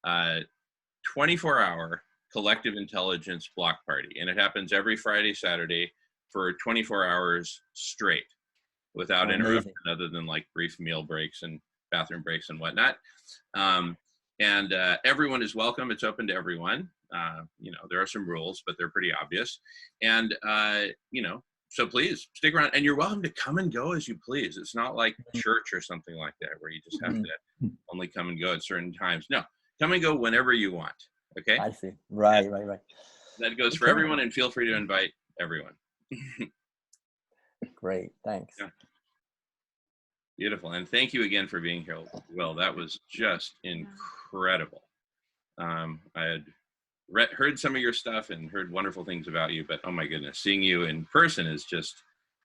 24-hour collective intelligence block party. And it happens every Friday, Saturday for 24 hours straight without interruption other than like brief meal breaks and bathroom breaks and whatnot. And everyone is welcome. It's open to everyone. There are some rules, but they're pretty obvious. And, so please stick around, and you're welcome to come and go as you please. It's not like church or something like that where you just have to only come and go at certain times. No, come and go whenever you want. Okay. I see. Right. That goes for everyone, and feel free to invite everyone. Great. Thanks. Yeah. Beautiful. And thank you again for being here, Will. That was just incredible. I had heard some of your stuff and heard wonderful things about you, but oh my goodness, seeing you in person is just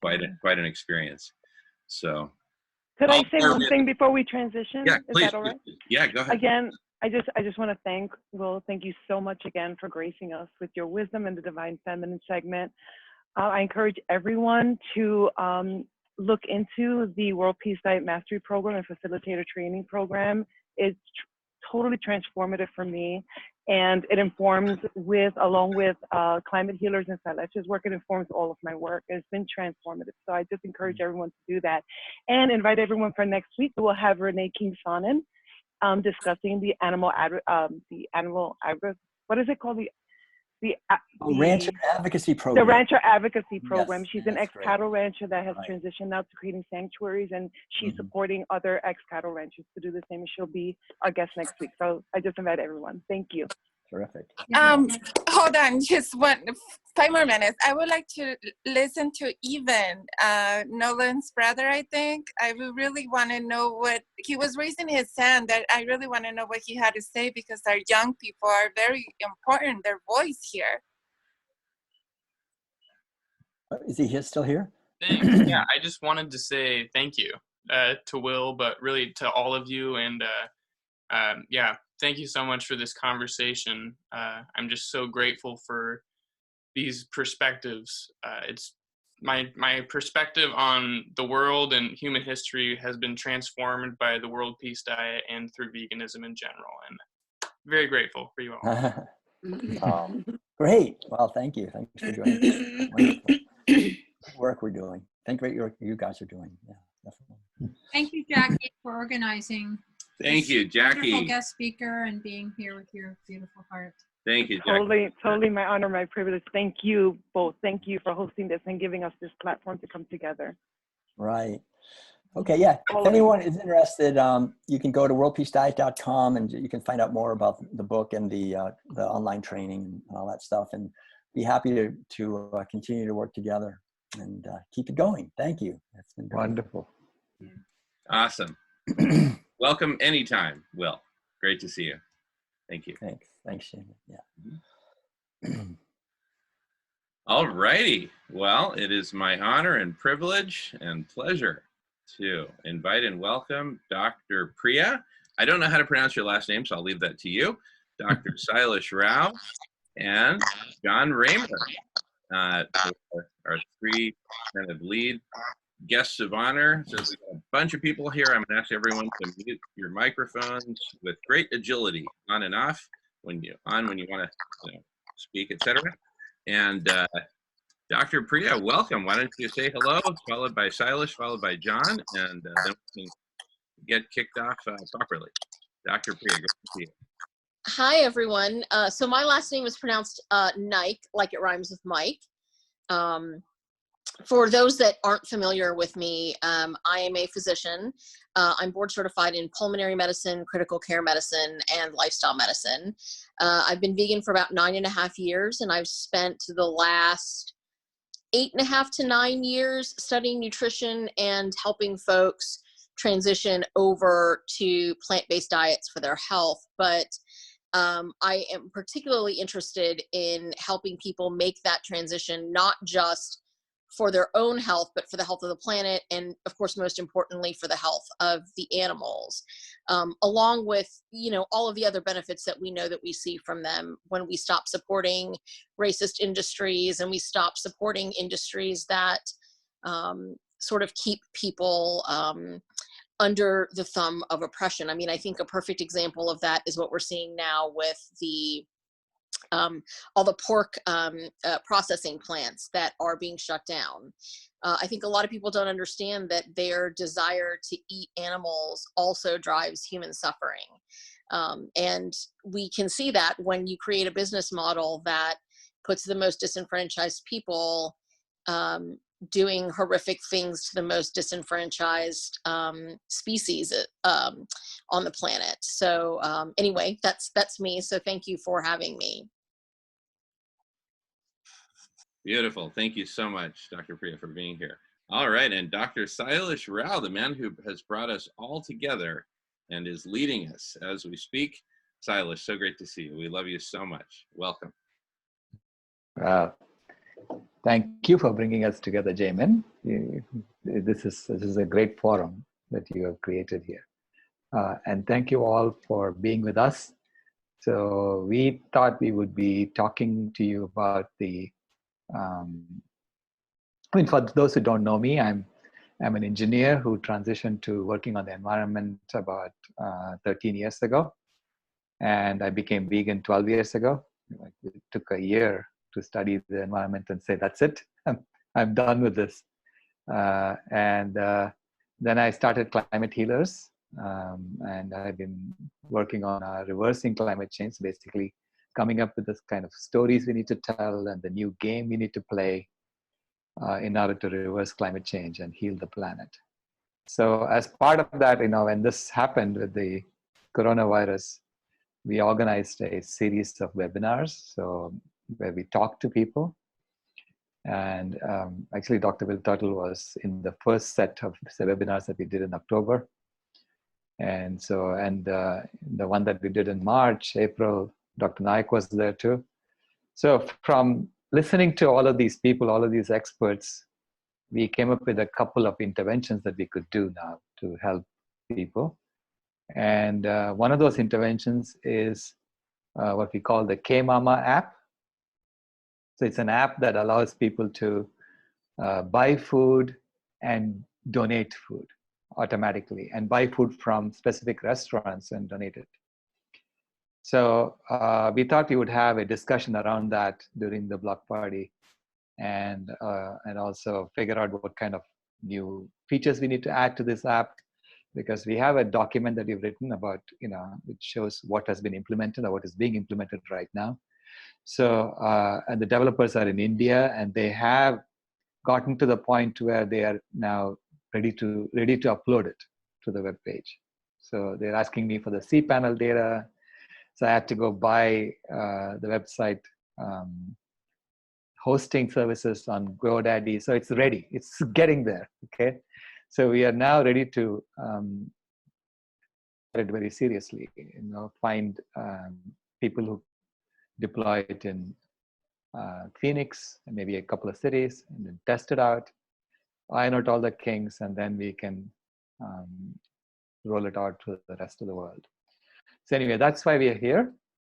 quite an experience. So could I say one thing before we transition? Yeah, please. Is that all right? Yeah, go ahead. Again, I just want to thank Will. Thank you so much again for gracing us with your wisdom in the Divine Feminine segment. I encourage everyone to look into the World Peace Diet Mastery Program and Facilitator Training Program. It's totally transformative for me, and it informs along with Climate Healers and Sileche's work, it informs all of my work. It's been transformative. So I just encourage everyone to do that, and invite everyone for next week. We'll have Renee King-Sonnen discussing the what is it called? The Rancher Advocacy Program. The Rancher Advocacy Program. Yes, she's an ex-cattle rancher that has transitioned now to creating sanctuaries, and she's supporting other ex-cattle ranchers to do the same. And she'll be our guest next week. So I just invite everyone. Thank you. Terrific. Hold on, just 5 more minutes. I would like to listen to Nolan's brother, I think. I would really want to know what, he was raising his hand, that I really want to know what he had to say, because our young people are very important, their voice here. Is he still here? Yeah, I just wanted to say thank you to Will, but really to all of you. And thank you so much for this conversation. I'm just so grateful for these perspectives. It's my perspective on the world and human history has been transformed by the World Peace Diet and through veganism in general. And very grateful for you all. Great. Well, thank you. Thanks for joining. Wonderful work we're doing. Thank you. You guys are doing. Yeah, definitely. Thank you, Jackie, for organizing. Thank you, Jackie. Wonderful guest speaker and being here with your beautiful heart. Thank you, Jackie. Totally my honor, my privilege. Thank you both. Thank you for hosting this and giving us this platform to come together. Right. Okay, yeah. If anyone is interested, you can go to worldpeacediet.com and you can find out more about the book and the online training and all that stuff, and be happy to continue to work together and keep it going. Thank you. That's been great. Wonderful. Awesome. Welcome anytime, Will. Great to see you. Thank you. Thanks, Shane. Yeah. All righty. Well, it is my honor and privilege and pleasure to invite and welcome Dr. Priya. I don't know how to pronounce your last name, so I'll leave that to you. Dr. Sailesh Rao and John Raymer, our 3 kind of lead guests of honor. So we've got a bunch of people here. I'm going to ask everyone to mute your microphones with great agility, on and off, when you want to speak, etc. And Dr. Priya, welcome. Why don't you say hello, followed by Sailesh, followed by John, and then we can get kicked off properly. Dr. Priya, great to see you. Hi, everyone. So my last name is pronounced Naik, like it rhymes with Mike. For those that aren't familiar with me, I am a physician. I'm board certified in pulmonary medicine, critical care medicine, and lifestyle medicine. I've been vegan for about 9.5 years, and I've spent the last 8.5 to 9 years studying nutrition and helping folks transition over to plant-based diets for their health. But I am particularly interested in helping people make that transition, not just for their own health, but for the health of the planet, and of course, most importantly, for the health of the animals, along with, all of the other benefits that we know that we see from them when we stop supporting racist industries and we stop supporting industries that sort of keep people under the thumb of oppression. I mean, I think a perfect example of that is what we're seeing now with the all the pork processing plants that are being shut down. I think a lot of people don't understand that their desire to eat animals also drives human suffering. And we can see that when you create a business model that puts the most disenfranchised people doing horrific things to the most disenfranchised species on the planet. So anyway, that's me. So thank you for having me. Beautiful. Thank you so much, Dr. Priya, for being here. All right, and Dr. Sailesh Rao, the man who has brought us all together and is leading us as we speak. Sailesh, so great to see you. We love you so much. Welcome. Thank you for bringing us together, Jamin. This is a great forum that you have created here. And thank you all for being with us. So we thought we would be talking to you about the I mean, for those who don't know me, I'm an engineer who transitioned to working on the environment about 13 years ago. And I became vegan 12 years ago. It took a year to study the environment and say, that's it, I'm done with this. And then I started Climate Healers. And I've been working on reversing climate change, basically coming up with this kind of stories we need to tell and the new game we need to play in order to reverse climate change and heal the planet. So as part of that, when this happened with the coronavirus, we organized a series of webinars, so where we talked to people. And actually, Dr. Will Tuttle was in the first set of the webinars that we did in October. And so, the one that we did in March, April, Dr. Naik was there too. So from listening to all of these people, all of these experts, we came up with a couple of interventions that we could do now to help people. And one of those interventions is what we call the K-Mama app. So it's an app that allows people to buy food and donate food automatically, and buy food from specific restaurants and donate it. So we thought we would have a discussion around that during the block party, and also figure out what kind of new features we need to add to this app, because we have a document that we've written about, which shows what has been implemented or what is being implemented right now. So, and the developers are in India, and they have gotten to the point where they are now ready to upload it to the web page. So they're asking me for the cPanel data. So I had to go buy the website hosting services on GoDaddy. So it's ready. It's getting there. Okay. So we are now ready to take it very seriously. Find people who deploy it in Phoenix and maybe a couple of cities, and then test it out, iron out all the kinks, and then we can roll it out to the rest of the world. So anyway, that's why we are here.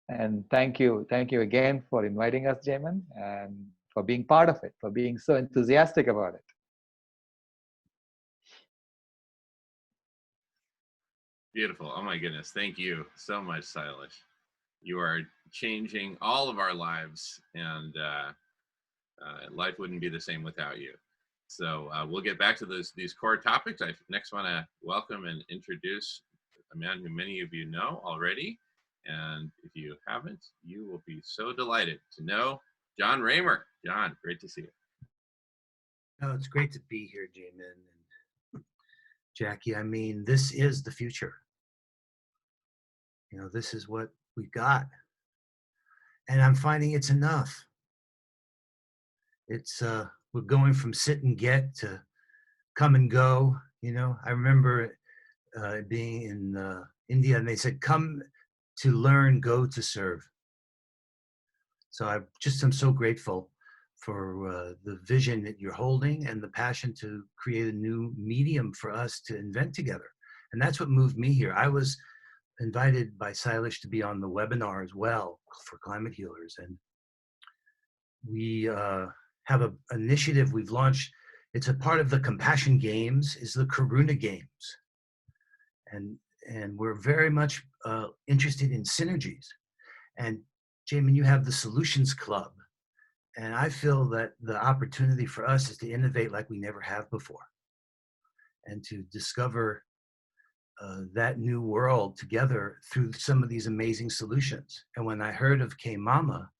And thank you again for inviting us, Jamin, and for being part of it, for being so enthusiastic about it. Beautiful. Oh my goodness. Thank you so much, Sailesh. You are changing all of our lives, and life wouldn't be the same without you. So we'll get back to these core topics. I next want to welcome and introduce a man who many of you know already. And if you haven't, you will be so delighted to know John Raymer. John, great to see you. Oh, it's great to be here, Jamin and Jackie. I mean, this is the future. This is what we've got. And I'm finding it's enough. It's, we're going from sit and get to come and go. I remember being in India, and they said, come to learn, go to serve. So I'm so grateful for the vision that you're holding and the passion to create a new medium for us to invent together. And that's what moved me here. I was invited by Sailesh to be on the webinar as well for Climate Healers. And we have an initiative we've launched. It's a part of the Compassion Games, is the Karuna Games. and we're very much interested in synergies. And Jamin, you have the Solutions Club, and I feel that the opportunity for us is to innovate like we never have before, and to discover that new world together through some of these amazing solutions. And when I heard of K-Mama,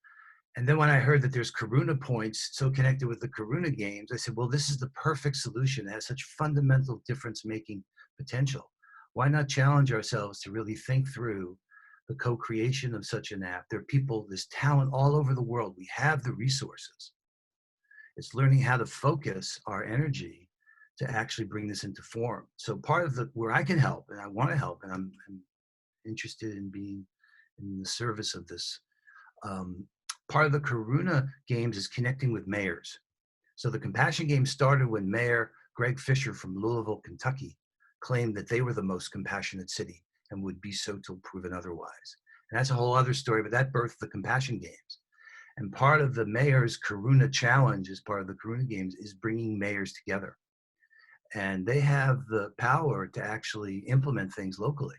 and then when I heard that there's Karuna points so connected with the Karuna games, I said, well, this is the perfect solution. It has such fundamental difference-making potential. Why not challenge ourselves to really think through the co-creation of such an app? There are people, there's talent all over the world. We have the resources. It's learning how to focus our energy to actually bring this into form. So part of where I can help, and I want to help, and I'm interested in being in the service of this, part of the Karuna games is connecting with mayors. So the Compassion Games started when Mayor Greg Fisher from Louisville, Kentucky, claimed that they were the most compassionate city and would be so till proven otherwise. And that's a whole other story, but that birthed the Compassion Games. And part of the mayor's Karuna challenge as part of the Karuna Games is bringing mayors together. And they have the power to actually implement things locally.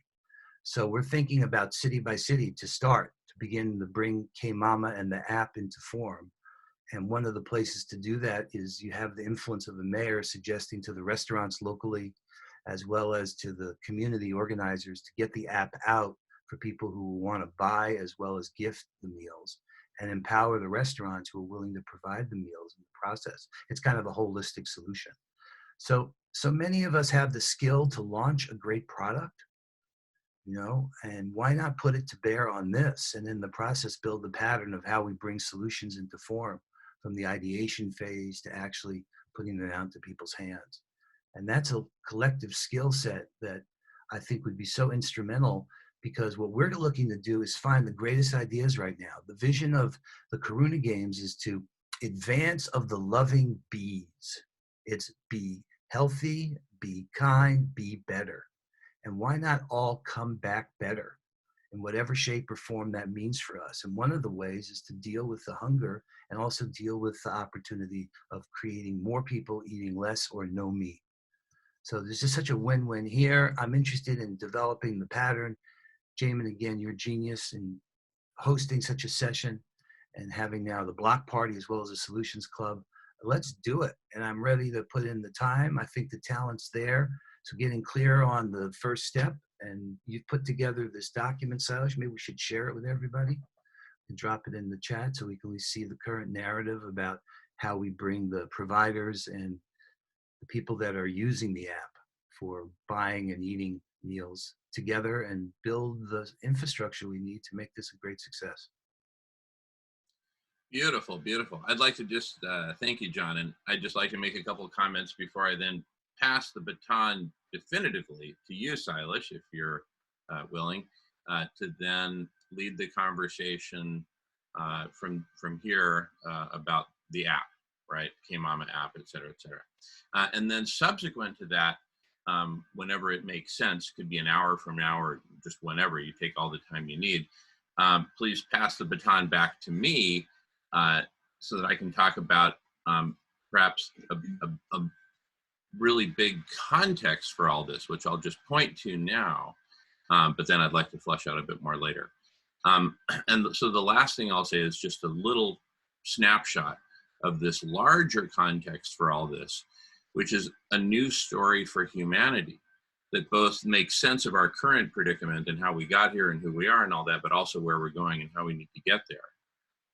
So we're thinking about city by city to start, to begin to bring K-Mama and the app into form. And one of the places to do that is you have the influence of the mayor suggesting to the restaurants locally, as well as to the community organizers, to get the app out for people who want to buy as well as gift the meals, and empower the restaurants who are willing to provide the meals in the process. It's kind of a holistic solution. So many of us have the skill to launch a great product, you know, and why not put it to bear on this, and in the process build the pattern of how we bring solutions into form from the ideation phase to actually putting them out to people's hands. And that's a collective skill set that I think would be so instrumental, because what we're looking to do is find the greatest ideas right now. The vision of the Karuna Games is to advance of the loving bees. It's be healthy, be kind, be better. And why not all come back better in whatever shape or form that means for us? And one of the ways is to deal with the hunger and also deal with the opportunity of creating more people eating less or no meat. So there's just such a win-win here. I'm interested in developing the pattern. Jamin, again, you're a genius in hosting such a session and having now the block party as well as the Solutions Club. Let's do it. And I'm ready to put in the time. I think the talent's there. So getting clear on the first step, and you've put together this document, Silas. Maybe we should share it with everybody and drop it in the chat so we can see the current narrative about how we bring the providers and the people that are using the app for buying and eating meals together and build the infrastructure we need to make this a great success. Beautiful, beautiful. I'd like to just thank you, John, and I'd just like to make a couple of comments before I then pass the baton definitively to you, Silas, if you're willing, to then lead the conversation from here about the app, right? K-Mama app, et cetera, et cetera. And then subsequent to that, whenever it makes sense, could be an hour from now or just whenever, you take all the time you need, please pass the baton back to me so that I can talk about perhaps a really big context for all this, which I'll just point to now, but then I'd like to flesh out a bit more later. And so the last thing I'll say is just a little snapshot of this larger context for all this, which is a new story for humanity that both makes sense of our current predicament and how we got here and who we are and all that, but also where we're going and how we need to get there.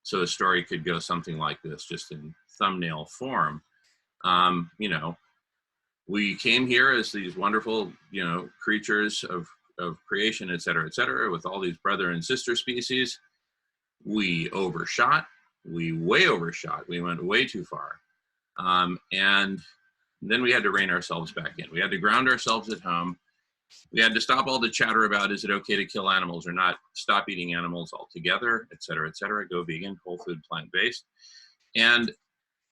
So a story could go something like this, just in thumbnail form. You know, we came here as these wonderful, you know, creatures of creation, et cetera, with all these brother and sister species. We overshot, we way overshot, we went way too far. And then we had to rein ourselves back in. We had to ground ourselves at home. We had to stop all the chatter about, is it okay to kill animals or not? Stop eating animals altogether, et cetera, go vegan, whole food, plant-based. And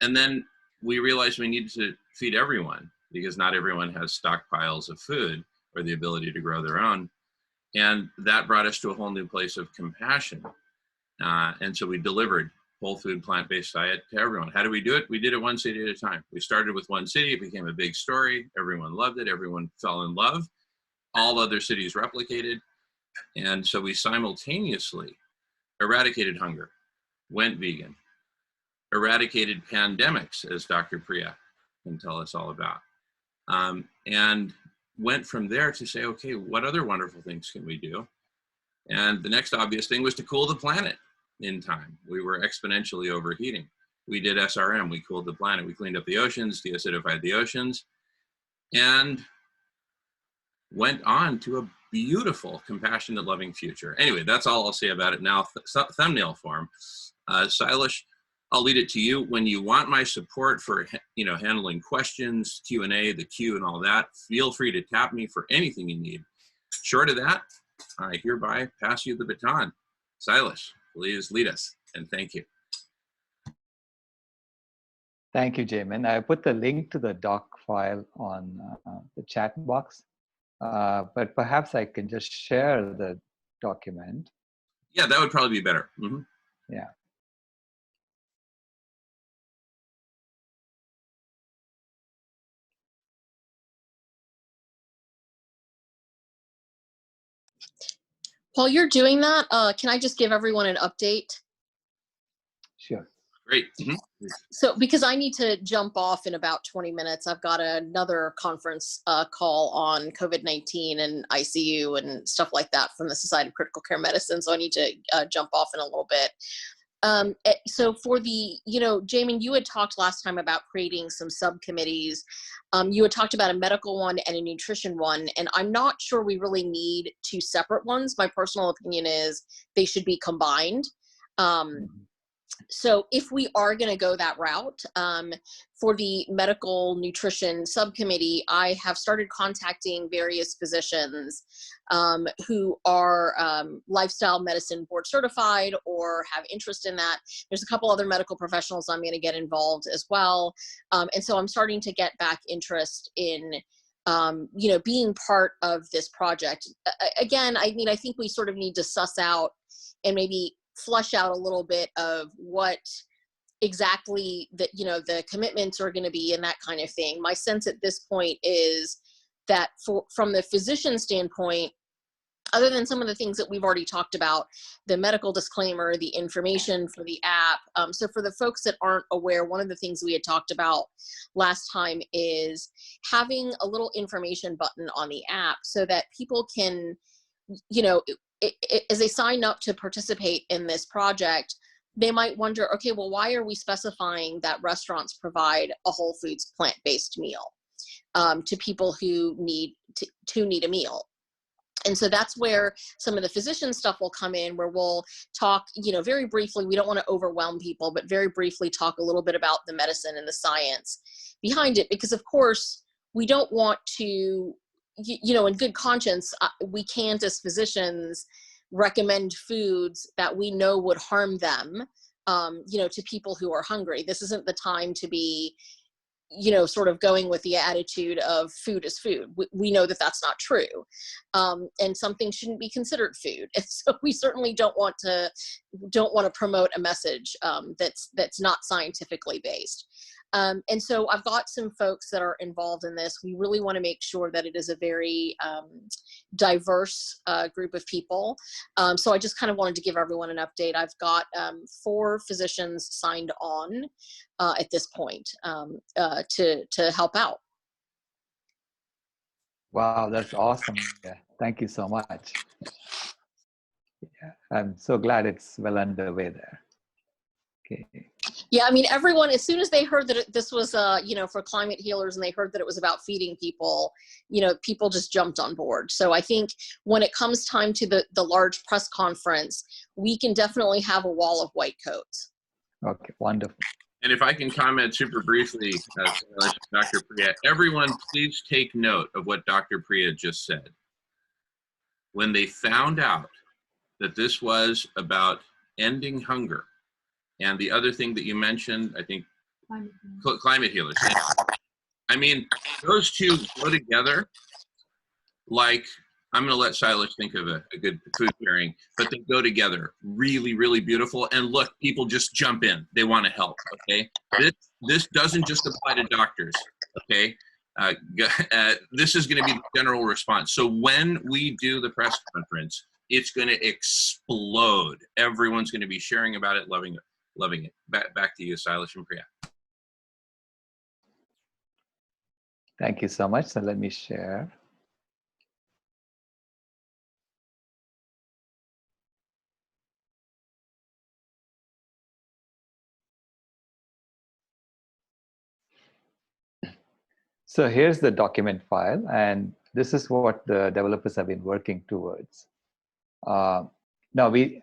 then we realized we needed to feed everyone, because not everyone has stockpiles of food or the ability to grow their own. And that brought us to a whole new place of compassion. And so we delivered whole food, plant-based diet to everyone. How do we do it? We did it one city at a time. We started with one city, it became a big story. Everyone loved it, everyone fell in love. all other cities replicated. And so we simultaneously eradicated hunger, went vegan, eradicated pandemics, as Dr. Priya can tell us all about, and went from there to say, okay, what other wonderful things can we do? And the next obvious thing was to cool the planet in time. We were exponentially overheating. We did SRM, we cooled the planet, we cleaned up the oceans, deacidified the oceans, and went on to a beautiful, compassionate, loving future. Anyway, that's all I'll say about it now. Thumbnail form. Silas, I'll lead it to you. When you want my support for, handling questions, Q&A, the queue and all that, feel free to tap me for anything you need. Short of that, I hereby pass you the baton. Silas, please lead us, and thank you. Thank you, Jamin. I put the link to the doc file on the chat box, but perhaps I can just share the document. Yeah, that would probably be better. Mm-hmm. Yeah. While you're doing that, can I just give everyone an update? Sure. Great. Mm-hmm. So, because I need to jump off in about 20 minutes, I've got another conference call on COVID-19 and ICU and stuff like that from the Society of Critical Care Medicine. So I need to jump off in a little bit. So for the, Jamin, you had talked last time about creating some subcommittees. You had talked about a medical one and a nutrition one, and I'm not sure we really need two separate ones. My personal opinion is they should be combined. So if we are going to go that route, for the medical nutrition subcommittee, I have started contacting various physicians who are lifestyle medicine board certified or have interest in that. There's a couple other medical professionals I'm going to get involved as well. And so I'm starting to get back interest in being part of this project. Again, I think we sort of need to suss out and maybe flush out a little bit of what exactly the commitments are going to be and that kind of thing. My sense at this point is that from the physician standpoint, other than some of the things that we've already talked about, the medical disclaimer, the information for the app. So for the folks that aren't aware, one of the things we had talked about last time is having a little information button on the app so that people can, as they sign up to participate in this project, they might wonder, okay, well, why are we specifying that restaurants provide a Whole Foods plant-based meal to people who need a meal? And so that's where some of the physician stuff will come in, where we'll talk, very briefly. We don't want to overwhelm people, but very briefly talk a little bit about the medicine and the science behind it, because of course we don't want to, in good conscience, we can't as physicians recommend foods that we know would harm them, to people who are hungry. This isn't the time to be, sort of going with the attitude of food is food. We know that that's not true. And something shouldn't be considered food. And so we certainly don't want to promote a message that's not scientifically based. And so I've got some folks that are involved in this. We really want to make sure that it is a very diverse group of people. So I just kind of wanted to give everyone an update. I've got 4 physicians signed on at this point to help out. Wow, that's awesome. Yeah, thank you so much. Yeah, I'm so glad it's well underway there. Okay. Yeah, I mean, everyone, as soon as they heard that this was, for climate healers, and they heard that it was about feeding people, people just jumped on board. So I think when it comes time to the large press conference, we can definitely have a wall of white coats. Okay, wonderful. And if I can comment super briefly, Dr. Priya, everyone please take note of what Dr. Priya just said. When they found out that this was about ending hunger, and the other thing that you mentioned, I think, climate healers. I mean, those two go together like, I'm going to let Silas think of a good food pairing, but they go together really, really beautiful. And look, people just jump in. They want to help, okay? This doesn't just apply to doctors, okay? This is going to be the general response. So when we do the press conference, it's going to explode. Everyone's going to be sharing about it, loving it. Back to you, Silas and Priya. Thank you so much. So let me share. So here's the document file, and this is what the developers have been working towards. Now we've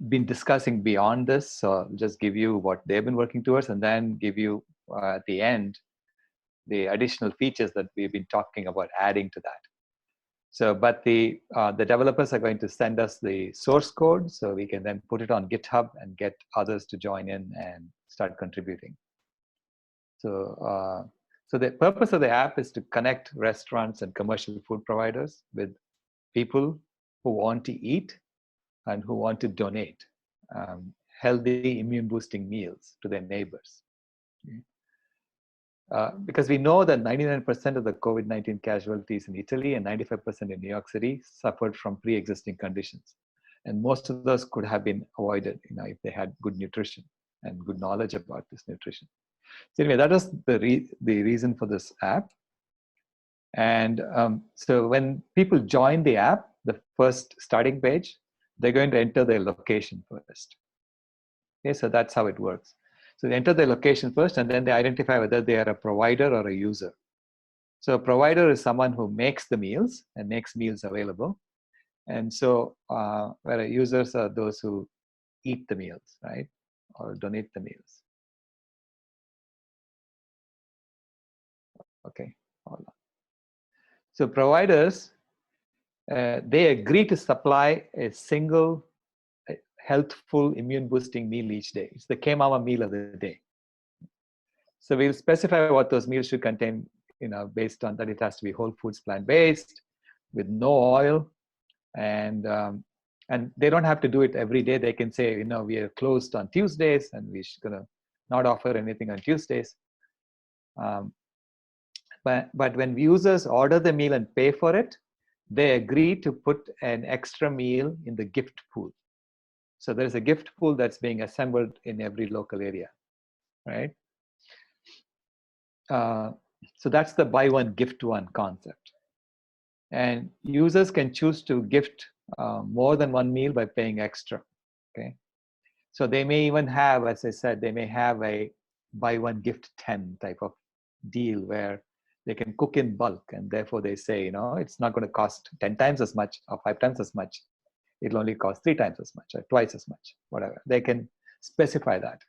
been discussing beyond this, so I'll just give you what they've been working towards, and then give you at the end the additional features that we've been talking about adding to that. So, but the developers are going to send us the source code, so we can then put it on GitHub and get others to join in and start contributing. So, so the purpose of the app is to connect restaurants and commercial food providers with people who want to eat and who want to donate healthy immune-boosting meals to their neighbors. Because we know that 99% of the COVID-19 casualties in Italy and 95% in New York City suffered from pre-existing conditions. And most of those could have been avoided, if they had good nutrition and good knowledge about this nutrition. So anyway, that was the reason for this app. And so when people join the app, the first starting page, they're going to enter their location first. Okay, so that's how it works. So they enter their location first, and then they identify whether they are a provider or a user. So a provider is someone who makes the meals and makes meals available. And so where users are those who eat the meals, right? Or donate the meals. Okay, hold on. So providers, they agree to supply a single healthful immune boosting meal each day. It's the K-Mama meal of the day. So we'll specify what those meals should contain, based on that it has to be whole foods, plant-based, with no oil, and they don't have to do it every day. They can say, we are closed on Tuesdays, and we're gonna not offer anything on Tuesdays. But when users order the meal and pay for it, they agree to put an extra meal in the gift pool. So there's a gift pool that's being assembled in every local area, right? So that's the buy one, gift one concept. And users can choose to gift more than one meal by paying extra, okay? So they may even have, as I said, they may have a buy one, gift 10 type of deal where they can cook in bulk, and therefore they say, it's not going to cost 10 times as much or 5 times as much. It'll only cost 3 times as much or twice as much, whatever. They can specify that.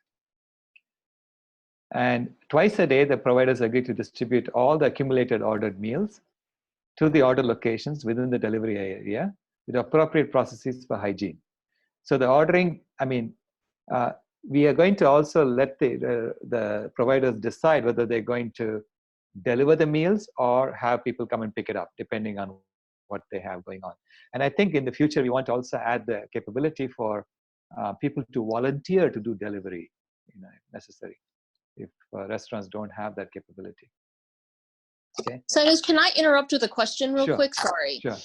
And twice a day, the providers agree to distribute all the accumulated ordered meals to the order locations within the delivery area with appropriate processes for hygiene. So the ordering, we are going to also let the providers decide whether they're going to deliver the meals or have people come and pick it up, depending on what they have going on. And I think in the future, we want to also add the capability for people to volunteer to do delivery, if necessary, if restaurants don't have that capability. Okay. Silas, can I interrupt with a question real Sure. quick? Sorry. Sure.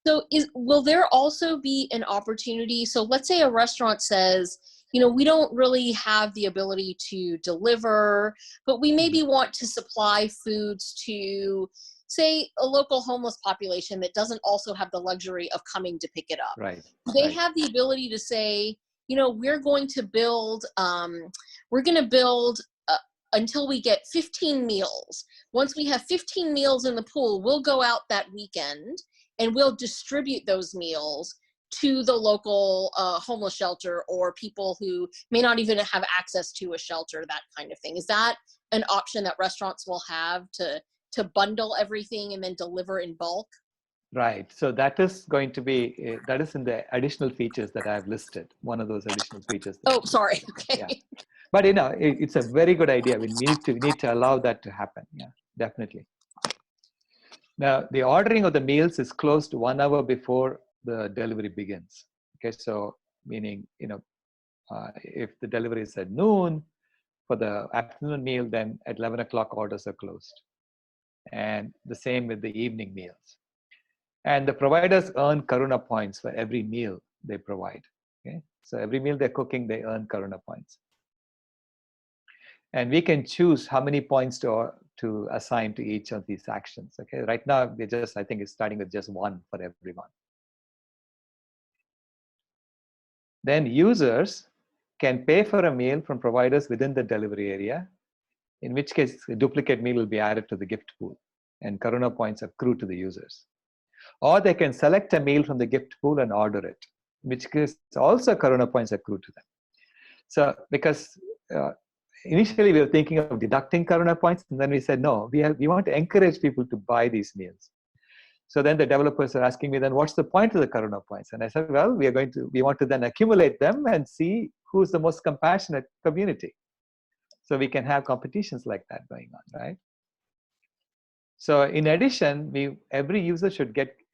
So will there also be an opportunity? So let's say a restaurant says, we don't really have the ability to deliver, but we maybe want to supply foods to, say, a local homeless population that doesn't also have the luxury of coming to pick it up. Right. They have the ability to say, we're going to build until we get 15 meals. Once we have 15 meals in the pool, we'll go out that weekend and we'll distribute those meals to the local homeless shelter or people who may not even have access to a shelter, that kind of thing. Is that an option that restaurants will have to bundle everything and then deliver in bulk? Right. So that is going to be, that is in the additional features that I've listed, one of those additional features. Oh, sorry. Okay. Yeah. But, it's a very good idea. We need to allow that to happen. Yeah, definitely. Now, the ordering of the meals is closed 1 hour before the delivery begins. Okay, so meaning, if the delivery is at noon for the afternoon meal, then at 11 o'clock orders are closed. and the same with the evening meals. And the providers earn Karuna points for every meal they provide. Okay, so every meal they're cooking, they earn Karuna points. And we can choose how many points to assign to each of these actions. Okay, right now we I think it's starting with just 1 for everyone. Then users can pay for a meal from providers within the delivery area, in which case a duplicate meal will be added to the gift pool and Karuna points accrue to the users. Or they can select a meal from the gift pool and order it, in which case also Karuna points accrue to them. So because initially we were thinking of deducting Karuna points, and then we said, no, we want to encourage people to buy these meals. So then the developers are asking me, then what's the point of the Karuna points? And I said, well, we want to then accumulate them and see who's the most compassionate community. So we can have competitions like that going on, right? So in addition, every user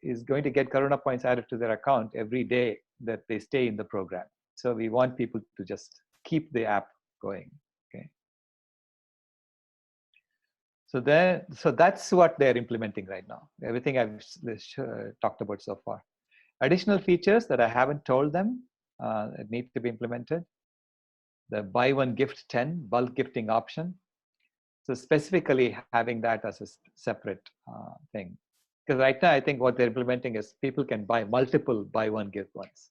is going to get Karuna points added to their account every day that they stay in the program. So we want people to just keep the app going. Okay. So that's what they're implementing right now. Everything I've talked about so far. Additional features that I haven't told them that need to be implemented. The buy one gift 10 bulk gifting option. So specifically having that as a separate thing. Because right now I think what they're implementing is people can buy multiple buy one gift ones.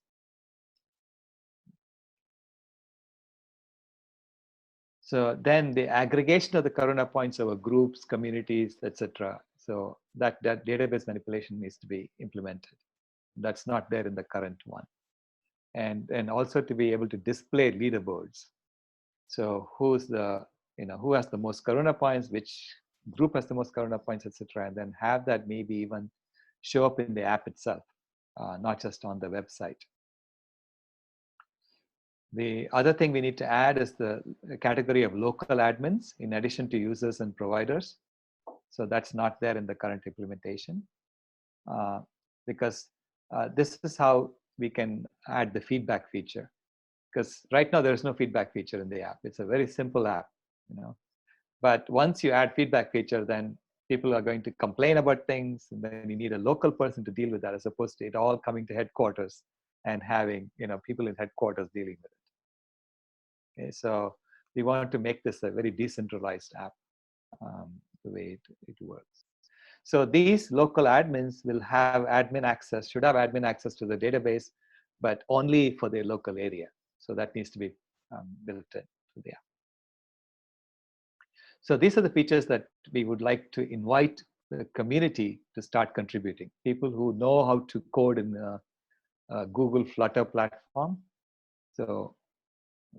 So then the aggregation of the Karuna points over groups, communities, etc. So that database manipulation needs to be implemented. That's not there in the current one. And also to be able to display leaderboards. So who has the most Karuna points, which group has the most Karuna points, etc. And then have that maybe even show up in the app itself, not just on the website. The other thing we need to add is the category of local admins in addition to users and providers. So that's not there in the current implementation because this is how we can add the feedback feature. Because right now there is no feedback feature in the app. It's a very simple app, But once you add feedback feature, then people are going to complain about things, and then you need a local person to deal with that, as opposed to it all coming to headquarters and having people in headquarters dealing with it. Okay, so we want to make this a very decentralized app, the way it works. So these local admins will have admin access, should have admin access to the database, but only for their local area. So that needs to be built into the app. So these are the features that we would like to invite the community to start contributing. People who know how to code in the Google Flutter platform. So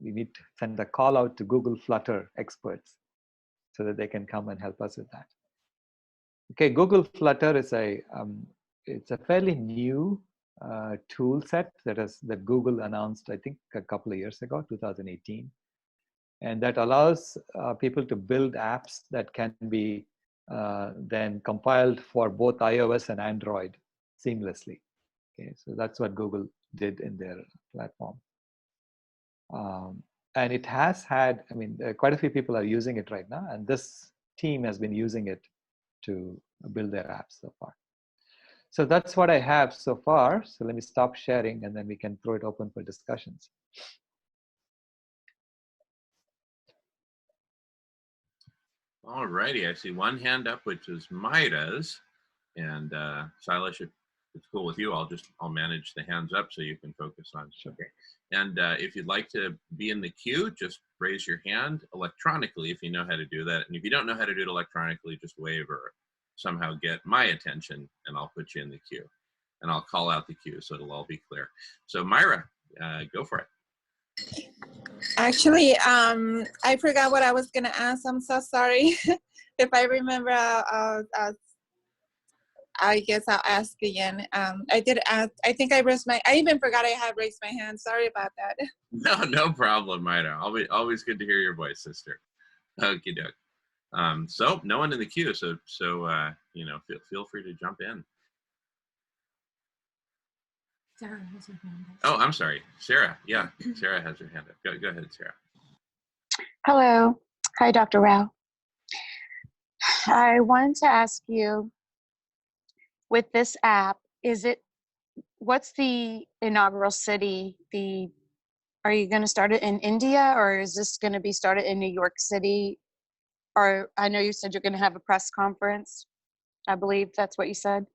we need to send a call out to Google Flutter experts so that they can come and help us with that. Okay, Google Flutter is it's a fairly new tool set that Google announced, I think, a couple of years ago, 2018. And that allows people to build apps that can be then compiled for both iOS and Android seamlessly. Okay, so that's what Google did in their platform. And it has had, quite a few people are using it right now, and this team has been using it to build their apps so far. So that's what I have so far. So let me stop sharing, and then we can throw it open for discussions. All righty, I see one hand up, which is Maira's. And Silas, if it's cool with you, I'll manage the hands up so you can focus on. Sure. Okay. And if you'd like to be in the queue, just raise your hand electronically if you know how to do that. And if you don't know how to do it electronically, just wave or somehow get my attention, and I'll put you in the queue. And I'll call out the queue so it'll all be clear. So Maira, go for it. Actually, I forgot what I was gonna ask. I'm so sorry. If I remember, I guess I'll ask again. I did ask. I think I even forgot I had raised my hand. Sorry about that. No problem, Maira. Always good to hear your voice, sister. Okie doke. So no one in the queue. So feel free to jump in. Sarah has her hand up. Oh, I'm sorry, Sarah. Yeah, Sarah has her hand up. Go ahead, Sarah. Hello. Hi, Dr. Rao. I wanted to ask you, with this app, what's the inaugural city? Are you going to start it in India, or is this going to be started in New York City? Or I know you said you're going to have a press conference. I believe that's what you said,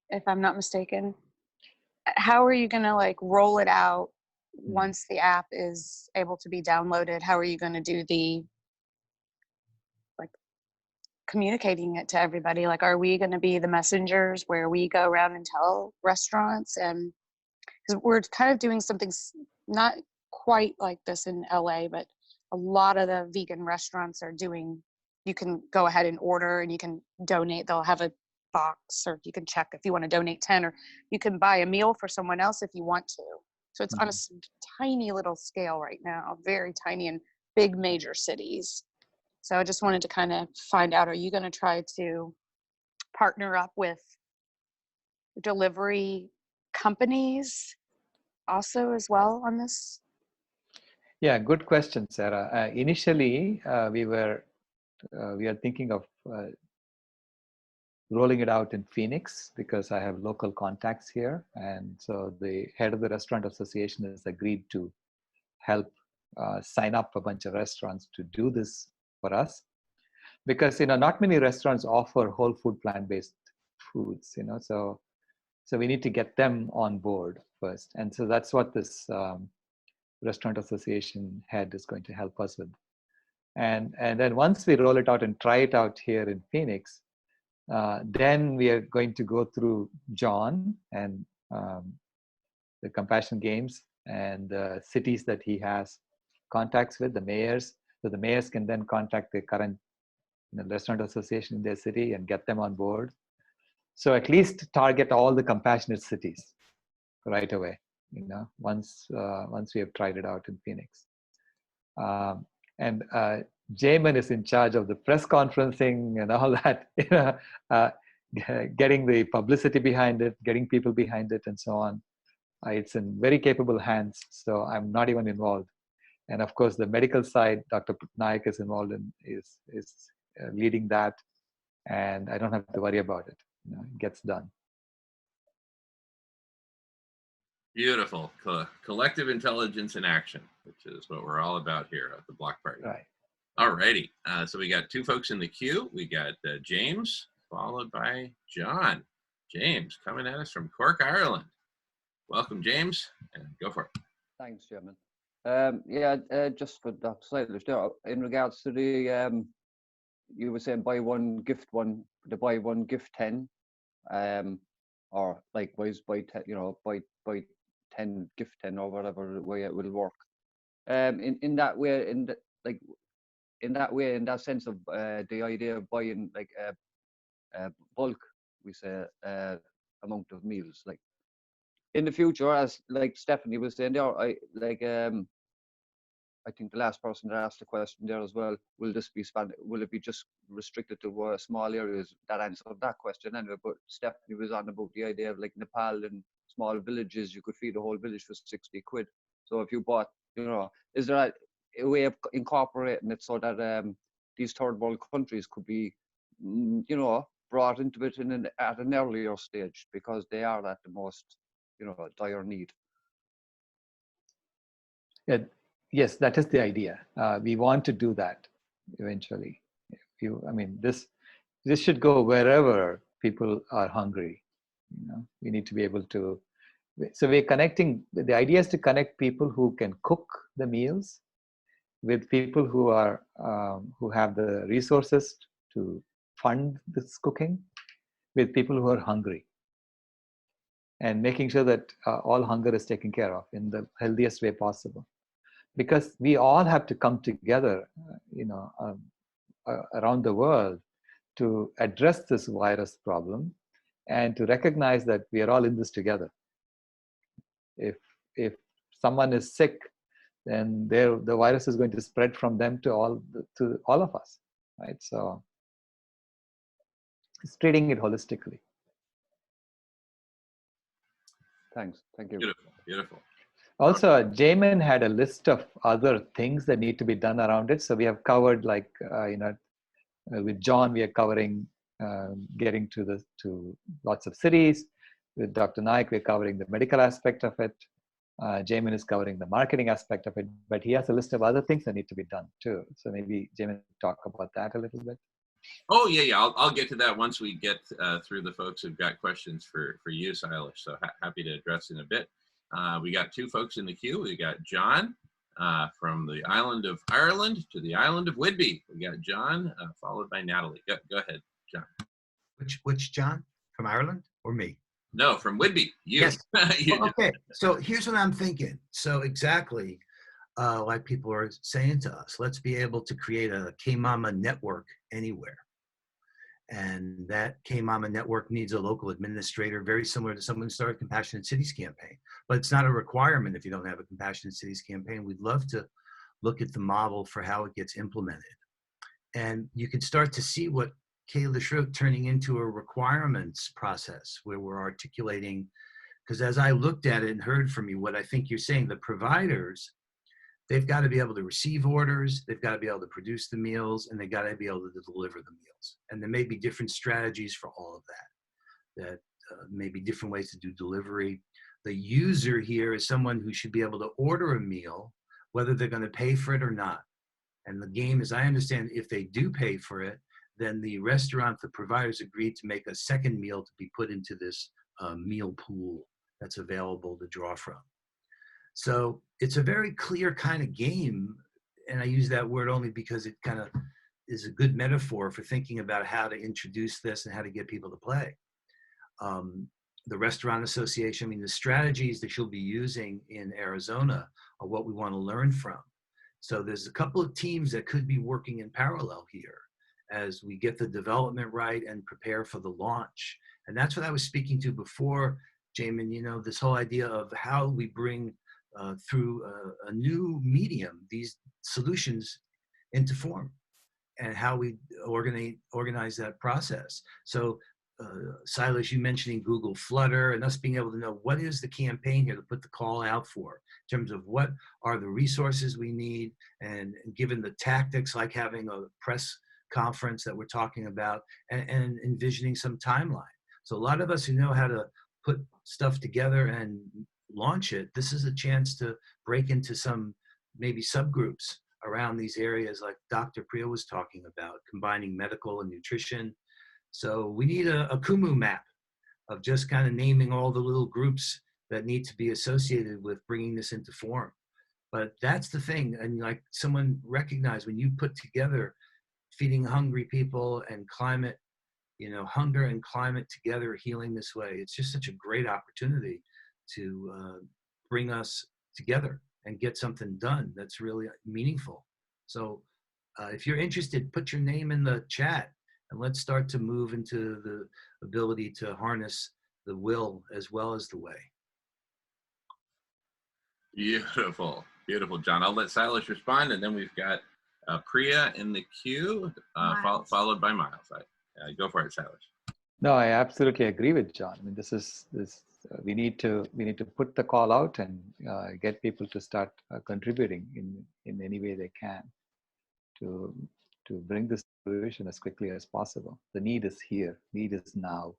if I'm not mistaken. How are you going to like roll it out once the app is able to be downloaded? How are you going to do the like communicating it to everybody? Like, are we going to be the messengers where we go around and tell restaurants? And because we're kind of doing something not quite like this in LA, but a lot of the vegan restaurants are doing, you can go ahead and order and you can donate. They'll have a box, or you can check if you want to donate 10, or you can buy a meal for someone else if you want to. So it's on a tiny little scale right now, very tiny in big major cities. So I just wanted to kind of find out, are you going to try to partner up with delivery companies also as well on this? Yeah, good question, Sarah. Initially, we are thinking of rolling it out in Phoenix because I have local contacts here. And so the head of the restaurant association has agreed to help sign up a bunch of restaurants to do this for us. Because, not many restaurants offer whole food plant-based foods, so we need to get them on board first. And so that's what this restaurant association head is going to help us with. And then once we roll it out and try it out here in Phoenix, then we are going to go through John and the Compassion Games and the cities that he has contacts with, the mayors. So the mayors can then contact the current restaurant association in their city and get them on board. So at least target all the compassionate cities right away, once we have tried it out in Phoenix. And Jamin is in charge of the press conferencing and all that, getting the publicity behind it, getting people behind it, and so on. It's in very capable hands, so I'm not even involved. And of course, the medical side, Dr. Naik is involved in, is leading that, and I don't have to worry about it. It gets done. Beautiful. Collective intelligence in action, which is what we're all about here at the Block Party. Right. All righty. So we got two folks in the queue. We got James, followed by John. James, coming at us from Cork, Ireland. Welcome, James, and go for it. Thanks, Chairman. Just for Dr. Seidler there, in regards to the, you were saying buy one, gift one, the buy one, gift 10, or likewise buy 10, buy 10, gift 10, or whatever way it will work. In that way, in that sense of the idea of buying like bulk, we say, amount of meals, like in the future, as like Stephanie was saying there, I think the last person that asked the question there as well, will it be just restricted to small areas? That answered that question anyway, but Stephanie was on about the idea of like Nepal and small villages, you could feed a whole village for 60 quid. So if you bought, is there a way of incorporating it so that these third world countries could be, brought into it at an earlier stage, because they are at the most, dire need? Yeah. Yes, that is the idea. We want to do that eventually. This should go wherever people are hungry. We need to be able to. So we're connecting. The idea is to connect people who can cook the meals with people who are who have the resources to fund this cooking, with people who are hungry, and making sure that all hunger is taken care of in the healthiest way possible. Because we all have to come together, around the world to address this virus problem and to recognize that we are all in this together. If someone is sick, then the virus is going to spread from them to all of us, right? So it's treating it holistically. Thanks. Thank you. Beautiful. Beautiful. Also, Jamin had a list of other things that need to be done around it. So we have covered With John, we are covering getting to lots of cities. With Dr. Naik, we're covering the medical aspect of it. Jamin is covering the marketing aspect of it, but he has a list of other things that need to be done too. So maybe Jamin talk about that a little bit. Oh yeah. I'll get to that once we get through the folks who've got questions for you, Silas. So happy to address in a bit. We got two folks in the queue. We got John from the island of Ireland to the island of Whidbey. We got John followed by Natalie. Go ahead, John. Which John? From Ireland or me? No, from Whidbey. You. Yes. You Okay. So here's what I'm thinking. So exactly like people are saying to us, let's be able to create a K-Mama network anywhere. And that K-Mama network needs a local administrator, very similar to someone who started Compassionate Cities campaign. But it's not a requirement if you don't have a Compassionate Cities campaign. We'd love to look at the model for how it gets implemented. And you can start to see what Kayla Schroet turning into a requirements process where we're articulating, because as I looked at it and heard from you, what I think you're saying, the providers, they've got to be able to receive orders, they've got to be able to produce the meals, and they've got to be able to deliver the meals. And there may be different strategies for all of that may be different ways to do delivery. The user here is someone who should be able to order a meal, whether they're going to pay for it or not. And the game, as I understand, if they do pay for it, then the restaurant, the providers agreed to make a second meal to be put into this meal pool that's available to draw from. So it's a very clear kind of game. And I use that word only because it kind of is a good metaphor for thinking about how to introduce this and how to get people to play. The Restaurant Association, I mean, the strategies that you'll be using in Arizona are what we want to learn from. So there's a couple of teams that could be working in parallel here as we get the development right and prepare for the launch. And that's what I was speaking to before, Jamin, you know, this whole idea of how we bring through a new medium, these solutions into form and how we organize that process. So Silas, you mentioning Google Flutter and us being able to know what is the campaign here to put the call out for in terms of what are the resources we need, and given the tactics like having a press conference that we're talking about and envisioning some timeline. So a lot of us who know how to put stuff together and launch it, this is a chance to break into some maybe subgroups around these areas like Dr. Priya was talking about, combining medical and nutrition. So we need a Kumu map of just kind of naming all the little groups that need to be associated with bringing this into form. But that's the thing. And like someone recognized, when you put together feeding hungry people and climate, you know, hunger and climate together, healing this way, it's just such a great opportunity to bring us together and get something done that's really meaningful. So if you're interested, put your name in the chat and let's start to move into the ability to harness the will as well as the way. Beautiful, beautiful, John. I'll let Silas respond, and then we've got Priya in the queue, followed by Miles. Go for it, Silas. No, I absolutely agree with John. I mean, we need to put the call out and get people to start contributing in any way they can to bring this solution as quickly as possible. The need is here. Need is now.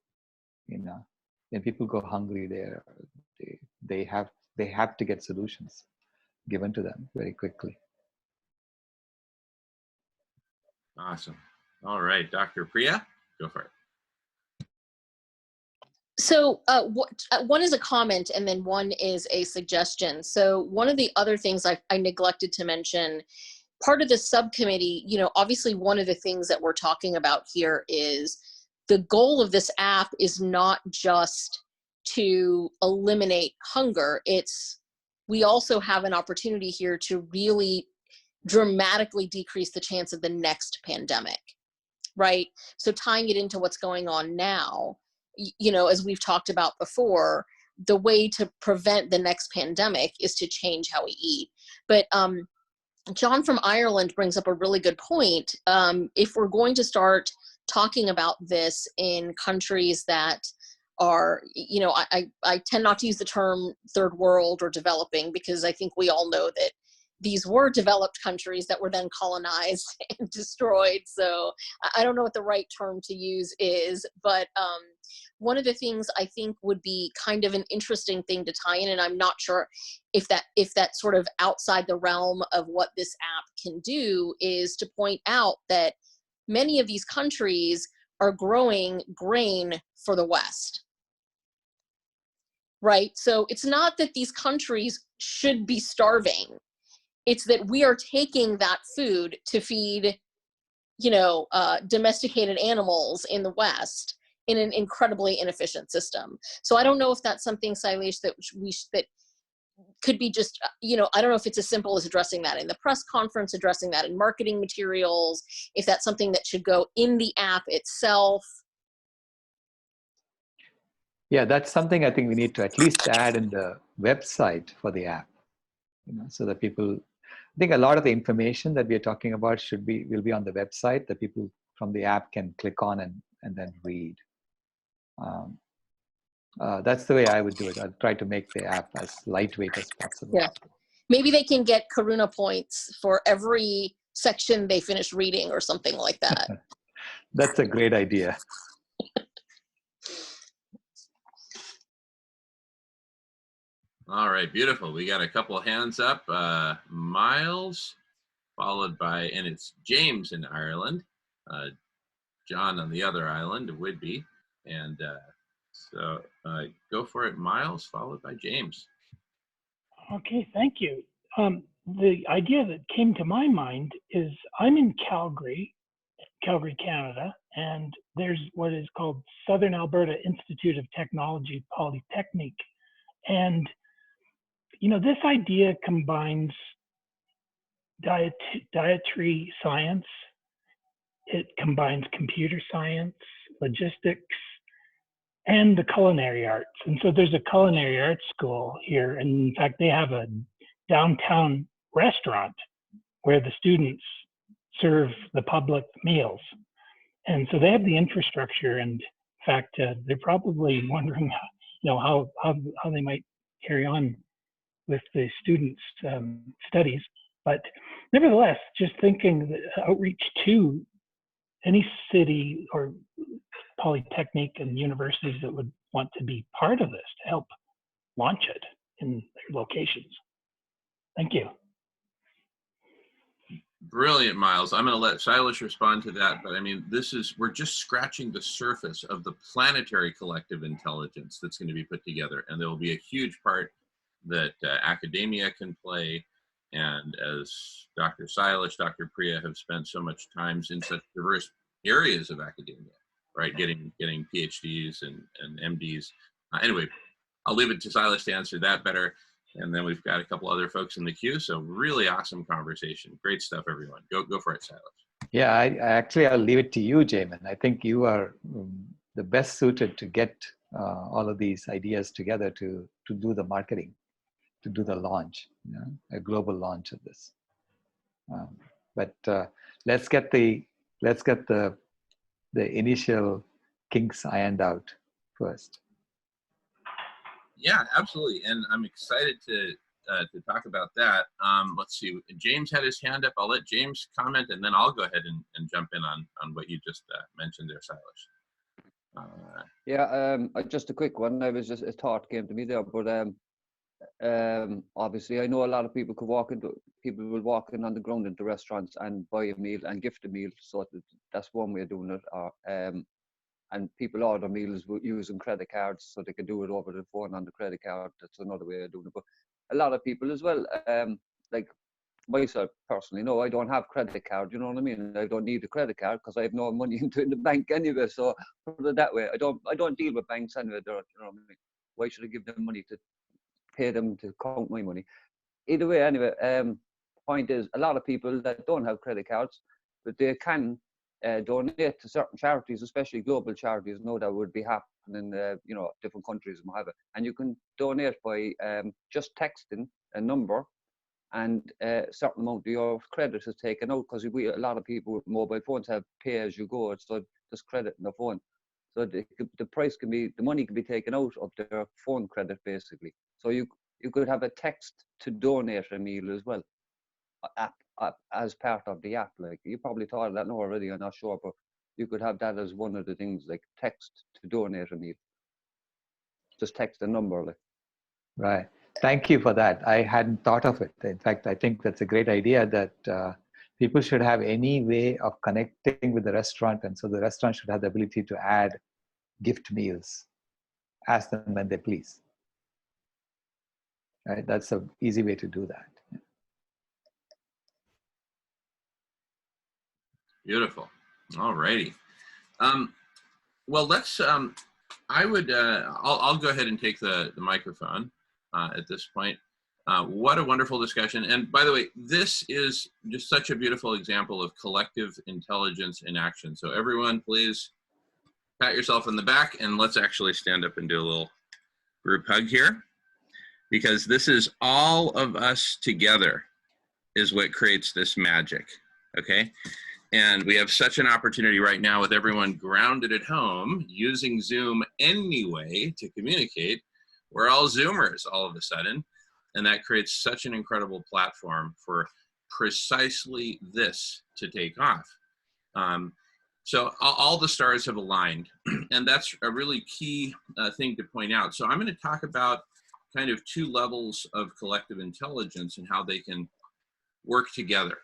You know, when people go hungry, they have to get solutions given to them very quickly. Awesome. All right, Dr. Priya, go for it. So one is a comment and then one is a suggestion. So one of the other things I neglected to mention, part of the subcommittee, you know, obviously one of the things that we're talking about here is the goal of this app is not just to eliminate hunger. We also have an opportunity here to really dramatically decrease the chance of the next pandemic, right? So tying it into what's going on now, you know, as we've talked about before, the way to prevent the next pandemic is to change how we eat. But John from Ireland brings up a really good point. If we're going to start talking about this in countries that are, you know, I tend not to use the term third world or developing, because I think we all know that these were developed countries that were then colonized and destroyed. So I don't know what the right term to use is, but one of the things I think would be kind of an interesting thing to tie in, and I'm not sure if that's sort of outside the realm of what this app can do, is to point out that many of these countries are growing grain for the West. Right? So it's not that these countries should be starving. It's that we are taking that food to feed, domesticated animals in the West in an incredibly inefficient system. So I don't know if that's something, Sailesh, that that could be just, I don't know if it's as simple as addressing that in the press conference, addressing that in marketing materials, if that's something that should go in the app itself. Yeah, that's something I think we need to at least add in the website for the app, so that people, I think a lot of the information that we are talking about will be on the website that people from the app can click on and then read. That's the way I would do it. I'd try to make the app as lightweight as possible. Yeah, maybe they can get Karuna points for every section they finish reading or something like that. That's a great idea. All right, beautiful. We got a couple of hands up. Miles, followed by, and it's James in Ireland, John on the other island, Whidbey, and so go for it, Miles, followed by James. Okay, thank you. The idea that came to my mind is I'm in Calgary, Canada, and there's what is called Southern Alberta Institute of Technology Polytechnic. And, this idea combines dietary science, it combines computer science, logistics, and the culinary arts. And so there's a culinary arts school here. And in fact, they have a downtown restaurant where the students serve the public meals. And so they have the infrastructure. And in fact, they're probably wondering, how they might carry on with the students' studies. But nevertheless, just thinking that outreach to any city or polytechnic and universities that would want to be part of this to help launch it in their locations. Thank you. Brilliant, Miles. I'm going to let Sailesh respond to that, but I mean, we're just scratching the surface of the planetary collective intelligence that's going to be put together, and there will be a huge part that academia can play. And as Dr. Sailesh, Dr. Priya have spent so much time in such diverse areas of academia, right? Getting PhDs and MDs. Anyway, I'll leave it to Sailesh to answer that better. And then we've got a couple other folks in the queue. So really awesome conversation. Great stuff, everyone. Go for it, Sailesh. Yeah, I'll leave it to you, Jamin. I think you are the best suited to get all of these ideas together to do the marketing, to do the launch, a global launch of this. But let's get the initial kinks ironed out first. Yeah, absolutely, and I'm excited to talk about that. Let's see, James had his hand up. I'll let James comment, and then I'll go ahead and jump in on what you just mentioned there, Sailesh. Yeah, just a quick one. A thought came to me there, but obviously I know a lot of people will walk in on the ground into restaurants and buy a meal and gift a meal. So that's one way of doing it. And people order meals using credit cards, so they can do it over the phone on the credit card. That's another way of doing it. But a lot of people as well, like myself personally, no, I don't have credit card. You know what I mean? I don't need a credit card because I have no money in the bank anyway. So put it that way, I don't deal with banks anyway. You know what I mean? Why should I give them money to pay them to count my money? Either way, anyway. Point is, a lot of people that don't have credit cards, but they can donate to certain charities, especially global charities. No, that would be happening in different countries and what have you. And you can donate by just texting a number, and a certain amount of your credit is taken out, because a lot of people with mobile phones have pay as you go. So just credit in the phone. So the money can be taken out of their phone credit basically. So you could have a text to donate a meal as well. app as part of the app. Like, you probably thought of that now already, I'm not sure, but you could have that as one of the things, like text to donate a meal. Just text a number. Like. Right. Thank you for that. I hadn't thought of it. In fact, I think that's a great idea that people should have any way of connecting with the restaurant. And so the restaurant should have the ability to add gift meals, ask them when they please. Right? That's an easy way to do that. Beautiful. All righty. Well, let's, I'll go ahead and take the microphone at this point. What a wonderful discussion. And by the way, this is just such a beautiful example of collective intelligence in action. So everyone, please pat yourself on the back, and let's actually stand up and do a little group hug here, because this is all of us together is what creates this magic, okay? And we have such an opportunity right now with everyone grounded at home using Zoom anyway to communicate. We're all Zoomers all of a sudden, and that creates such an incredible platform for precisely this to take off. So all the stars have aligned, and that's a really key thing to point out. So I'm going to talk about kind of two levels of collective intelligence and how they can work together.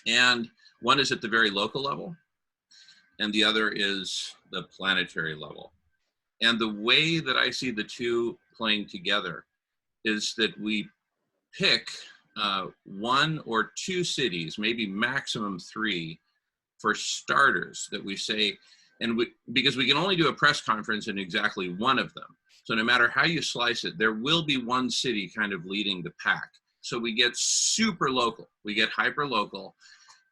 And one is at the very local level, and the other is the planetary level. And the way that I see the two playing together is that we pick one or two cities, maybe maximum 3, for starters, that we say, and because we can only do a press conference in exactly one of them. So no matter how you slice it, there will be one city kind of leading the pack. So we get super local, we get hyper local,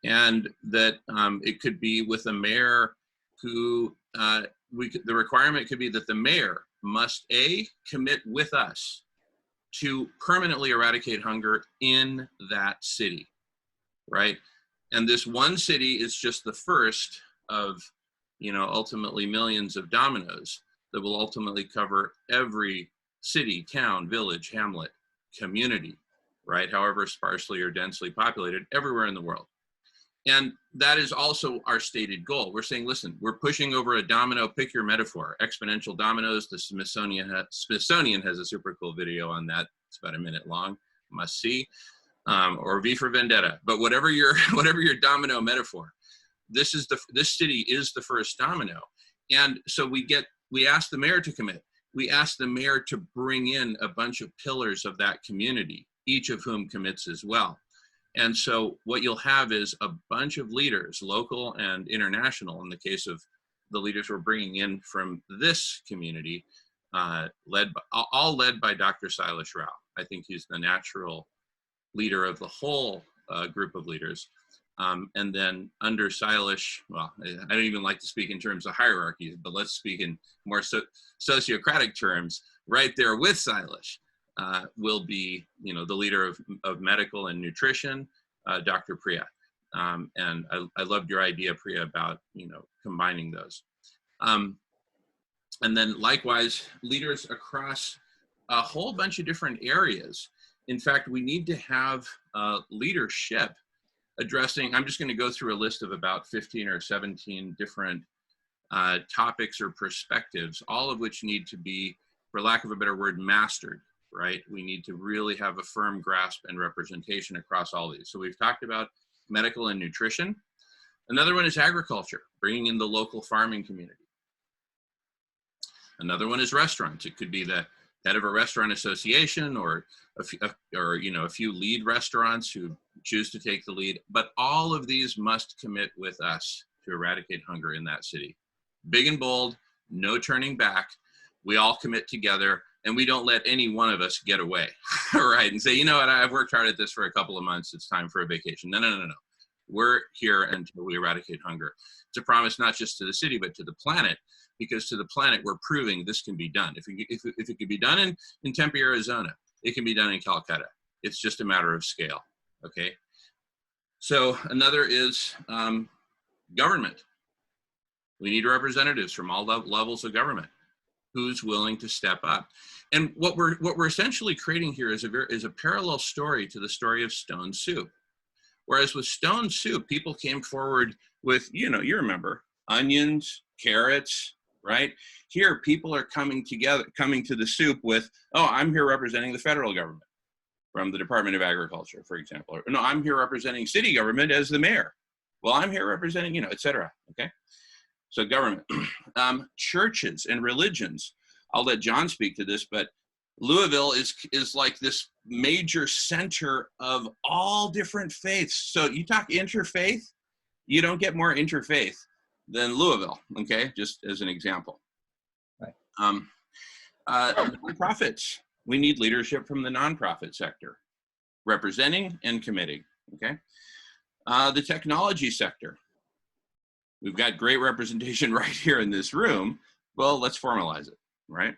and that it could be with a mayor who, the requirement could be that the mayor must commit with us to permanently eradicate hunger in that city, right? And this one city is just the first of, ultimately millions of dominoes that will ultimately cover every city, town, village, hamlet, community, right? However sparsely or densely populated, everywhere in the world. And that is also our stated goal. We're saying, listen, we're pushing over a domino, pick your metaphor, exponential dominoes. The Smithsonian has a super cool video on that. It's about a minute long, must see, or V for Vendetta. But whatever your domino metaphor, this city is the first domino. And so we ask the mayor to commit. We ask the mayor to bring in a bunch of pillars of that community, each of whom commits as well. And so what you'll have is a bunch of leaders, local and international, in the case of the leaders we're bringing in from this community, all led by Dr. Sailesh Rao. I think he's the natural leader of the whole group of leaders. And then under Sailesh, well, I don't even like to speak in terms of hierarchies, but let's speak in more sociocratic terms. Right there with Sailesh will be, the leader of medical and nutrition, Dr. Priya. And I loved your idea, Priya, about, combining those. And then likewise, leaders across a whole bunch of different areas. In fact, we need to have leadership addressing, I'm just going to go through a list of about 15 or 17 different topics or perspectives, all of which need to be, for lack of a better word, mastered, right? We need to really have a firm grasp and representation across all these. So we've talked about medical and nutrition. Another one is agriculture, bringing in the local farming community. Another one is restaurants. It could be the head of a restaurant association or a few lead restaurants who choose to take the lead. But all of these must commit with us to eradicate hunger in that city. Big and bold, no turning back. We all commit together, and we don't let any one of us get away, right? And say, you know what, I've worked hard at this for a couple of months. It's time for a vacation. No. We're here until we eradicate hunger. It's a promise not just to the city, but to the planet, because to the planet, we're proving this can be done. If it could be done in Tempe, Arizona, it can be done in Calcutta. It's just a matter of scale, okay? So another is government. We need representatives from all levels of government. Who's willing to step up? And what we're essentially creating here is a parallel story to the story of Stone Soup. Whereas with Stone Soup, people came forward with, you remember, onions, carrots, right? Here, people are coming to the soup with, oh, I'm here representing the federal government from the Department of Agriculture, for example. Or, no, I'm here representing city government as the mayor. Well, I'm here representing, et cetera, okay? So government. Churches and religions. I'll let John speak to this, but Louisville is like this major center of all different faiths. So you talk interfaith, you don't get more interfaith than Louisville, okay? Just as an example. Right. Nonprofits. We need leadership from the nonprofit sector, representing and committing, okay? The technology sector. We've got great representation right here in this room. Well, let's formalize it, right?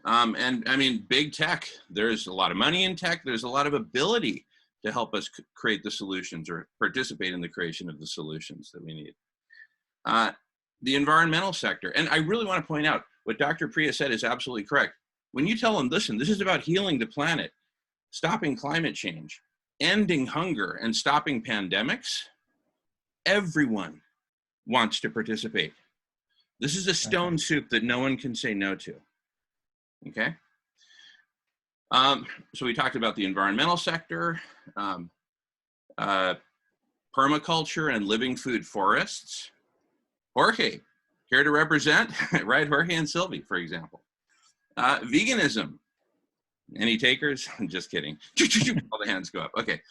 And I mean, big tech, there's a lot of money in tech. There's a lot of ability to help us create the solutions or participate in the creation of the solutions that we need. The environmental sector, and I really want to point out what Dr. Priya said is absolutely correct. When you tell them, listen, this is about healing the planet, stopping climate change, ending hunger, and stopping pandemics, everyone wants to participate. This is a stone soup that no one can say no to, okay? So we talked about the environmental sector, permaculture and living food forests. Jorge, here to represent, right? Jorge and Sylvie, for example. Veganism. Any takers? I'm just kidding. All the hands go up. Okay.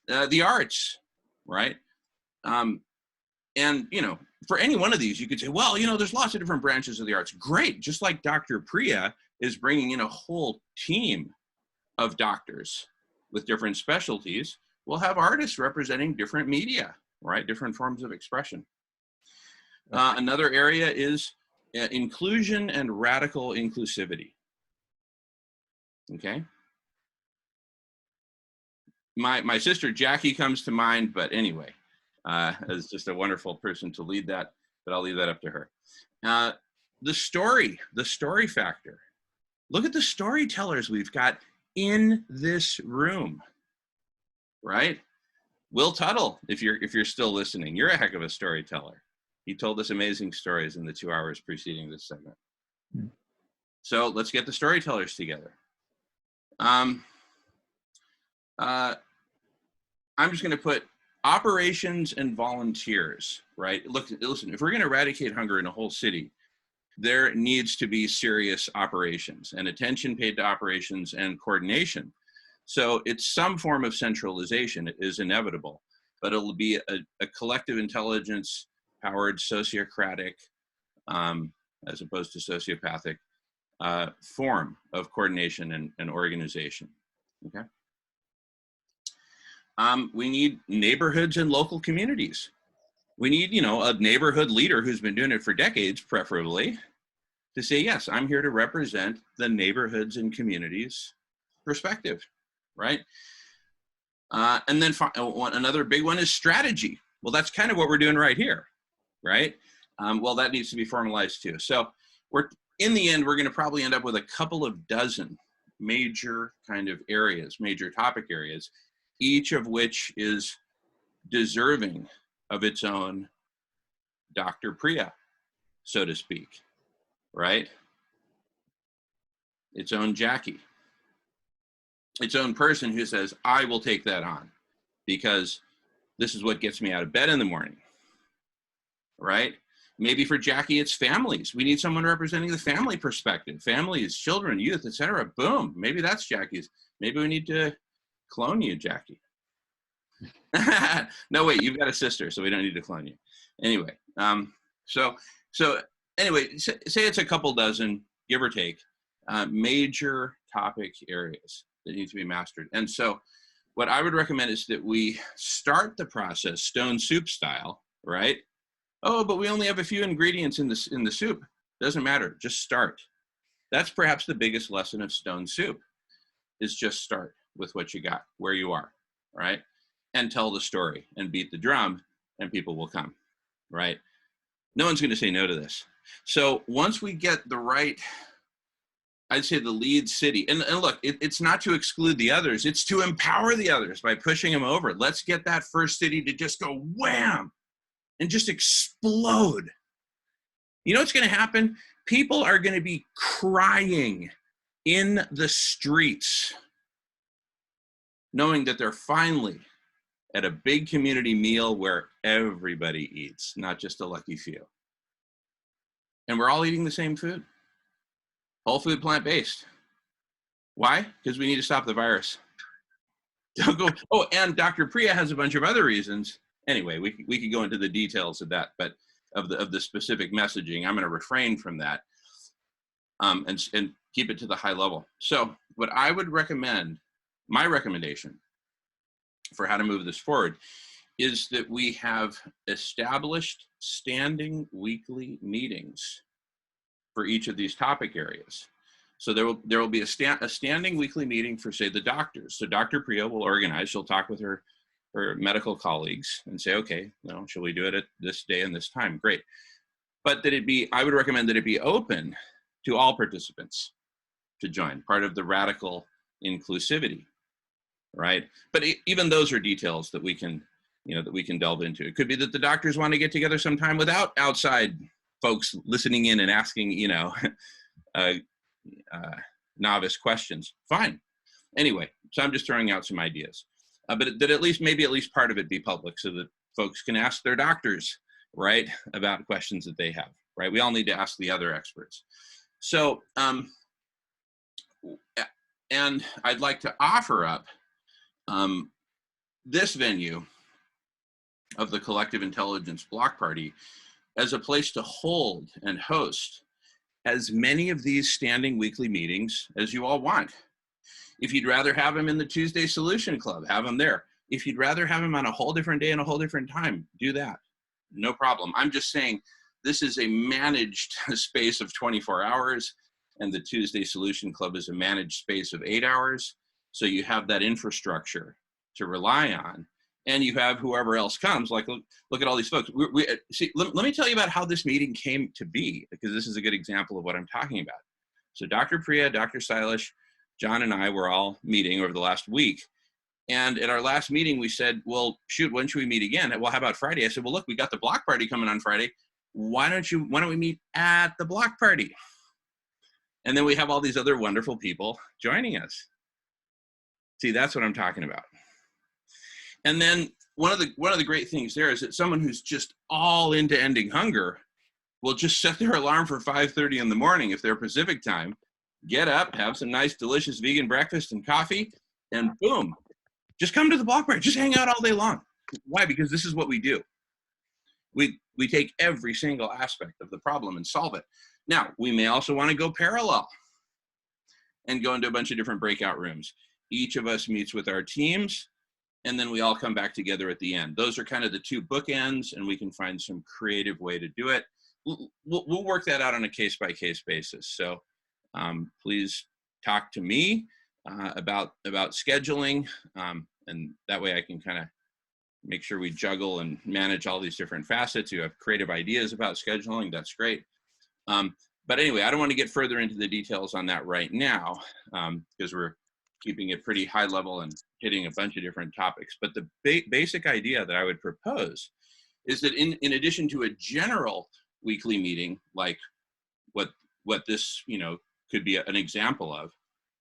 The arts, right? And, for any one of these, you could say, well, there's lots of different branches of the arts. Great. Just like Dr. Priya is bringing in a whole team of doctors with different specialties, we'll have artists representing different media, right? Different forms of expression. Another area is inclusion and radical inclusivity. Okay. My sister Jackie comes to mind, but anyway, as just a wonderful person to lead that, but I'll leave that up to her. The story factor. Look at the storytellers we've got in this room, right? Will Tuttle, if you're still listening, you're a heck of a storyteller. He told us amazing stories in the 2 hours preceding this segment. So let's get the storytellers together. I'm just going to put operations and volunteers, right? Listen, if we're going to eradicate hunger in a whole city, there needs to be serious operations and attention paid to operations and coordination. So it's some form of centralization. It is inevitable, but it'll be a collective intelligence powered sociocratic, as opposed to sociopathic, form of coordination and organization, okay? We need neighborhoods and local communities. We need, a neighborhood leader who's been doing it for decades, preferably, to say, yes, I'm here to represent the neighborhoods and communities perspective, right? And then another big one is strategy. Well, that's kind of what we're doing right here, right? Well, that needs to be formalized too. So in the end, we're going to probably end up with a couple of dozen major kind of areas, major topic areas, each of which is deserving of its own Dr. Priya, so to speak, right? Its own Jackie, its own person who says, I will take that on because this is what gets me out of bed in the morning, right? Maybe for Jackie, it's families. We need someone representing the family perspective, families, children, youth, etc. Boom, maybe that's Jackie's. Maybe we need to clone you, Jackie. No, wait, you've got a sister, so we don't need to clone you. Anyway, so anyway, say it's a couple dozen, give or take, major topic areas that need to be mastered. And so what I would recommend is that we start the process stone soup style, right? Oh, but we only have a few ingredients in the soup. Doesn't matter, just start. That's perhaps the biggest lesson of stone soup, is just start with what you got, where you are, right? And tell the story and beat the drum and people will come, right? No one's going to say no to this. So once we get the right, I'd say the lead city, and look, it's not to exclude the others, it's to empower the others by pushing them over. Let's get that first city to just go wham and just explode. You know what's going to happen? People are going to be crying in the streets, knowing that they're finally at a big community meal where everybody eats, not just a lucky few. And we're all eating the same food. Whole food, plant-based. Why? Because we need to stop the virus. Don't go. Oh, and Dr. Priya has a bunch of other reasons. Anyway, we could go into the details of that, but of the specific messaging, I'm going to refrain from that and keep it to the high level. So what I would recommend, my recommendation for how to move this forward, is that we have established standing weekly meetings for each of these topic areas. So there will be a standing weekly meeting for, say, the doctors. So Dr. Priya will organize, she'll talk with her medical colleagues and say, okay, shall we do it at this day and this time? Great. But I would recommend that it be open to all participants to join, part of the radical inclusivity, right? But even those are details that we can, that we can delve into. It could be that the doctors want to get together sometime without outside folks listening in and asking, novice questions. Fine. Anyway, so I'm just throwing out some ideas. But that at least part of it be public so that folks can ask their doctors, right, about questions that they have, right? We all need to ask the other experts. So, and I'd like to offer up this venue of the Collective Intelligence Block Party as a place to hold and host as many of these standing weekly meetings as you all want. If you'd rather have them in the Tuesday Solution Club, have them there. If you'd rather have them on a whole different day and a whole different time, do that. No problem. I'm just saying this is a managed space of 24 hours, and the Tuesday Solution Club is a managed space of 8 hours. So you have that infrastructure to rely on. And you have whoever else comes, like, look at all these folks. See, let me tell you about how this meeting came to be, because this is a good example of what I'm talking about. So Dr. Priya, Dr. Silas, John and I were all meeting over the last week. And at our last meeting, we said, well, shoot, when should we meet again? Well, how about Friday? I said, well, look, we got the block party coming on Friday. Why don't we meet at the block party? And then we have all these other wonderful people joining us. See, that's what I'm talking about. And then one of the great things there is that someone who's just all into ending hunger will just set their alarm for 5:30 in the morning if they're Pacific time, get up, have some nice, delicious vegan breakfast and coffee, and boom, just come to the block party, just hang out all day long. Why? Because this is what we do. We take every single aspect of the problem and solve it. Now, we may also want to go parallel and go into a bunch of different breakout rooms. Each of us meets with our teams, and then we all come back together at the end. Those are kind of the two bookends, and we can find some creative way to do it. We'll work that out on a case-by-case basis. So please talk to me about scheduling, and that way I can kind of make sure we juggle and manage all these different facets. You have creative ideas about scheduling, that's great. But anyway, I don't want to get further into the details on that right now, because we're keeping it pretty high level and hitting a bunch of different topics. But the basic idea that I would propose is that in addition to a general weekly meeting, like what this could be an example of,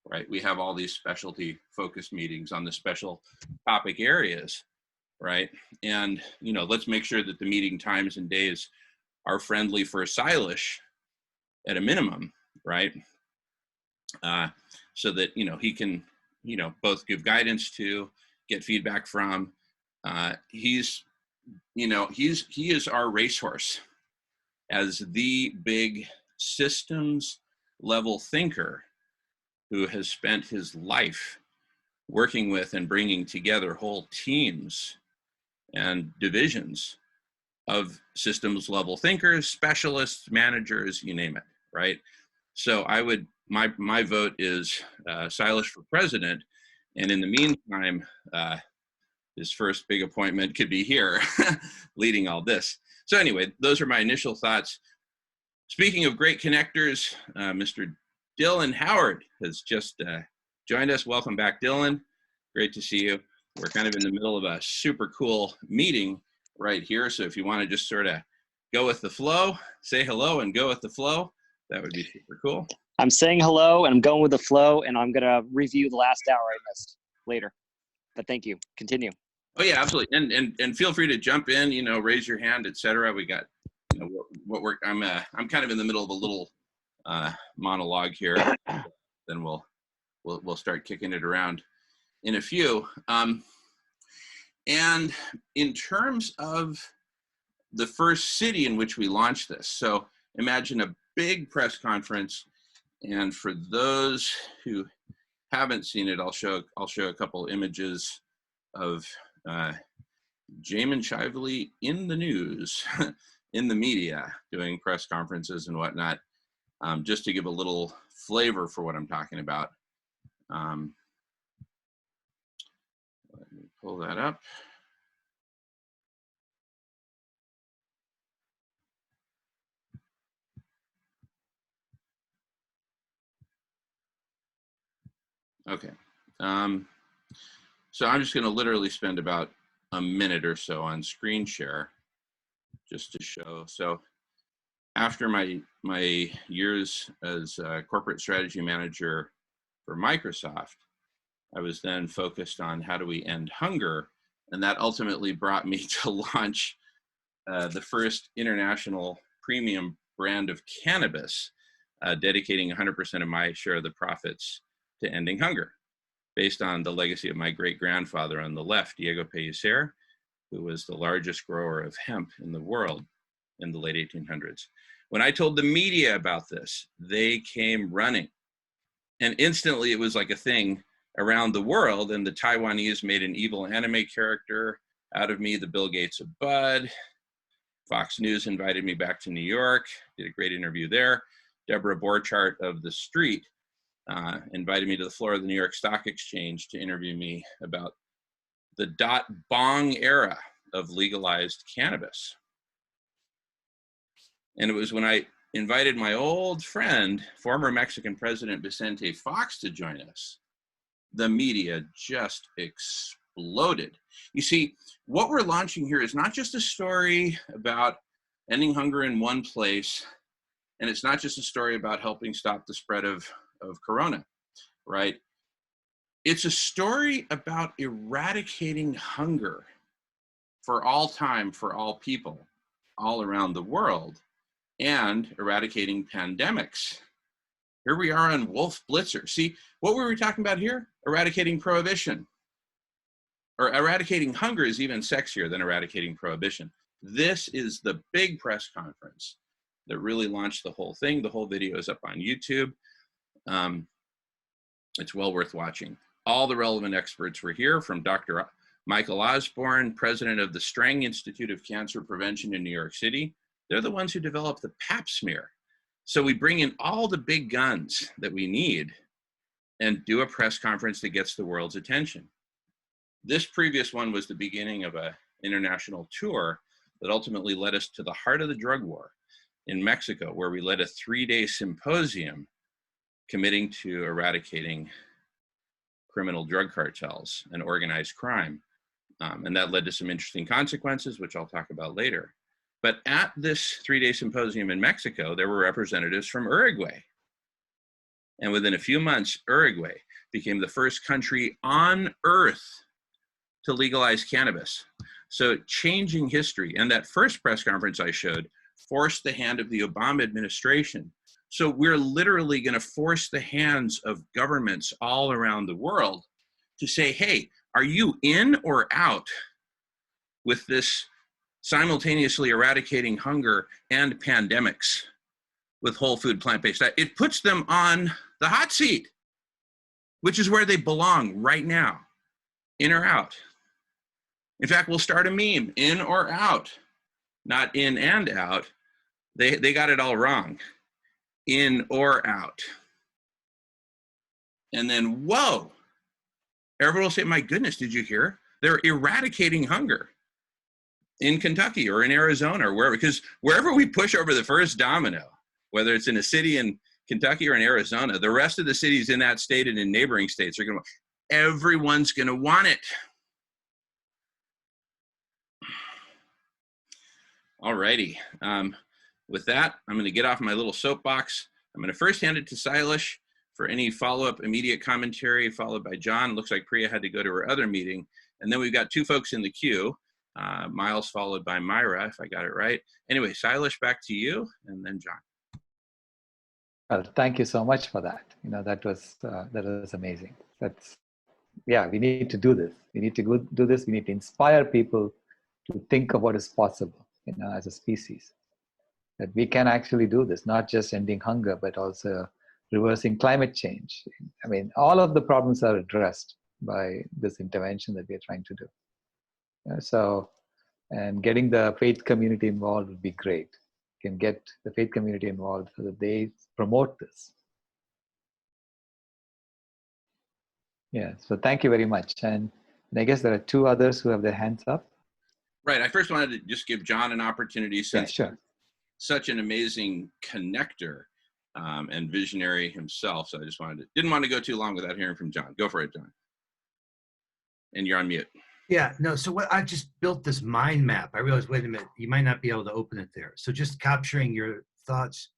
right? We have all these specialty focused meetings on the special topic areas, right? And let's make sure that the meeting times and days are friendly for Silas at a minimum, right? So that he can both give guidance to, get feedback from. He is our racehorse as the big systems level thinker who has spent his life working with and bringing together whole teams and divisions of systems level thinkers, specialists, managers, you name it, right? So my vote is Silas for president. And in the meantime, his first big appointment could be here leading all this. So anyway, those are my initial thoughts. Speaking of great connectors, Mr. Dylan Howard has just joined us. Welcome back, Dylan. Great to see you. We're kind of in the middle of a super cool meeting right here. So if you want to just sort of go with the flow, say hello and go with the flow, that would be super cool. I'm saying hello and I'm going with the flow, and I'm going to review the last hour I missed later. But thank you. Continue. Oh yeah, absolutely. And feel free to jump in, you know, raise your hand, etc. We got, you know, what we're, I'm kind of in the middle of a little monologue here. Then we'll start kicking it around in a few. And in terms of the first city in which we launched this, so imagine a big press conference. And for those who haven't seen it, I'll show a couple images of Jamin Shively in the news, in the media, doing press conferences and whatnot, just to give a little flavor for what I'm talking about. Let me pull that up. Okay. So I'm just going to literally spend about a minute or so on screen share just to show. So after my years as a corporate strategy manager for Microsoft, I was then focused on how do we end hunger, and that ultimately brought me to launch the first international premium brand of cannabis, dedicating 100% of my share of the profits to ending hunger, based on the legacy of my great-grandfather on the left, Diego Pellicer, who was the largest grower of hemp in the world in the late 1800s. When I told the media about this, they came running. And instantly it was like a thing around the world, and the Taiwanese made an evil anime character out of me, the Bill Gates of Bud. Fox News invited me back to New York, did a great interview there. Deborah Borchardt of The Street invited me to the floor of the New York Stock Exchange to interview me about the .bong era of legalized cannabis. And it was when I invited my old friend, former Mexican President Vicente Fox, to join us, the media just exploded. You see, what we're launching here is not just a story about ending hunger in one place, and it's not just a story about helping stop the spread of corona, right? It's a story about eradicating hunger for all time, for all people, all around the world, and eradicating pandemics. Here we are on Wolf Blitzer. See, what were we talking about here? Eradicating prohibition. Or eradicating hunger is even sexier than eradicating prohibition. This is the big press conference that really launched the whole thing. The whole video is up on YouTube. It's well worth watching. All the relevant experts were here, from Dr. Michael Osborne, president of the Strang Institute of Cancer Prevention in New York City. They're the ones who developed the Pap smear. So we bring in all the big guns that we need and do a press conference that gets the world's attention. This previous one was the beginning of an international tour that ultimately led us to the heart of the drug war in Mexico, where we led a 3-day symposium committing to eradicating criminal drug cartels and organized crime. And that led to some interesting consequences, which I'll talk about later. But at this 3-day symposium in Mexico, there were representatives from Uruguay. And within a few months, Uruguay became the first country on earth to legalize cannabis. So changing history. And that first press conference I showed forced the hand of the Obama administration. So we're literally going to force the hands of governments all around the world to say, hey, are you in or out with this simultaneously eradicating hunger and pandemics with whole food plant-based diet? It puts them on the hot seat, which is where they belong right now, in or out. In fact, we'll start a meme, in or out, not in and out. They got it all wrong, in or out. And then, whoa, everyone will say, my goodness, did you hear? They're eradicating hunger. in Kentucky or in Arizona or wherever, because wherever we push over the first domino, whether it's in a city in Kentucky or in Arizona, the rest of the cities in that state and in neighboring states are everyone's going to want it. All righty. With that, I'm going to get off my little soapbox. I'm going to first hand it to Silas for any follow-up immediate commentary, followed by John. Looks like Priya had to go to her other meeting. And then we've got two folks in the queue, Miles followed by Myra, if I got it right. Anyway, Silas, back to you, and then John. Well, thank you so much for that. That was amazing. Yeah, we need to do this. We need to do this. We need to inspire people to think of what is possible, as a species. That we can actually do this, not just ending hunger, but also reversing climate change. I mean, all of the problems are addressed by this intervention that we are trying to do. And getting the faith community involved would be great. You can get the faith community involved so that they promote this. Yeah, so thank you very much. And I guess there are two others who have their hands up. Right, I first wanted to just give John an opportunity since sure. Such an amazing connector and visionary himself. So I just didn't want to go too long without hearing from John. Go for it, John. And you're on mute. Yeah, no, so I just built this mind map. I realized, wait a minute, you might not be able to open it there. So just capturing your thoughts,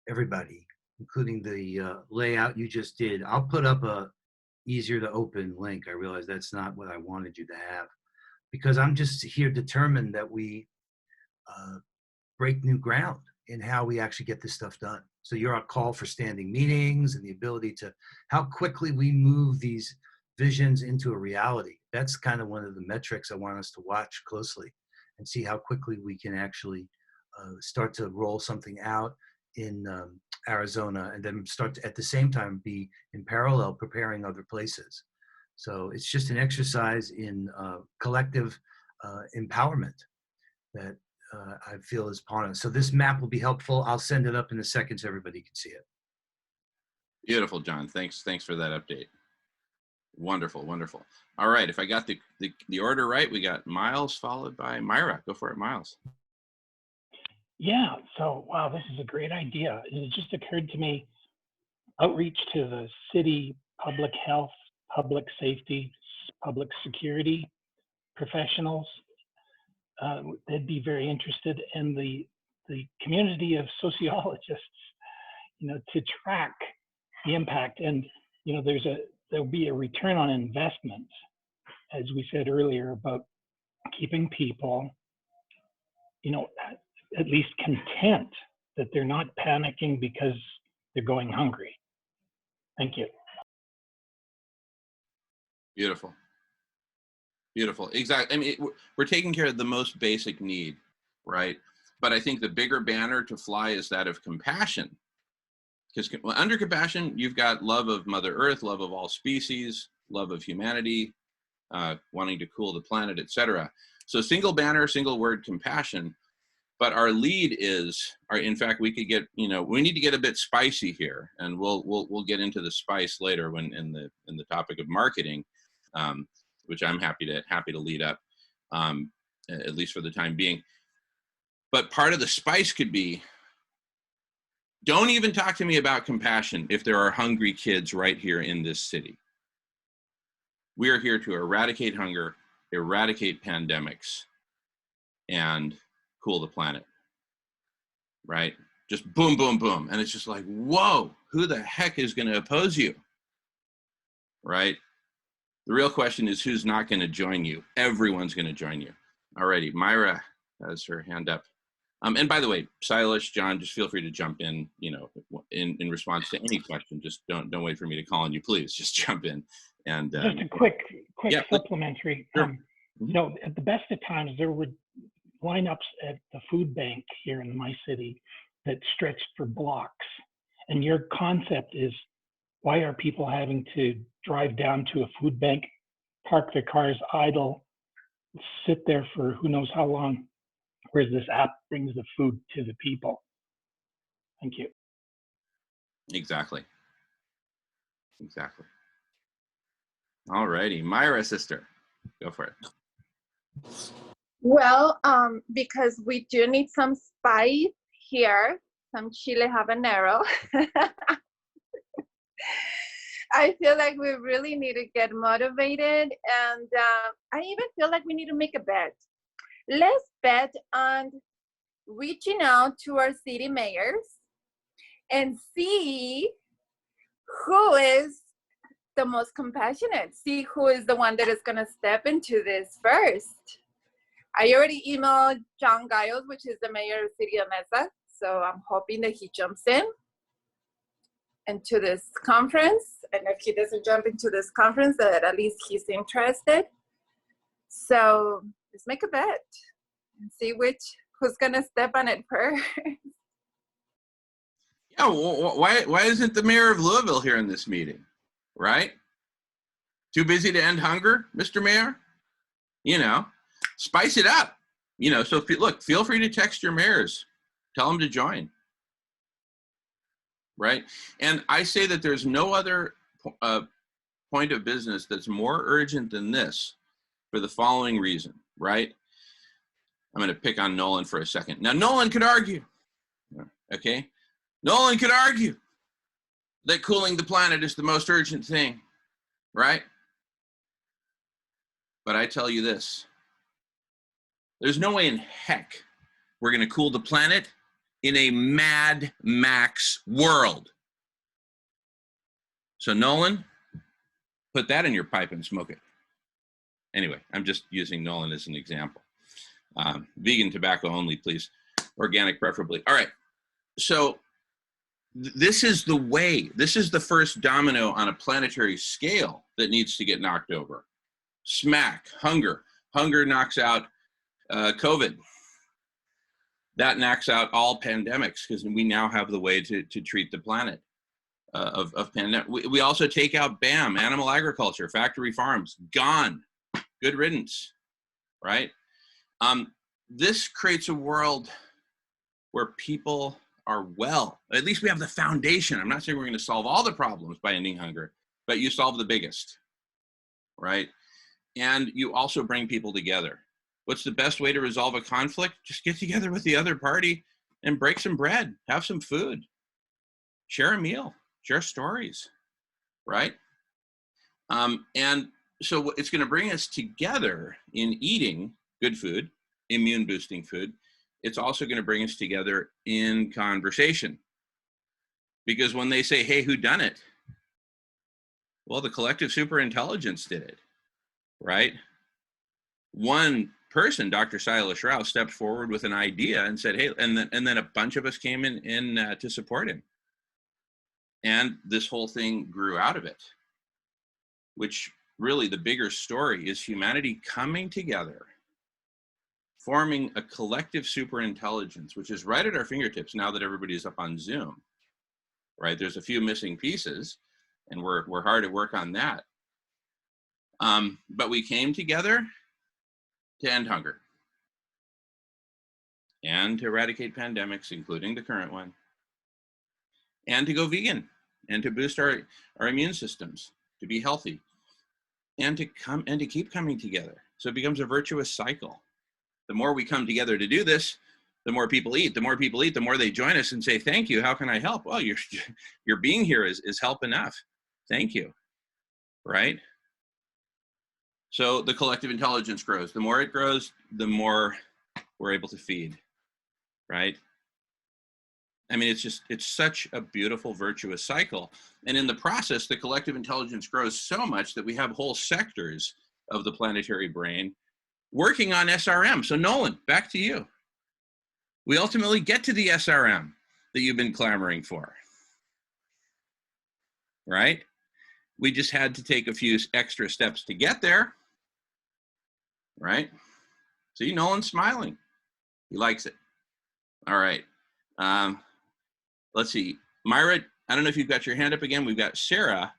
everybody, including the layout you just did. I'll put up a easier to open link. I realize that's not what I wanted you to have, because I'm just here determined that we break new ground in how we actually get this stuff done. So you're on call for standing meetings and the ability to, how quickly we move these visions into a reality. That's kind of one of the metrics I want us to watch closely and see how quickly we can actually start to roll something out in Arizona, and then start to, at the same time, be in parallel preparing other places. So it's just an exercise in collective empowerment that I feel is upon us. So this map will be helpful. I'll send it up in a second so everybody can see it. Beautiful, John. Thanks for that update. Wonderful, wonderful. All right, if I got the order right, we got Miles followed by Myra. Go for it, Miles. Yeah, so wow, this is a great idea. It just occurred to me, outreach to the city public health, public safety, public security professionals. They'd be very interested in the community of sociologists, to track the impact. And there'll be a return on investment, as we said earlier, about keeping people, at least content that they're not panicking because they're going hungry. Thank you. Beautiful. Beautiful. Exactly. I mean, we're taking care of the most basic need, right? But I think the bigger banner to fly is that of compassion. Because under compassion, you've got love of Mother Earth, love of all species, love of humanity, wanting to cool the planet, etc. So single banner, single word, compassion. But our lead is, in fact, we could get, we need to get a bit spicy here, and we'll get into the spice later when in the topic of marketing, which I'm happy to lead up, at least for the time being. But part of the spice could be, don't even talk to me about compassion if there are hungry kids right here in this city. We are here to eradicate hunger, eradicate pandemics, and cool the planet, right? Just boom, boom, boom. And it's just like, whoa, who the heck is going to oppose you, right? The real question is who's not going to join you. Everyone's going to join you. Alrighty, Myra has her hand up. And by the way, Silas, John, just feel free to jump in, in response to any question. Just don't wait for me to call on you, please. Just jump in. And just a quick yeah, supplementary. Sure. At the best of times, there were lineups at the food bank here in my city that stretched for blocks. And your concept is, why are people having to drive down to a food bank, park their cars idle, sit there for who knows how long, whereas this app brings the food to the people? Thank you. Exactly. All righty, Myra, sister, go for it. Well, because we do need some spice here, some chile habanero. I feel like we really need to get motivated, and I even feel like we need to make a bet. Let's bet on reaching out to our city mayors and see who is the most compassionate, see who is the one that is going to step into this first. I already emailed John Giles, which is the mayor of the city of Mesa, so I'm hoping that he jumps into this conference, and if he doesn't jump into this conference, that at least he's interested. So let's make a bet and see who's going to step on it first. Yeah, well, why isn't the mayor of Louisville here in this meeting, right? Too busy to end hunger, Mr. Mayor? You know, spice it up. You know, so look, feel free to text your mayors. Tell them to join, right? And I say that there's no other point of business that's more urgent than this for the following reason, right? I'm going to pick on Nolan for a second. Now, Nolan could argue, okay? Nolan could argue that cooling the planet is the most urgent thing, right? But I tell you this, there's no way in heck we're going to cool the planet in a Mad Max world. So Nolan, put that in your pipe and smoke it. Anyway, I'm just using Nolan as an example. Vegan tobacco only, please. Organic preferably. All right. So this is the way. This is the first domino on a planetary scale that needs to get knocked over. Smack, hunger. Hunger knocks out COVID. That knocks out all pandemics because we now have the way to treat the planet of pandemic. We also take out BAM, animal agriculture, factory farms, gone. Good riddance, right? This creates a world where people are well. At least we have the foundation. I'm not saying we're going to solve all the problems by ending hunger, but you solve the biggest, right? And you also bring people together. What's the best way to resolve a conflict? Just get together with the other party and break some bread, have some food, share a meal, share stories, right? And so it's going to bring us together in eating good food, immune boosting food. It's also going to bring us together in conversation. Because when they say, hey, who done it? Well, the collective superintelligence did it, right? One person, Dr. Silas Rao, stepped forward with an idea and said, hey, and then a bunch of us came in to support him. And this whole thing grew out of it, which really the bigger story is humanity coming together, forming a collective superintelligence, which is right at our fingertips now that everybody is up on Zoom, right? There's a few missing pieces, and we're hard at work on that. But we came together to end hunger and to eradicate pandemics, including the current one, and to go vegan and to boost our immune systems, to be healthy, and to keep coming together. So it becomes a virtuous cycle. The more we come together to do this, the more people eat. The more people eat, the more they join us and say, thank you, how can I help? Well, your being here is help enough. Thank you, right? So the collective intelligence grows. The more it grows, the more we're able to feed, right? I mean, it's such a beautiful, virtuous cycle. And in the process, the collective intelligence grows so much that we have whole sectors of the planetary brain working on SRM. So Nolan, back to you. We ultimately get to the SRM that you've been clamoring for, right? We just had to take a few extra steps to get there, right? See, Nolan's smiling. He likes it. All right. Let's see. Myra, I don't know if you've got your hand up again. We've got Sarah,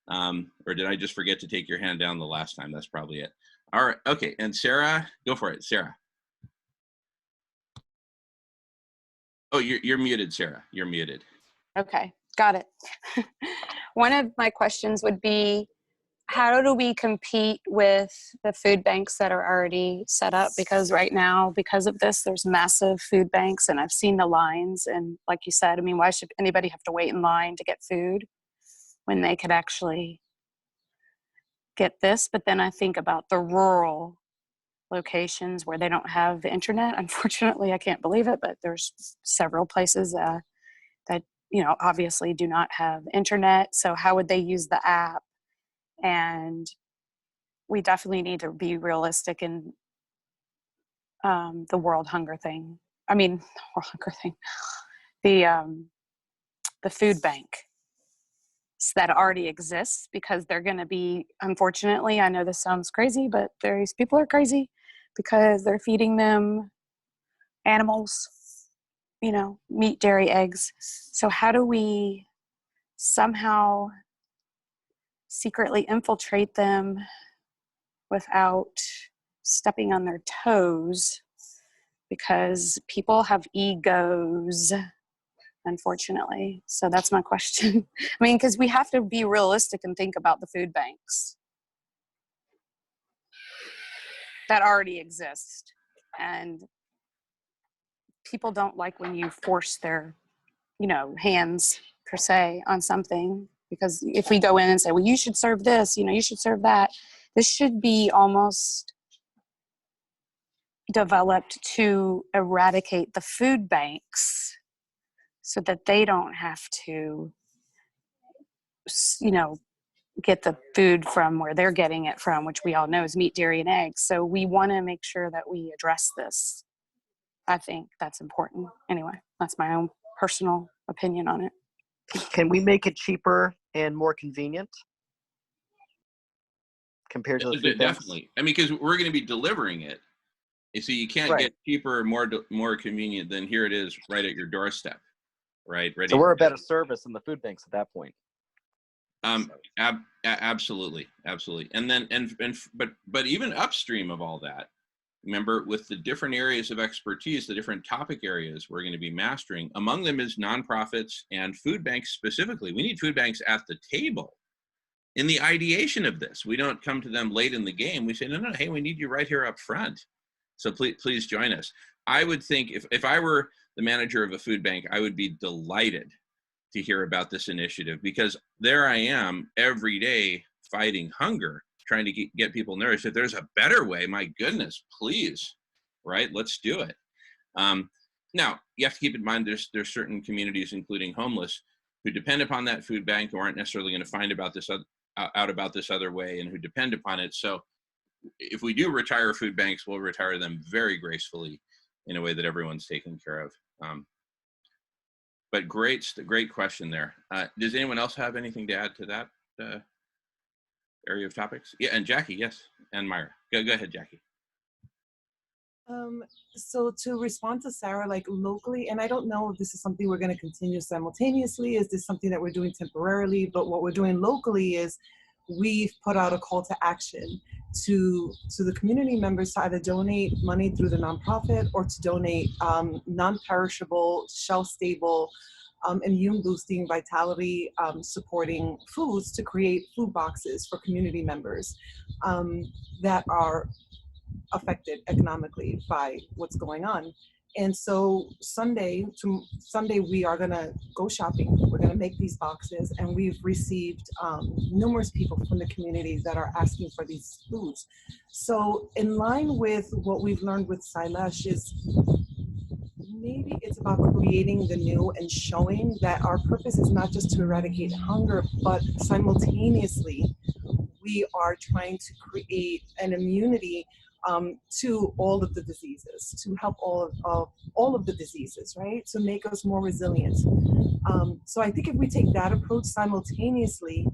or did I just forget to take your hand down the last time? That's probably it. All right. Okay. And Sarah, go for it, Sarah. Oh, you're muted, Sarah. You're muted. Okay, got it. One of my questions would be, how do we compete with the food banks that are already set up? Because right now, because of this, there's massive food banks, and I've seen the lines. And like you said, I mean, why should anybody have to wait in line to get food when they could actually get this? But then I think about the rural locations where they don't have the internet. Unfortunately, I can't believe it, but there's several places that, you know, obviously do not have internet. So how would they use the app? And we definitely need to be realistic in the world hunger thing. I mean, world hunger thing. The food bank that already exists, because they're going to be, unfortunately, I know this sounds crazy, but these people are crazy because they're feeding them animals, you know, meat, dairy, eggs. So how do we somehow secretly infiltrate them without stepping on their toes? Because people have egos, unfortunately. So that's my question. I mean, because we have to be realistic and think about the food banks that already exist. And people don't like when you force their, you know, hands per se on something. Because if we go in and say, well, you should serve this, you know, you should serve that, this should be almost developed to eradicate the food banks so that they don't have to, you know, get the food from where they're getting it from, which we all know is meat, dairy, and eggs. So we want to make sure that we address this. I think that's important. Anyway, that's my own personal opinion on it. Can we make it cheaper and more convenient compared to the food banks? Definitely. I mean, because we're going to be delivering it. So you can't get cheaper or more convenient than here it is right at your doorstep, right? So we're a better service than the food banks at that point. Absolutely. And then, but even upstream of all that, remember, with the different areas of expertise, the different topic areas we're going to be mastering, among them is nonprofits and food banks specifically. We need food banks at the table in the ideation of this. We don't come to them late in the game. We say, no, hey, we need you right here up front. So please join us. I would think if I were the manager of a food bank, I would be delighted to hear about this initiative, because there I am every day fighting hunger, trying to get people nourished. If there's a better way, my goodness, please, right? Let's do it. Now, you have to keep in mind there's certain communities, including homeless, who depend upon that food bank, who aren't necessarily going to find out about this other way, and who depend upon it. So if we do retire food banks, we'll retire them very gracefully in a way that everyone's taken care of. But great question there. Does anyone else have anything to add to that area of topics? Yeah, and Jackie, yes, and Myra. Go ahead, Jackie. So to respond to Sarah, like locally, and I don't know if this is something we're going to continue simultaneously, is this something that we're doing temporarily, but what we're doing locally is we've put out a call to action to the community members to either donate money through the nonprofit or to donate non-perishable, shelf-stable, immune-boosting, vitality supporting foods to create food boxes for community members that are affected economically by what's going on. And so Sunday we are gonna go shopping. We're gonna make these boxes, and we've received numerous people from the community that are asking for these foods. So in line with what we've learned with Sailesh is maybe it's about creating the new and showing that our purpose is not just to eradicate hunger, but simultaneously we are trying to create an immunity to all of the diseases, to help all of the diseases, right? To make us more resilient. So I think if we take that approach simultaneously,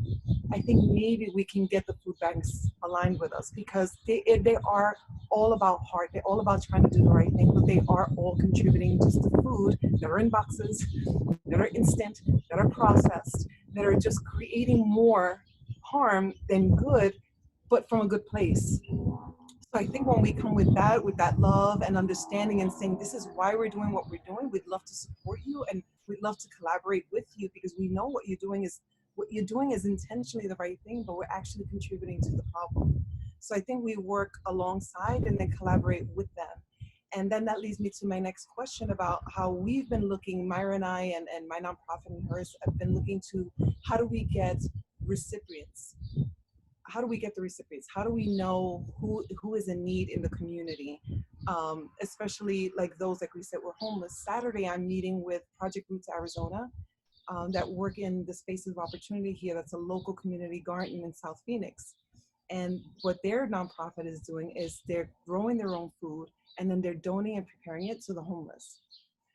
I think maybe we can get the food banks aligned with us, because they are all about heart. They're all about trying to do the right thing, but they are all contributing just to food that are in boxes, that are instant, that are processed, that are just creating more harm than good, but from a good place. So I think when we come with that love and understanding and saying, this is why we're doing what we're doing, we'd love to support you and we'd love to collaborate with you, because we know what you're doing is what you're doing is intentionally the right thing, but we're actually contributing to the problem. So I think we work alongside and then collaborate with them. And then that leads me to my next question about how we've been looking, Myra and I and my nonprofit and hers have been looking to how do we get recipients? How do we get the recipients? How do we know who is in need in the community? Especially like those, like we said, were homeless. Saturday, I'm meeting with Project Roots Arizona that work in the spaces of opportunity here. That's a local community garden in South Phoenix. And what their nonprofit is doing is they're growing their own food and then they're donating and preparing it to the homeless.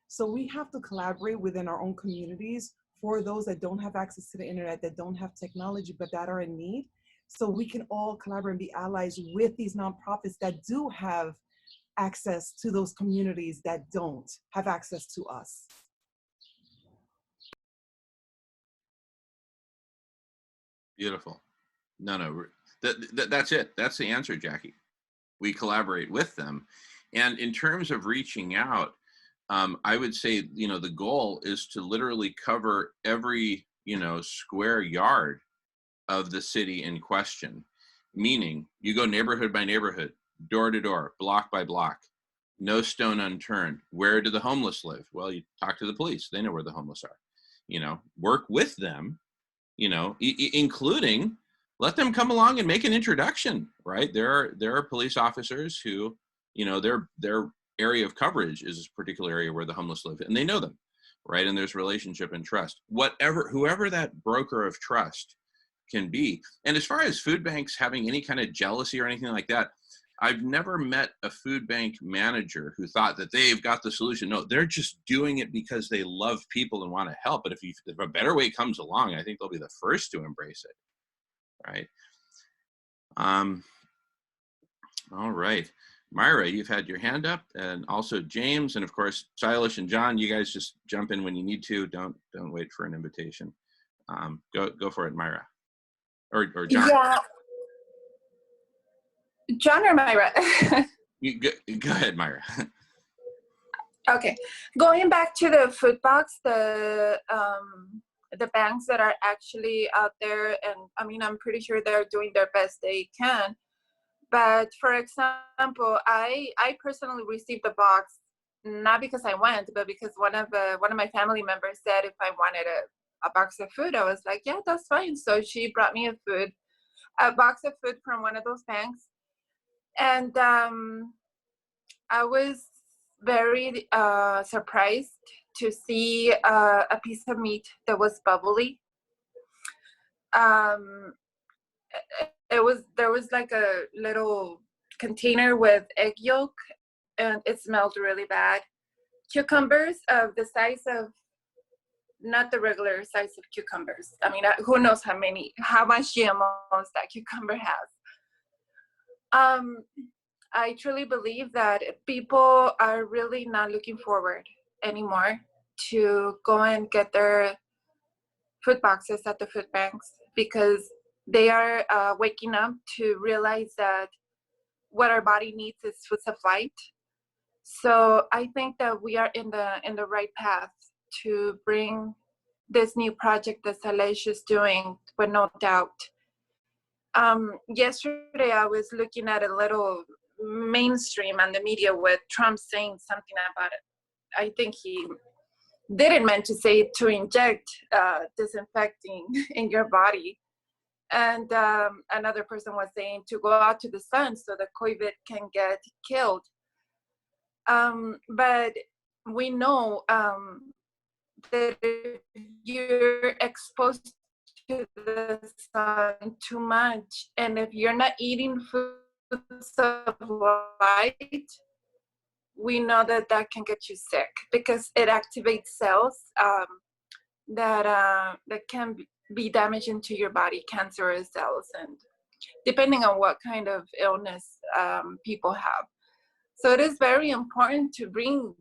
So we have to collaborate within our own communities for those that don't have access to the internet, that don't have technology, but that are in need. So we can all collaborate and be allies with these nonprofits that do have access to those communities that don't have access to us. Beautiful. No, that's it. That's the answer, Jackie. We collaborate with them. And in terms of reaching out, I would say, the goal is to literally cover every, square yard of the city in question. Meaning, you go neighborhood by neighborhood, door to door, block by block, no stone unturned. Where do the homeless live? Well, you talk to the police. They know where the homeless are. Work with them, including let them come along and make an introduction, right? There are police officers who, their area of coverage is this particular area where the homeless live, and they know them, right? And there's relationship and trust. Whoever that broker of trust can be. And as far as food banks having any kind of jealousy or anything like that, I've never met a food bank manager who thought that they've got the solution. No, they're just doing it because they love people and want to help. But if a better way comes along, I think they'll be the first to embrace it. Right. All right. Myra, you've had your hand up, and also James, and of course, Silas and John, you guys just jump in when you need to. Don't wait for an invitation. Go for it, Myra. Or John. Yeah. John or Myra? Go ahead, Myra. Okay. Going back to the food box, the banks that are actually out there, and I mean, I'm pretty sure they're doing their best they can. But for example, I personally received the box not because I went, but because one of my family members said if I wanted a box of food, I was like, yeah, that's fine. So she brought me a box of food from one of those banks, and I was very surprised to see a piece of meat that was bubbly. There was like a little container with egg yolk, and it smelled really bad. Cucumbers of the size of, not the regular size of cucumbers. I mean, who knows how much GMOs that cucumber has. I truly believe that people are really not looking forward anymore to go and get their food boxes at the food banks, because they are waking up to realize that what our body needs is food supply. So I think that we are in the right path to bring this new project that Salesh is doing, but no doubt. Yesterday I was looking at a little mainstream on the media with Trump saying something about it. I think he didn't meant to say to inject disinfecting in your body. And another person was saying to go out to the sun so the COVID can get killed. But we know that if you're exposed to the sun too much, and if you're not eating foods of light, we know that can get you sick, because it activates cells that can be damaging to your body, cancerous cells, and depending on what kind of illness people have. So it is very important to bring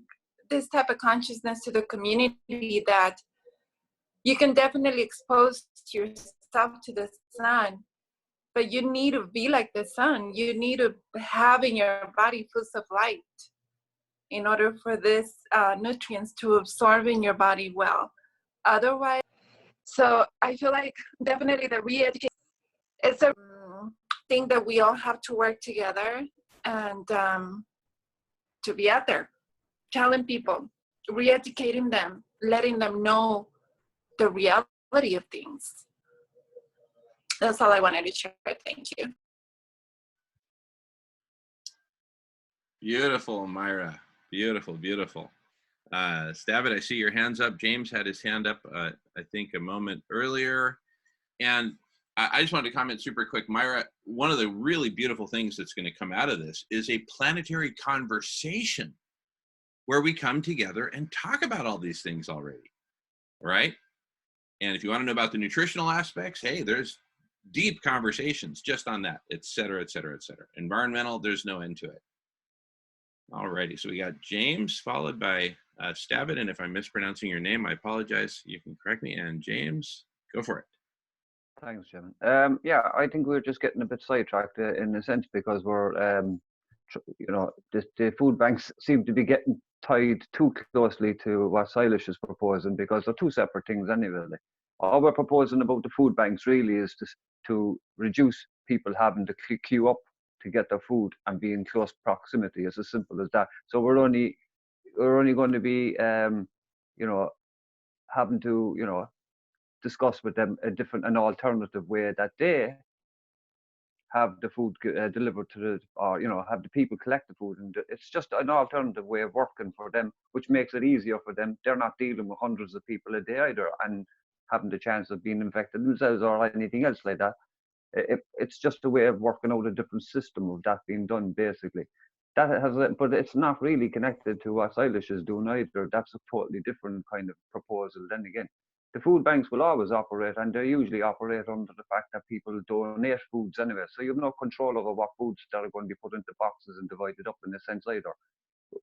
this type of consciousness to the community, that you can definitely expose yourself to the sun, but you need to be like the sun. You need to have in your body foods of light in order for this nutrients to absorb in your body well. Otherwise, So I feel like definitely the re-education is a thing that we all have to work together and to be out there, telling people, re-educating them, letting them know the reality of things. That's all I wanted to share. Thank you. Beautiful, Myra. Beautiful, beautiful. Stavitt, I see your hands up. James had his hand up, I think, a moment earlier. And I just wanted to comment super quick. Myra, one of the really beautiful things that's going to come out of this is a planetary conversation where we come together and talk about all these things already, right? And if you want to know about the nutritional aspects, hey, there's deep conversations just on that, et cetera, et cetera, et cetera. Environmental, there's no end to it. All righty, so we got James followed by Stavitt, and if I'm mispronouncing your name, I apologize. You can correct me. And James, go for it. Thanks, Jim. Yeah, I think we're just getting a bit sidetracked in a sense because we're, you know, the food banks seem to be getting tied too closely to what Eilish is proposing because they're two separate things anyway. All we're proposing about the food banks really is to reduce people having to queue up to get their food and be in close proximity. It's as simple as that. So we're only going to be, you know, having to, you know, discuss with them an alternative way that they have the food delivered to the, or you know, have the people collect the food, and it's just an alternative way of working for them, which makes it easier for them. They're not dealing with hundreds of people a day either, and having the chance of being infected themselves or anything else like that. It's just a way of working out a different system of that being done, basically. That has, but it's not really connected to what Eilish is doing either. That's a totally different kind of proposal. Then again, the food banks will always operate, and they usually operate under the fact that people donate foods anyway. So you have no control over what foods that are going to be put into boxes and divided up in a sense either.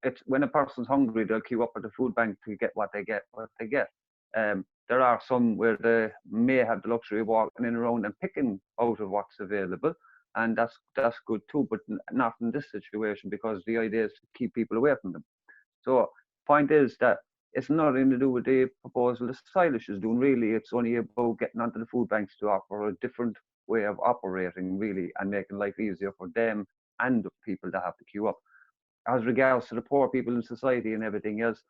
It's when a person's hungry, they'll queue up at the food bank to get what they get. There are some where they may have the luxury of walking in around and picking out of what's available, and that's good too, but not in this situation because the idea is to keep people away from them. So point is that it's nothing to do with the proposal the Eilish is doing, really. It's only about getting onto the food banks to offer a different way of operating, really, and making life easier for them and the people that have to queue up. As regards to the poor people in society and everything else,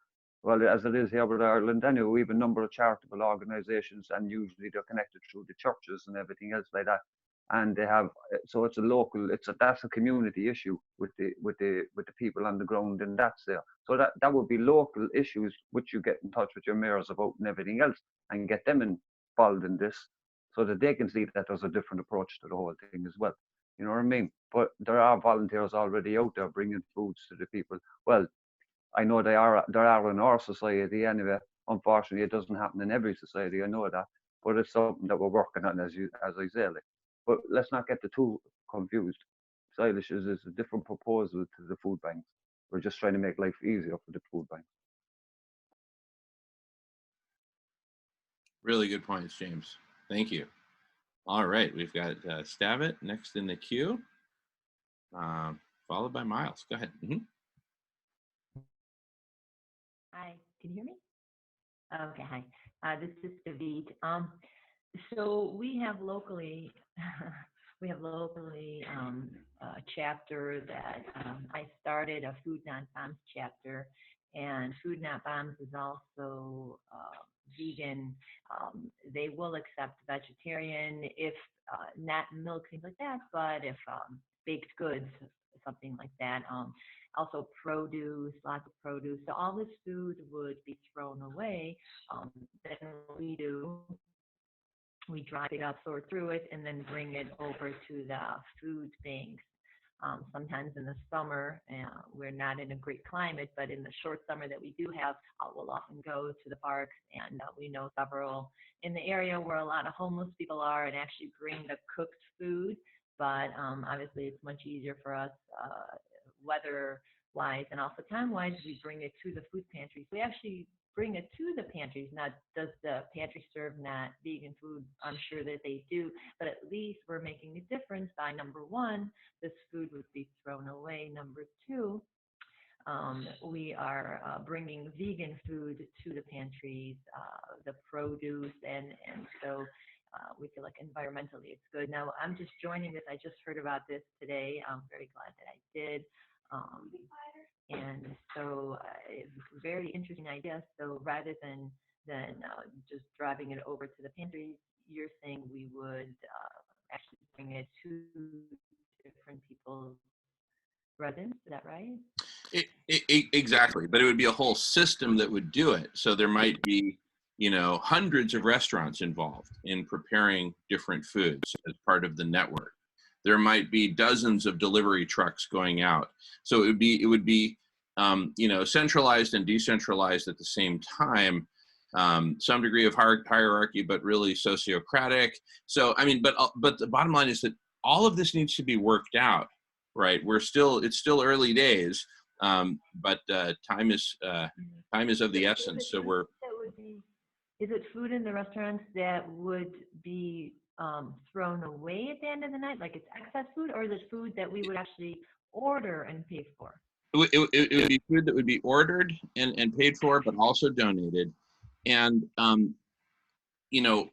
well, as it is here with Ireland anyway, we have a number of charitable organisations, and usually they're connected through the churches and everything else like that. And they have, so it's a local, that's a community issue with the people on the ground, and that's there. So that would be local issues which you get in touch with your mayors about and everything else, and get them involved in this, so that they can see that there's a different approach to the whole thing as well. You know what I mean? But there are volunteers already out there bringing foods to the people. Well, I know there are in our society anyway. Unfortunately, it doesn't happen in every society. I know that, but it's something that we're working on, as I say. But let's not get the two confused. Eilish is a different proposal to the food banks. We're just trying to make life easier for the food banks. Really good points, James. Thank you. All right, we've got Stavitt next in the queue, followed by Miles. Go ahead. Hi, can you hear me? Okay, hi. This is David. So we have locally, a chapter that I started, a Food Not Bombs chapter, and Food Not Bombs is also vegan. They will accept vegetarian if not milk, things like that, but if baked goods, something like that. Also produce, lots of produce. So all this food would be thrown away. Then what we do, we dry it up, sort through it, and then bring it over to the food banks. Sometimes in the summer, we're not in a great climate, but in the short summer that we do have, we'll often go to the parks, and we know several in the area where a lot of homeless people are, and actually bring the cooked food. But obviously, it's much easier for us weather-wise and also time-wise. We bring it to the food pantries. We actually bring it to the pantries. Now, does the pantry serve not vegan food? I'm sure that they do, but at least we're making a difference by, number one, this food would be thrown away. Number two, We are bringing vegan food to the pantries, the produce, and so we feel like environmentally it's good. Now, I'm just joining this. I just heard about this today. I'm very glad that I did. And so it's a very interesting idea. So rather than just driving it over to the pantries, you're saying we would actually bring it to different people's residents. Is that right? Exactly, but it would be a whole system that would do it. So there might be, you know, hundreds of restaurants involved in preparing different foods as part of the network. There might be dozens of delivery trucks going out. So it would be, you know, centralized and decentralized at the same time. Some degree of hierarchy, but really sociocratic. So I mean, but the bottom line is that all of this needs to be worked out, right? It's still early days. But time is of the essence. So Is it food in the restaurants that would be thrown away at the end of the night, like it's excess food, or is it food that we would actually order and pay for? It would be food that would be ordered and paid for, but also donated. And you know,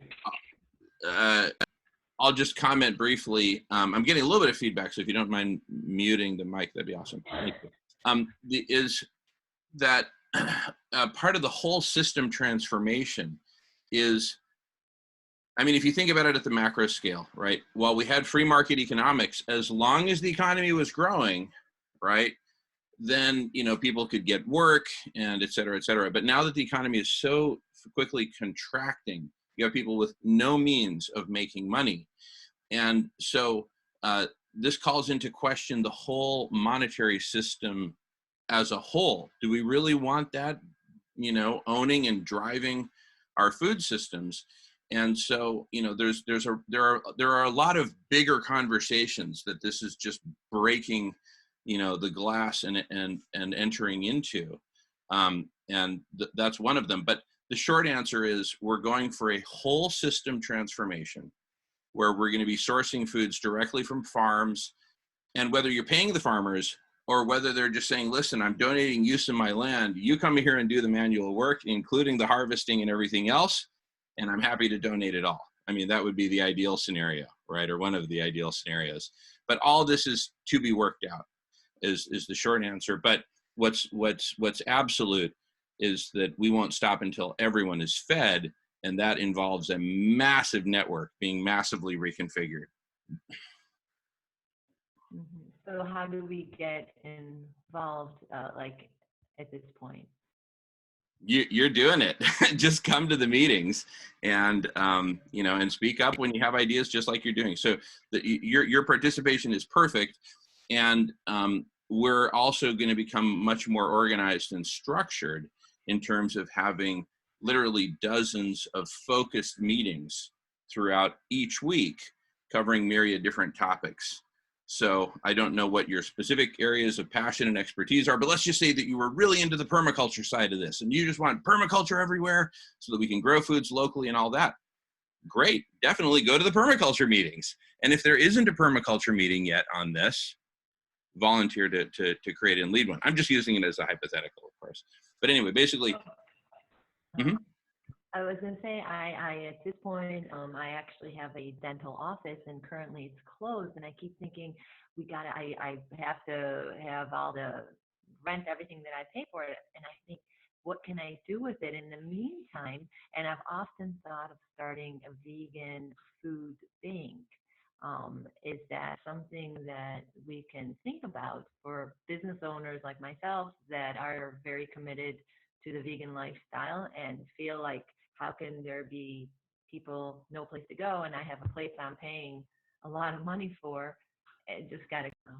I'll just comment briefly. I'm getting a little bit of feedback, so if you don't mind muting the mic, that'd be awesome. Thank you. Is that part of the whole system transformation is, I mean, if you think about it at the macro scale, right? While we had free market economics, as long as the economy was growing, right, then, you know, people could get work and et cetera, et cetera. But now that the economy is so quickly contracting, you have people with no means of making money. And so this calls into question the whole monetary system as a whole. Do we really want that, you know, owning and driving our food systems? And so, you know, there are a lot of bigger conversations that this is just breaking, you know, the glass and entering into, and that's one of them. But the short answer is we're going for a whole system transformation, where we're going to be sourcing foods directly from farms, and whether you're paying the farmers or whether they're just saying, listen, I'm donating use of my land, you come here and do the manual work, including the harvesting and everything else, and I'm happy to donate it all. I mean, that would be the ideal scenario, right? Or one of the ideal scenarios. But all this is to be worked out, is the short answer. But what's absolute is that we won't stop until everyone is fed, and that involves a massive network being massively reconfigured. So how do we get involved, like at this point? You're doing it. Just come to the meetings and, you know, and speak up when you have ideas, just like you're doing. So your participation is perfect. And we're also going to become much more organized and structured in terms of having literally dozens of focused meetings throughout each week covering myriad different topics. So I don't know what your specific areas of passion and expertise are, but let's just say that you were really into the permaculture side of this and you just want permaculture everywhere so that we can grow foods locally and all that. Great, definitely go to the permaculture meetings. And if there isn't a permaculture meeting yet on this, volunteer to create and lead one. I'm just using it as a hypothetical, of course. But anyway, basically. I was going to say, I at this point, I actually have a dental office, and currently it's closed. And I keep thinking, I have to have all the rent, everything that I pay for it. And I think, what can I do with it in the meantime? And I've often thought of starting a vegan food bank. Is that something that we can think about for business owners like myself that are very committed to the vegan lifestyle and feel like, how can there be people, no place to go, and I have a place I'm paying a lot of money for, and just gotta go.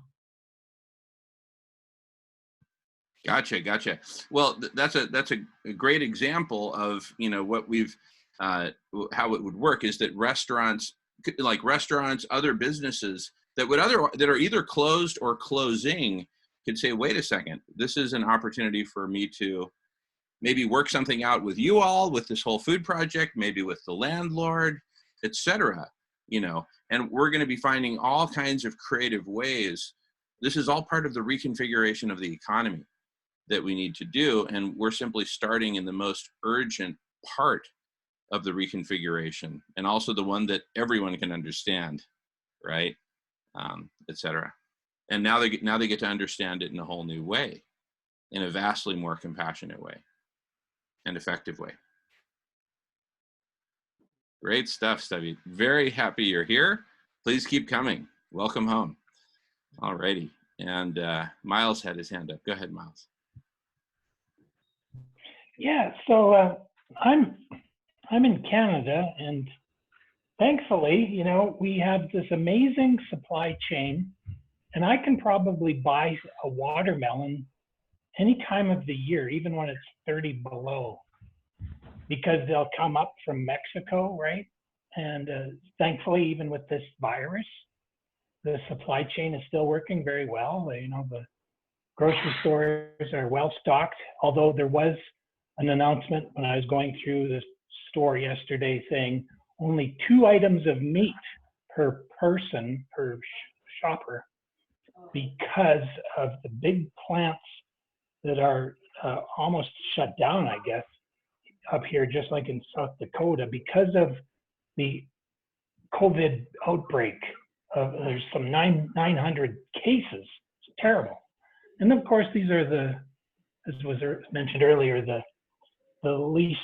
Gotcha. Well, that's a great example of, you know, what we've, how it would work is that restaurants, other businesses that are either closed or closing could say, wait a second, this is an opportunity for me to maybe work something out with you all, with this whole food project, maybe with the landlord, etc. You know, and we're going to be finding all kinds of creative ways. This is all part of the reconfiguration of the economy. that we need to do. And we're simply starting in the most urgent part of the reconfiguration, and also the one that everyone can understand, right? Et cetera. And now they get to understand it in a whole new way, in a vastly more compassionate way and effective way. Great stuff, Stubby. Very happy you're here. Please keep coming. Welcome home. All righty. And Miles had his hand up. Go ahead, Miles. Yeah, so I'm in Canada, and thankfully, you know, we have this amazing supply chain, and I can probably buy a watermelon any time of the year, even when it's 30 below, because they'll come up from Mexico, right? And thankfully, even with this virus, the supply chain is still working very well. You know, the grocery stores are well stocked, although there was an announcement when I was going through the store yesterday saying only 2 items of meat per person, per shopper, because of the big plants that are almost shut down, I guess, up here, just like in South Dakota, because of the COVID outbreak. There's some 900 cases. It's terrible. And of course, these are the, as was mentioned earlier, the least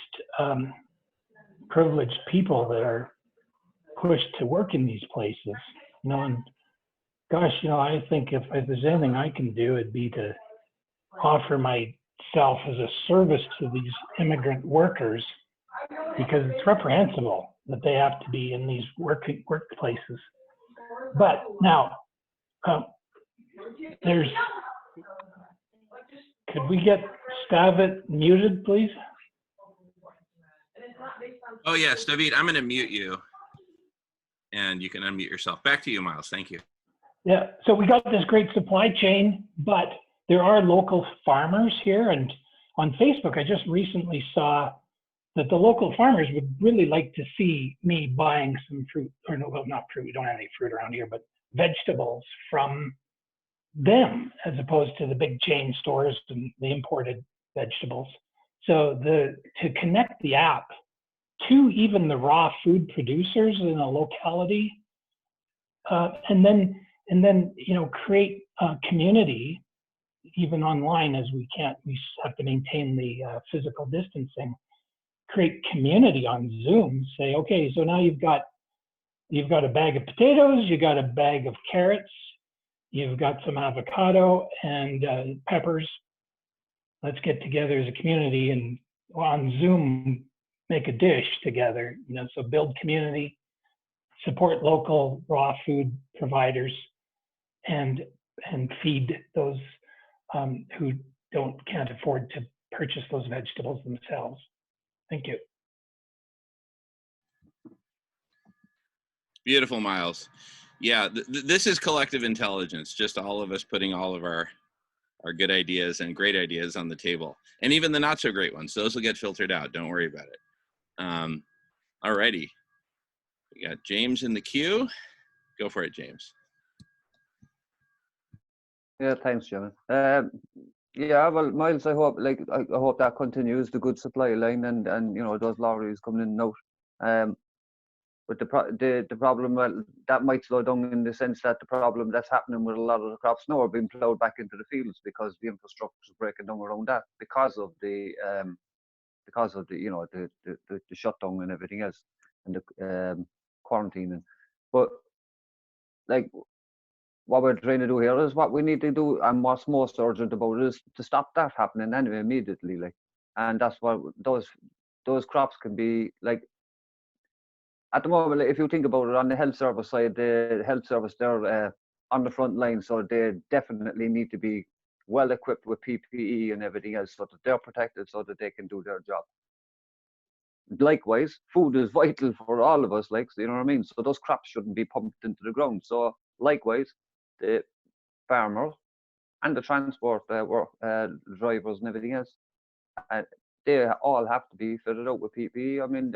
privileged people that are pushed to work in these places. You know, and gosh, you know, I think if there's anything I can do, it'd be to offer myself as a service to these immigrant workers, because it's reprehensible that they have to be in these workplaces. But now, could we get Stavit muted, please? Oh yes, David, I'm going to mute you, and you can unmute yourself. Back to you, Miles. Thank you. Yeah, so we got this great supply chain, but there are local farmers here, and on Facebook, I just recently saw that the local farmers would really like to see me buying some fruit, or no, well, not fruit, we don't have any fruit around here, but vegetables from them, as opposed to the big chain stores and the imported vegetables. So to connect the app to even the raw food producers in a locality, and then you know, create a community, even online, as we have to maintain the physical distancing. Create community on Zoom. Say, okay, so now you've got a bag of potatoes, you got a bag of carrots, you've got some avocado and peppers. Let's get together as a community and on Zoom make a dish together. You know, so build community, support local raw food providers, and feed those who can't afford to purchase those vegetables themselves. Thank you. Beautiful, Miles. Yeah, this is collective intelligence, just all of us putting all of our good ideas and great ideas on the table. And even the not so great ones, those will get filtered out. Don't worry about it. All righty. We got James in the queue. Go for it, James. Yeah, thanks, Jimmy. Yeah, well, Miles, I hope that continues, the good supply line, and you know, those lorries coming in and out. But the problem, well, that might slow down in the sense that the problem that's happening with a lot of the crops now are being plowed back into the fields because the infrastructure is breaking down around that because of the you know, the shutdown and everything else, and the quarantining. But like, what we're trying to do here is what we need to do, and what's most urgent about it is to stop that happening anyway immediately. Like, and that's what those crops can be like. At the moment, if you think about it, on the health service side, the health service, they're on the front line, so they definitely need to be well equipped with PPE and everything else, so that they're protected, so that they can do their job. Likewise, food is vital for all of us, like, you know what I mean? So those crops shouldn't be pumped into the ground. So likewise, the farmers and the transport drivers and everything else, they all have to be fitted out with PPE. I mean,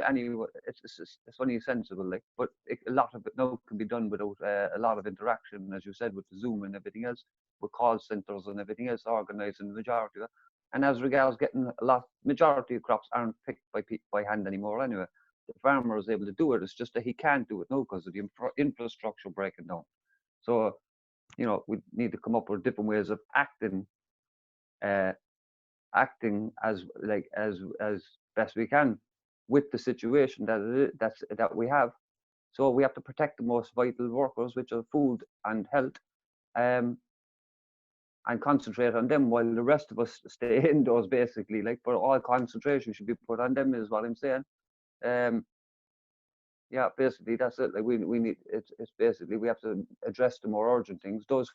it's only sensible, like, but a lot of it now can be done without a lot of interaction, as you said, with the Zoom and everything else, with call centers and everything else, organising the majority of it. And as regards getting majority of crops aren't picked by hand anymore anyway. The farmer is able to do it. It's just that he can't do it now because of the infrastructure breaking down. So, you know, we need to come up with different ways of acting as best we can with the situation that we have. So we have to protect the most vital workers, which are food and health, and concentrate on them while the rest of us stay indoors, basically. Like, but all concentration should be put on them, is what I'm saying. Yeah, basically that's it. Like, we need it's basically we have to address the more urgent things. Those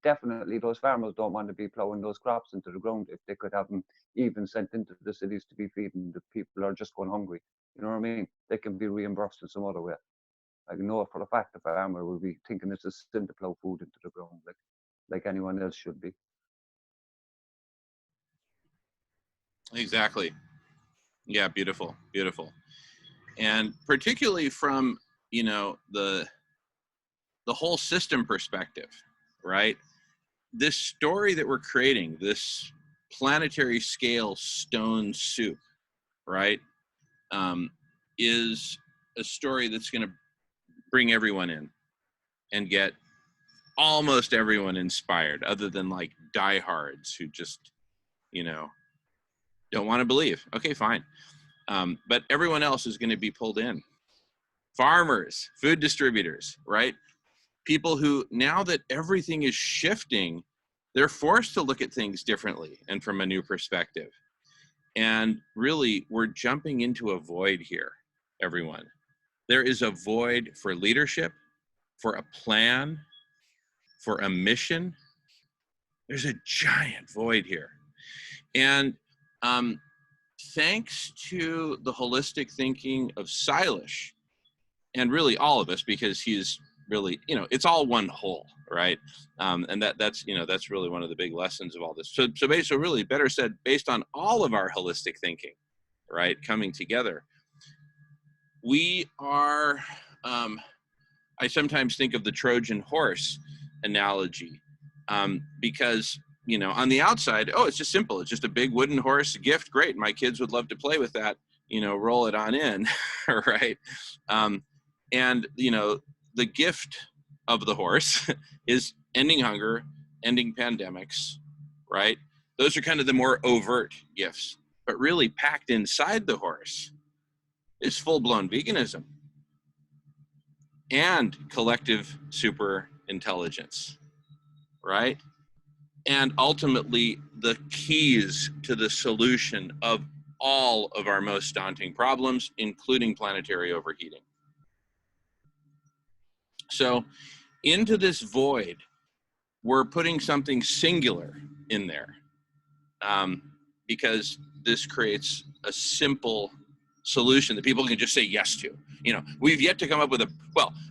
definitely those farmers don't want to be plowing those crops into the ground if they could have them even sent into the cities to be feeding the people who are just going hungry. You know what I mean? They can be reimbursed in some other way. I know for a fact the farmer will be thinking it's a sin to plow food into the ground like anyone else should be. Exactly. Yeah, beautiful, beautiful. And particularly from, you know, the whole system perspective, right? This story that we're creating, this planetary scale stone soup, right, is a story that's going to bring everyone in and get almost everyone inspired, other than like diehards who just, you know, don't want to believe. Okay, fine. But everyone else is going to be pulled in. Farmers, food distributors, right? People who, now that everything is shifting, they're forced to look at things differently and from a new perspective. And really, we're jumping into a void here, everyone. There is a void for leadership, for a plan, for a mission. There's a giant void here. And thanks to the holistic thinking of Silas, and really all of us, because he's really, you know, it's all one whole, right? And that's, you know, that's really one of the big lessons of all this. So really, better said, based on all of our holistic thinking, right, coming together, we are, I sometimes think of the Trojan horse analogy, because, you know, on the outside, oh, it's just simple. It's just a big wooden horse gift. Great. My kids would love to play with that, you know, roll it on in, right? And, you know, the gift of the horse is ending hunger, ending pandemics, right? Those are kind of the more overt gifts. But really packed inside the horse is full-blown veganism and collective super intelligence, right? And ultimately, the keys to the solution of all of our most daunting problems, including planetary overheating. So into this void, we're putting something singular in there, because this creates a simple solution that people can just say yes to. You know, we've yet to come up with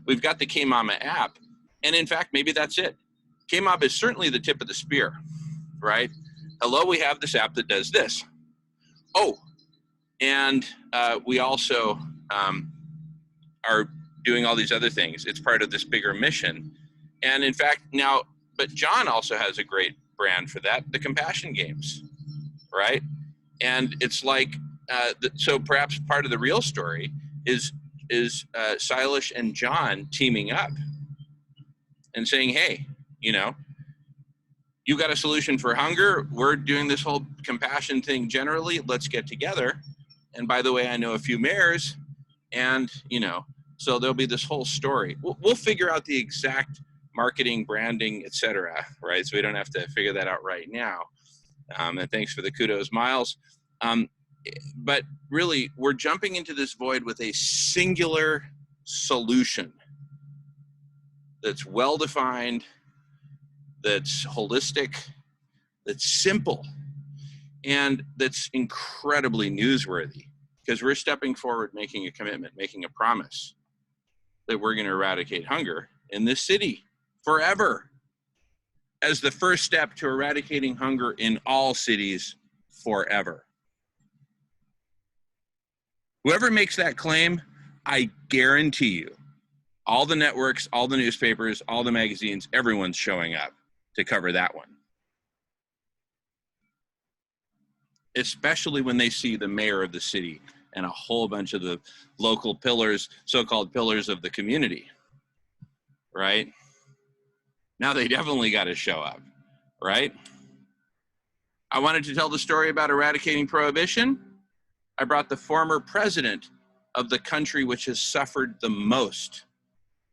we've got the K-Mama app, and in fact, maybe that's it. K-Mama is certainly the tip of the spear, right? Hello, we have this app that does this. Oh, and we also are doing all these other things. It's part of this bigger mission. And in fact, now, but John also has a great brand for that, the Compassion Games, right? And it's like, so perhaps part of the real story is Silas and John teaming up and saying, hey, you know, you got a solution for hunger. We're doing this whole compassion thing generally. Let's get together. And by the way, I know a few mayors, and, you know, so there'll be this whole story. We'll figure out the exact marketing, branding, etc., right? So we don't have to figure that out right now. And thanks for the kudos, Miles. But really, we're jumping into this void with a singular solution that's well-defined, that's holistic, that's simple, and that's incredibly newsworthy, because we're stepping forward, making a commitment, making a promise that we're going to eradicate hunger in this city forever, as the first step to eradicating hunger in all cities forever. Whoever makes that claim, I guarantee you, all the networks, all the newspapers, all the magazines, everyone's showing up to cover that one. especially when they see the mayor of the city and a whole bunch of the local pillars, so-called pillars of the community, right? Now they definitely got to show up, right? I wanted to tell the story about eradicating prohibition. I brought the former president of the country which has suffered the most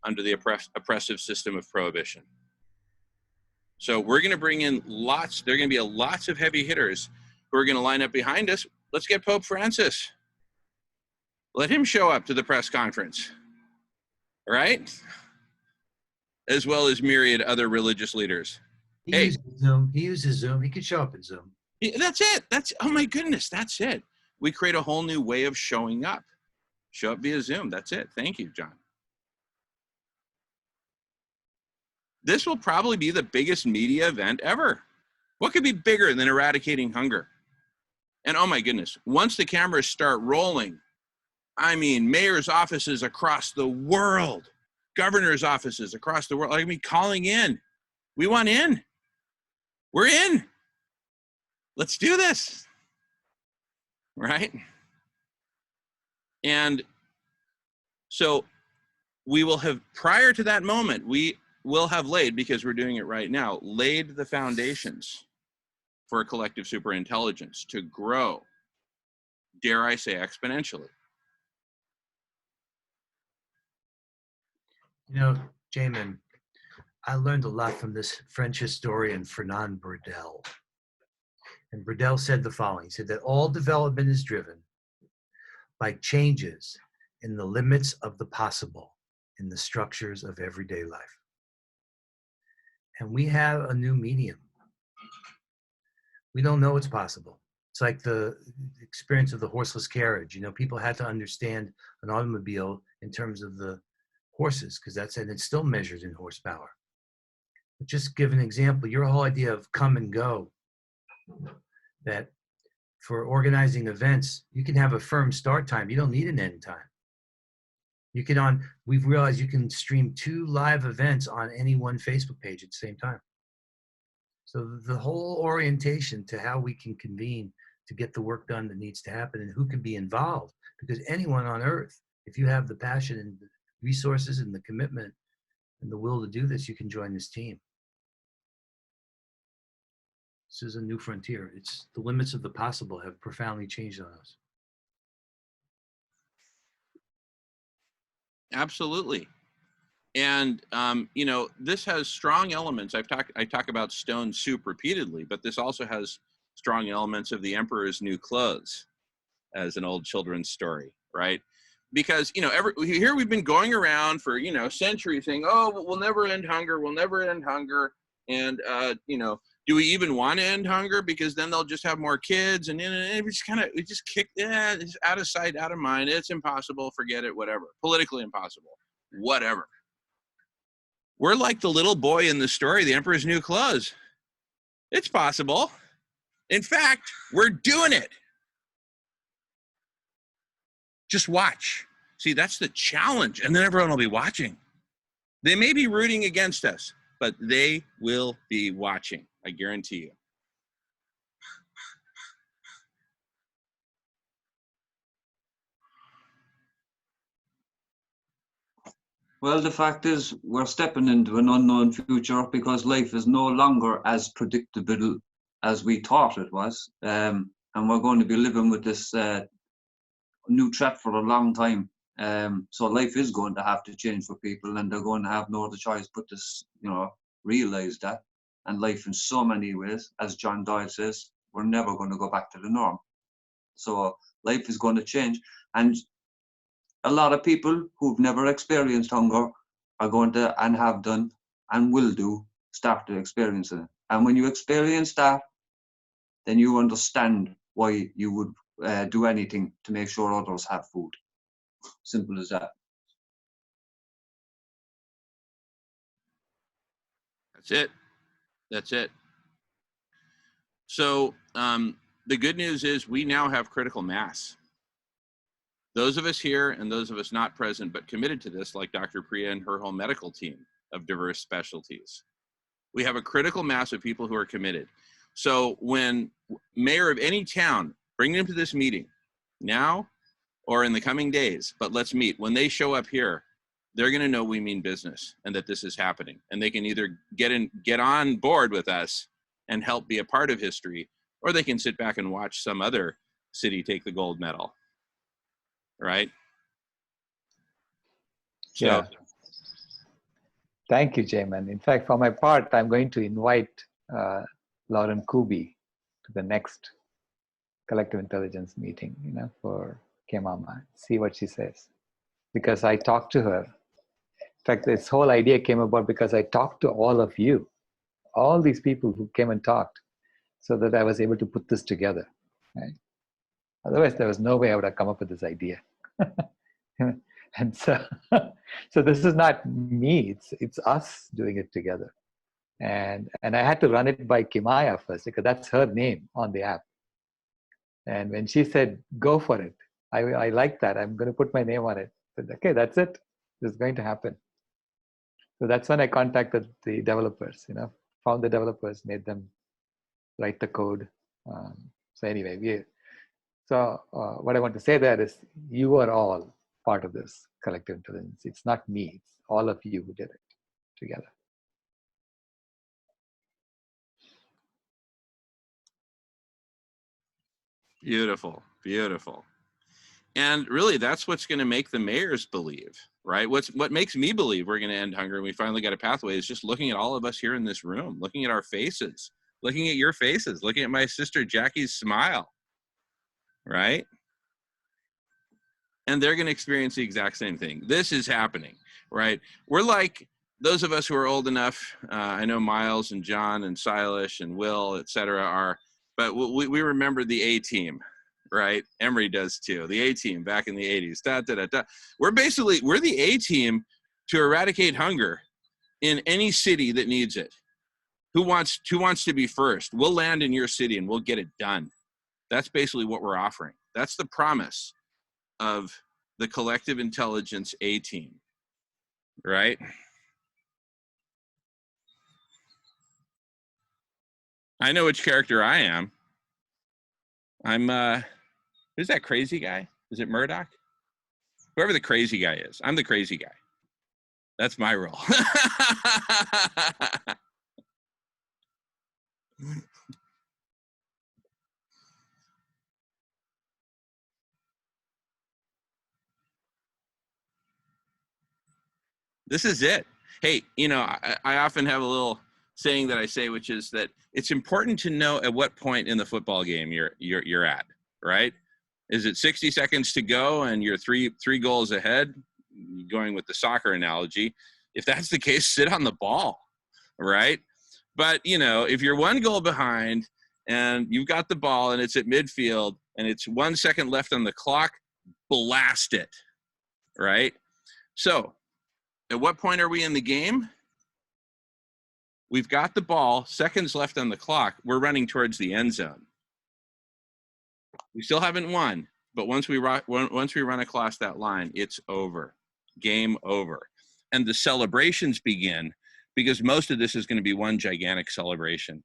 under the oppressive system of prohibition. So we're going to bring in lots, there are going to be lots of heavy hitters who are going to line up behind us. Let's get Pope Francis. Let him show up to the press conference, right? As well as myriad other religious leaders. He uses Zoom. He uses Zoom. He could show up in Zoom. That's it. Oh my goodness, that's it. We create a whole new way of showing up. Show up via Zoom. That's it. Thank you, John. This will probably be the biggest media event ever. What could be bigger than eradicating hunger? And oh my goodness, once the cameras start rolling, I mean, mayors' offices across the world, governors' offices across the world, like me calling in. We want in. We're in. Let's do this. Right? And so we will have, prior to that moment, we will have laid, because we're doing it right now, laid the foundations for a collective superintelligence to grow, dare I say, exponentially. You know, Jamin, I learned a lot from this French historian, Fernand Braudel. And Braudel said the following. He said that all development is driven by changes in the limits of the possible in the structures of everyday life. And we have a new medium. We don't know it's possible. It's like the experience of the horseless carriage. You know, people had to understand an automobile in terms of the horses, because that's, and it's still measured in horsepower. But just give an example, your whole idea of come and go, that for organizing events, you can have a firm start time. You don't need an end time. You can we've realized you can stream 2 live events on any one Facebook page at the same time. So the whole orientation to how we can convene to get the work done that needs to happen and who can be involved, because anyone on earth, if you have the passion and the resources and the commitment and the will to do this, you can join this team. This is a new frontier. It's the limits of the possible have profoundly changed on us. Absolutely. And, you know, this has strong elements. I talk about stone soup repeatedly, but this also has strong elements of the Emperor's New Clothes as an old children's story, right? Because, you know, here we've been going around for, you know, centuries saying, oh, we'll never end hunger. We'll never end hunger. And, you know, do we even want to end hunger? Because then they'll just have more kids. And we just kick, it's out of sight, out of mind. It's impossible. Forget it, whatever. Politically impossible, whatever. We're like the little boy in the story, The Emperor's New Clothes. It's possible. In fact, we're doing it. Just watch. See, that's the challenge. And then everyone will be watching. They may be rooting against us, but they will be watching. I guarantee you. Well, the fact is, we're stepping into an unknown future because life is no longer as predictable as we thought it was. And we're going to be living with this new threat for a long time. So life is going to have to change for people, and they're going to have no other choice but to, you know, realize that. And life in so many ways, as John Doyle says, we're never going to go back to the norm. So life is going to change. And a lot of people who've never experienced hunger are going to, and have done, and will do, start to experience it. And when you experience that, then you understand why you would do anything to make sure others have food. Simple as that. That's it. That's it. So the good news is we now have critical mass. Those of us here and those of us not present but committed to this, like Dr. Priya and her whole medical team of diverse specialties, we have a critical mass of people who are committed. So when mayor of any town, bring them to this meeting now or in the coming days, but let's meet. When they show up here, they're going to know we mean business and that this is happening. And they can either get on board with us and help be a part of history, or they can sit back and watch some other city take the gold medal. Right? So, yeah. Thank you, Jamin. In fact, for my part, I'm going to invite Lauren Kuby to the next collective intelligence meeting, for Kemama. See what she says. Because I talked to her. In fact, this whole idea came about because I talked to all of you, all these people who came and talked, so that I was able to put this together. Right? Otherwise, there was no way I would have come up with this idea. And so this is not me, it's us doing it together. And I had to run it by Kimaya first, because that's her name on the app. And when she said, go for it, I like that. I'm going to put my name on it. I said, okay, that's it. This is going to happen. So that's when I contacted the developers, found the developers, made them write the code. So anyway, what I want to say there is you are all part of this collective intelligence. It's not me, it's all of you who did it together. beautiful, beautiful. And really, that's what's going to make the mayors believe, right? What makes me believe we're going to end hunger and we finally got a pathway is just looking at all of us here in this room, looking at our faces, looking at your faces, looking at my sister Jackie's smile, right? And they're going to experience the exact same thing. This is happening, right? We're like those of us who are old enough. I know Miles and John and Silas and Will, et cetera, are, but we remember the A-Team, right? Emery does too. The A-Team back in the 80s. We're the A-Team to eradicate hunger in any city that needs it. Who wants to be first? We'll land in your city and we'll get it done. That's basically what we're offering. That's the promise of the collective intelligence A-Team, right? I know which character I am. I'm who's that crazy guy? Is it Murdoch? Whoever the crazy guy is, I'm the crazy guy. That's my role. This is it. Hey, I often have a little saying that I say, which is that it's important to know at what point in the football game you're at, right? Is it 60 seconds to go and you're three goals ahead? Going with the soccer analogy, if that's the case, sit on the ball, right? But if you're 1 goal behind and you've got the ball and it's at midfield and it's 1 second left on the clock, blast it, right? So at what point are we in the game? We've got the ball, seconds left on the clock. We're running towards the end zone. We still haven't won, but once we run across that line, it's over. Game over. And the celebrations begin, because most of this is going to be one gigantic celebration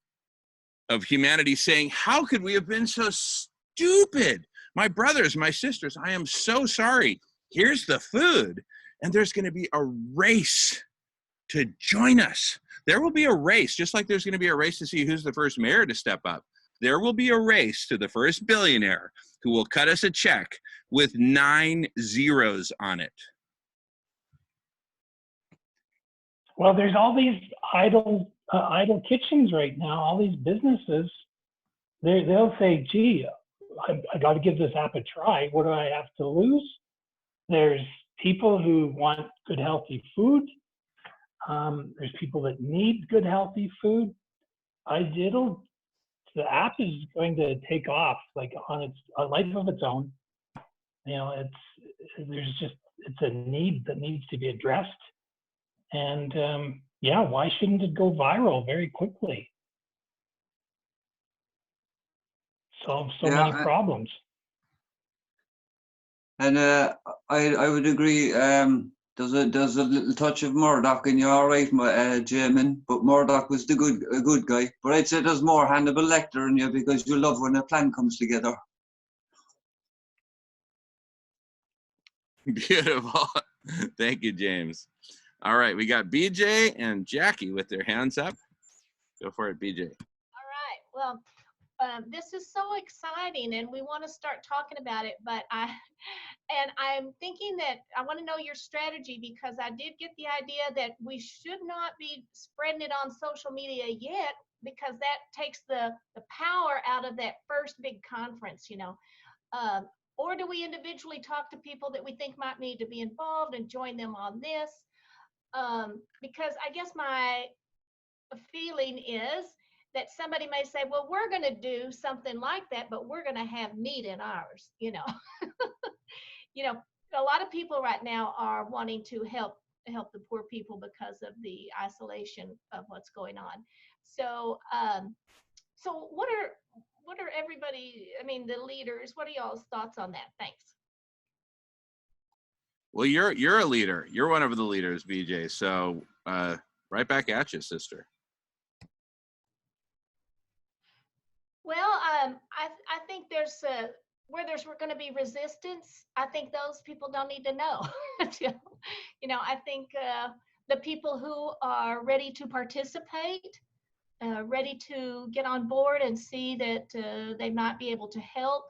of humanity saying, how could we have been so stupid? My brothers, my sisters, I am so sorry. Here's the food. And there's going to be a race to join us. There will be a race, just like there's going to be a race to see who's the first mayor to step up. There will be a race to the first billionaire who will cut us a check with 9 zeros on it. Well, there's all these idle kitchens right now. All these businesses, they'll say, "Gee, I got to give this app a try. What do I have to lose?" There's people who want good, healthy food. There's people that need good, healthy food. The app is going to take off like on a life of its own. It's a need that needs to be addressed. And why shouldn't it go viral very quickly? Solve so many problems. And I would agree. there's a little touch of Murdoch in you, all right, Jamin. But Murdoch was a good guy. But I'd say there's more Hannibal Lecter in you because you love when a plan comes together. Beautiful. Thank you, James. All right, we got BJ and Jackie with their hands up. Go for it, BJ. All right. Well, this is so exciting, and we want to start talking about it. But I'm thinking that I want to know your strategy, because I did get the idea that we should not be spreading it on social media yet, because that takes the power out of that first big conference, you know. Or do we individually talk to people that we think might need to be involved and join them on this? Because I guess my feeling is that somebody may say, well, we're going to do something like that, but we're going to have meat in ours, you know. You know, a lot of people right now are wanting to help the poor people because of the isolation of what's going on. So, so what are everybody, I mean, the leaders, what are y'all's thoughts on that? Thanks. Well, you're a leader. You're one of the leaders, BJ. So right back at you, sister. Well, I think there's where there's going to be resistance. I think those people don't need to know. You know, I think the people who are ready to participate, ready to get on board and see that they might be able to help.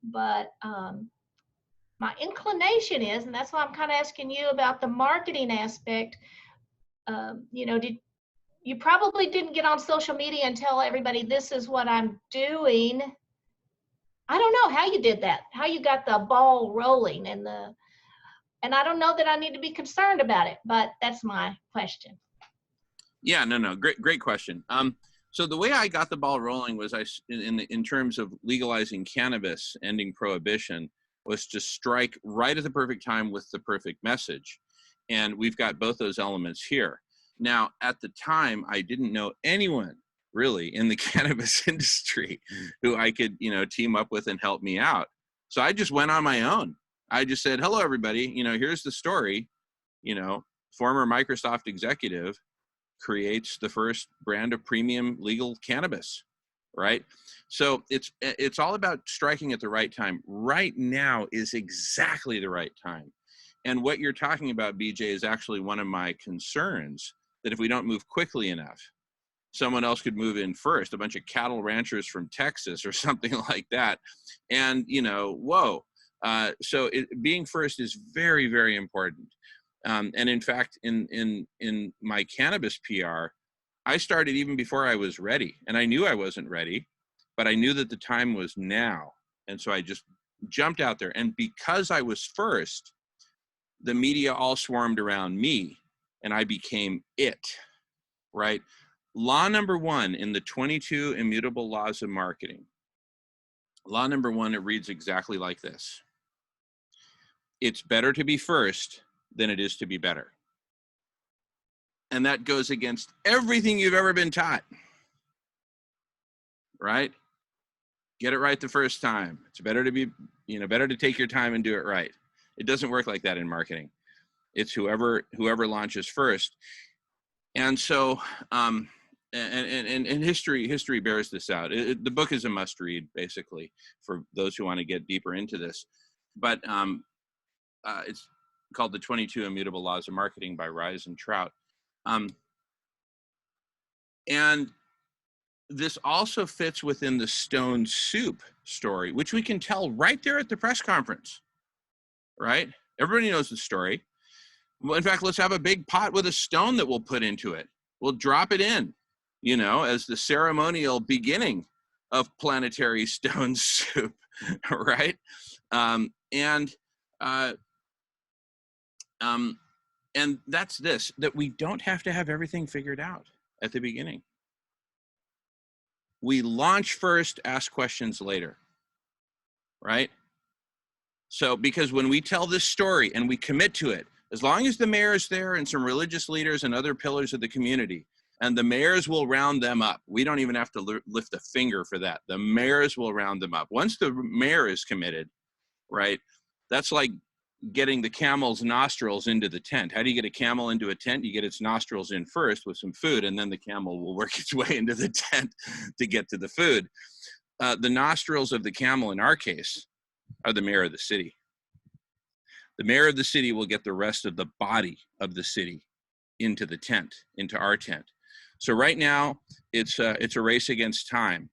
But my inclination is, and that's why I'm kind of asking you about the marketing aspect. You know, you probably didn't get on social media and tell everybody this is what I'm doing. I don't know how you did that, how you got the ball rolling, and I don't know that I need to be concerned about it, but that's my question. Yeah, no, great question. So the way I got the ball rolling was in terms of legalizing cannabis, ending prohibition, was to strike right at the perfect time with the perfect message. And we've got both those elements here. Now, at the time, I didn't know anyone really in the cannabis industry who I could, you know, team up with and help me out. So I just went on my own. I just said, hello, everybody. You know, here's the story. You know, former Microsoft executive creates the first brand of premium legal cannabis, right? So it's all about striking at the right time. Right now is exactly the right time. And what you're talking about, BJ, is actually one of my concerns, that if we don't move quickly enough, someone else could move in first, a bunch of cattle ranchers from Texas or something like that. And, you know, whoa. So being first is very, very important. And in fact, in my cannabis PR, I started even before I was ready. And I knew I wasn't ready, but I knew that the time was now. And so I just jumped out there. And because I was first, the media all swarmed around me and I became it, right? Law number one in the 22 immutable laws of marketing. Law number one, it reads exactly like this. It's better to be first than it is to be better. And that goes against everything you've ever been taught, right? Get it right the first time. It's better to be, you know, better to take your time and do it right. It doesn't work like that in marketing. It's whoever launches first. And so, and history bears this out. The book is a must read, basically, for those who want to get deeper into this. But it's called The 22 Immutable Laws of Marketing by Rise and Trout. And this also fits within the Stone Soup story, which we can tell right there at the press conference, right? Everybody knows the story. Well, in fact, let's have a big pot with a stone that we'll put into it. We'll drop it in, you know, as the ceremonial beginning of Planetary Stone Soup, right? And that's this, that we don't have to have everything figured out at the beginning. We launch first, ask questions later, right? So, because when we tell this story and we commit to it, as long as the mayor is there and some religious leaders and other pillars of the community, and the mayors will round them up. We don't even have to lift a finger for that. The mayors will round them up. Once the mayor is committed, right, that's like getting the camel's nostrils into the tent. How do you get a camel into a tent? You get its nostrils in first with some food, and then the camel will work its way into the tent to get to the food. The nostrils of the camel in our case are the mayor of the city. The mayor of the city will get the rest of the body of the city into the tent, into our tent. So right now, it's a race against time.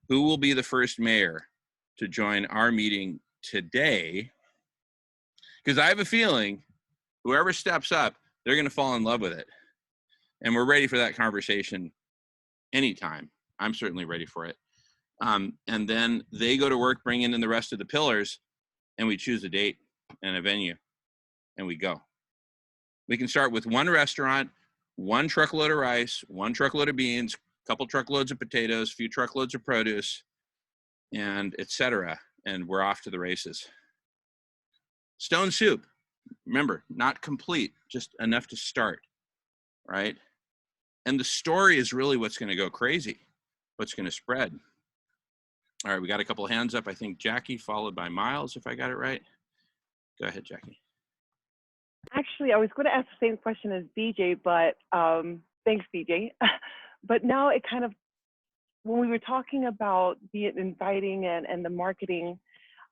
Who will be the first mayor to join our meeting today? Because I have a feeling whoever steps up, they're going to fall in love with it. And we're ready for that conversation anytime. I'm certainly ready for it. And then they go to work bringing in the rest of the pillars, and we choose a date and a venue, and we go. We can start with one restaurant, one truckload of rice, one truckload of beans, a couple truckloads of potatoes, a few truckloads of produce, and etc. And we're off to the races. Stone soup, remember, not complete, just enough to start, right? And the story is really what's going to go crazy, what's going to spread. All right, we got a couple of hands up. I think Jackie, followed by Miles, if I got it right. Go ahead, Jackie. Actually, I was going to ask the same question as BJ, but thanks, BJ. But now it kind of, when we were talking about the inviting and the marketing,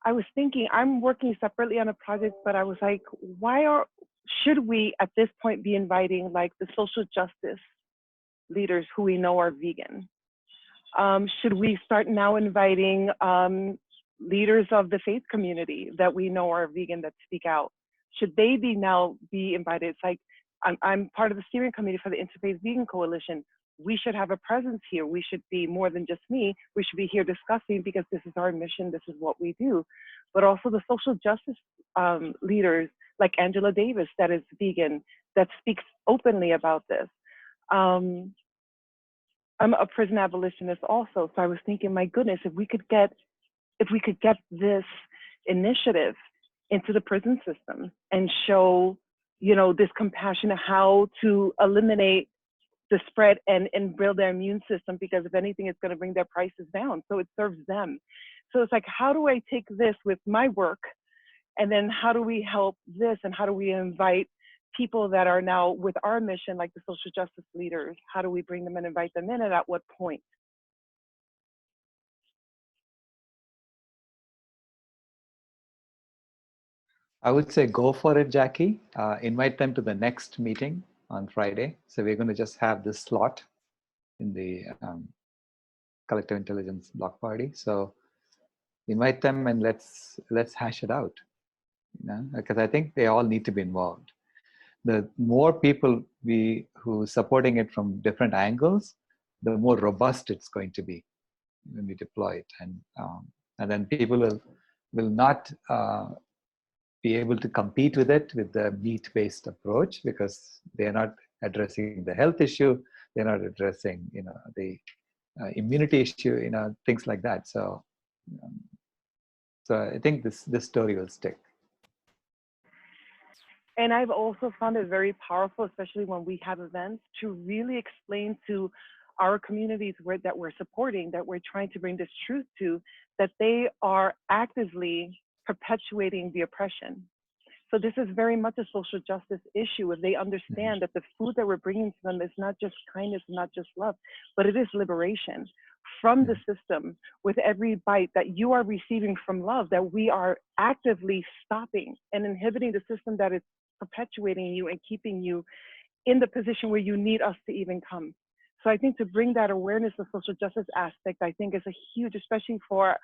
I was thinking, I'm working separately on a project, but I was like, should we at this point be inviting like the social justice leaders who we know are vegan? Should we start now inviting leaders of the faith community that we know are vegan that speak out? Should they now be invited? It's like, I'm part of the steering committee for the Interfaith Vegan Coalition. We should have a presence here. We should be more than just me. We should be here discussing because this is our mission. This is what we do. But also the social justice leaders like Angela Davis that is vegan, that speaks openly about this. I'm a prison abolitionist also. So I was thinking, my goodness, if we could get this initiative into the prison system and show, this compassion of how to eliminate the spread and build their immune system, because if anything, it's going to bring their prices down. So it serves them. So it's like, how do I take this with my work? And then how do we help this? And how do we invite people that are now with our mission, like the social justice leaders? How do we bring them and invite them in, and at what point? I would say go for it, Jackie. Invite them to the next meeting on Friday. So we're going to just have this slot in the collective intelligence block party. So invite them and let's hash it out. Because I think they all need to be involved. The more people who supporting it from different angles, the more robust it's going to be when we deploy it, and then people will not be able to compete with it with the meat-based approach, because they're not addressing the health issue, they're not addressing the immunity issue, things like that. So I think this story will stick. And I've also found it very powerful, especially when we have events, to really explain to our communities that we're supporting, that we're trying to bring this truth to, that they are actively perpetuating the oppression. So this is very much a social justice issue. If they understand that the food that we're bringing to them is not just kindness, not just love, but it is liberation from the system. With every bite that you are receiving from love, that we are actively stopping and inhibiting the system that is perpetuating you and keeping you in the position where you need us to even come. So I think to bring that awareness of social justice aspect, I think is a huge, especially for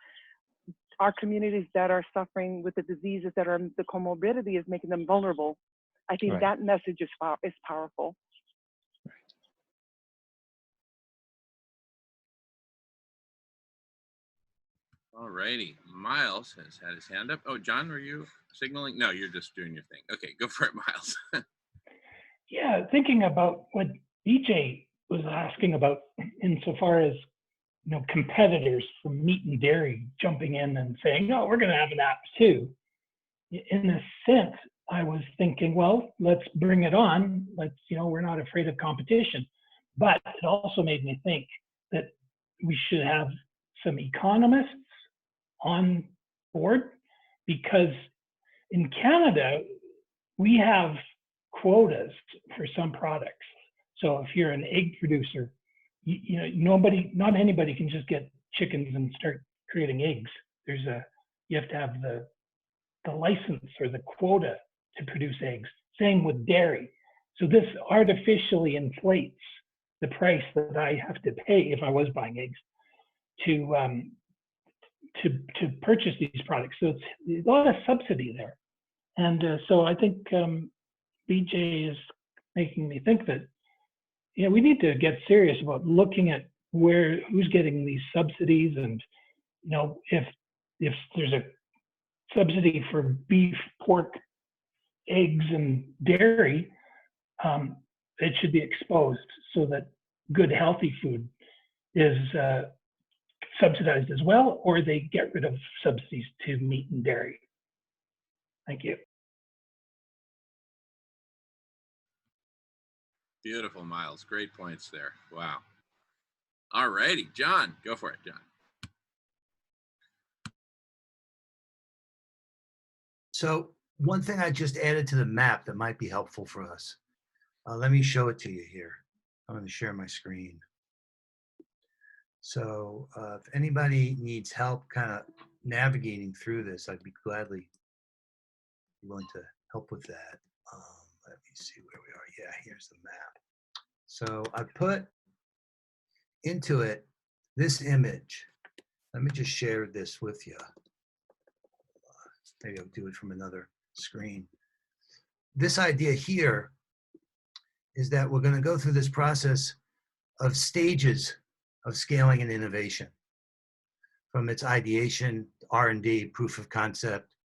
our communities that are suffering with the diseases that are the comorbidity is making them vulnerable. I think that message is powerful. All righty. Miles has had his hand up. Oh, John, were you signaling? No, you're just doing your thing. Okay, go for it, Miles. Yeah, thinking about what BJ was asking about insofar as competitors from meat and dairy jumping in and saying, no, we're going to have an app too. In a sense, I was thinking, well, let's bring it on. We're not afraid of competition. But it also made me think that we should have some economists on board, because In Canada, we have quotas for some products. So if you're an egg producer, not anybody can just get chickens and start creating eggs. You have to have the license or the quota to produce eggs. Same with dairy. So this artificially inflates the price that I have to pay if I was buying eggs to purchase these products. So it's a lot of subsidy there. And so I think BJ is making me think that we need to get serious about looking at who's getting these subsidies, and if there's a subsidy for beef, pork, eggs, and dairy, it should be exposed so that good, healthy food is subsidized as well, or they get rid of subsidies to meat and dairy. Thank you. Beautiful, Miles. Great points there. Wow. All righty. John, go for it, John. So one thing I just added to the map that might be helpful for us. Let me show it to you here. I'm going to share my screen. So if anybody needs help kind of navigating through this, I'd be gladly willing to help with that. Let me see where we are. Yeah, here's the map. So I put into it this image. Let me just share this with you. Maybe I'll do it from another screen. This idea here is that we're going to go through this process of stages of scaling and innovation, from its ideation, R&D, proof of concept,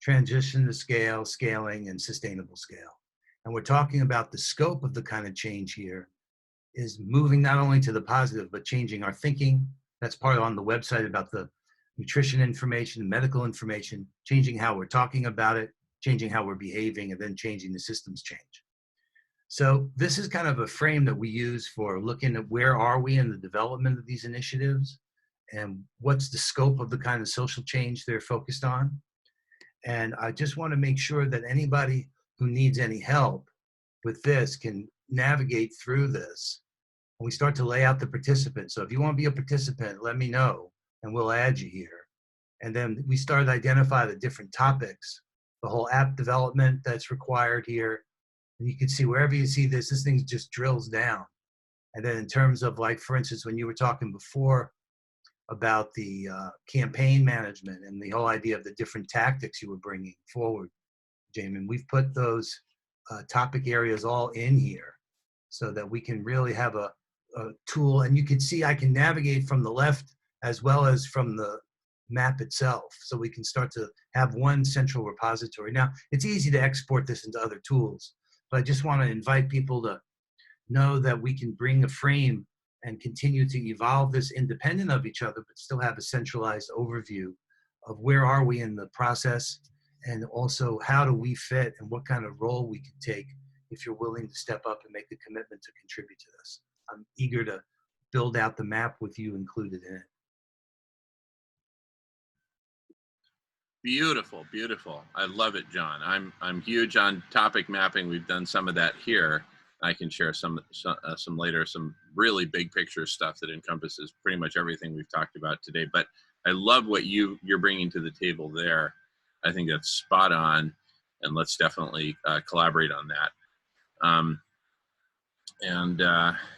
transition to scale, scaling, and sustainable scale. And we're talking about the scope of the kind of change here is moving not only to the positive, but changing our thinking. That's part on the website about the nutrition information, medical information, changing how we're talking about it, changing how we're behaving, and then changing the systems change. So this is kind of a frame that we use for looking at where are we in the development of these initiatives and what's the scope of the kind of social change they're focused on. And I just want to make sure that anybody who needs any help with this can navigate through this. And we start to lay out the participants. So if you want to be a participant, let me know and we'll add you here. And then we start to identify the different topics, the whole app development that's required here. And you can see wherever you see this thing just drills down. And then in terms of, like, for instance, when you were talking before about the campaign management and the whole idea of the different tactics you were bringing forward, Jamin, we've put those topic areas all in here so that we can really have a tool. And you can see I can navigate from the left as well as from the map itself. So we can start to have one central repository. Now, it's easy to export this into other tools, but I just want to invite people to know that we can bring a frame and continue to evolve this independent of each other, but still have a centralized overview of where are we in the process, and also how do we fit and what kind of role we can take if you're willing to step up and make the commitment to contribute to this. I'm eager to build out the map with you included in it. Beautiful, beautiful. I love it, John. I'm huge on topic mapping. We've done some of that here. I can share some later, some really big picture stuff that encompasses pretty much everything we've talked about today. But I love what you're bringing to the table there. I think that's spot on, and let's definitely collaborate on that.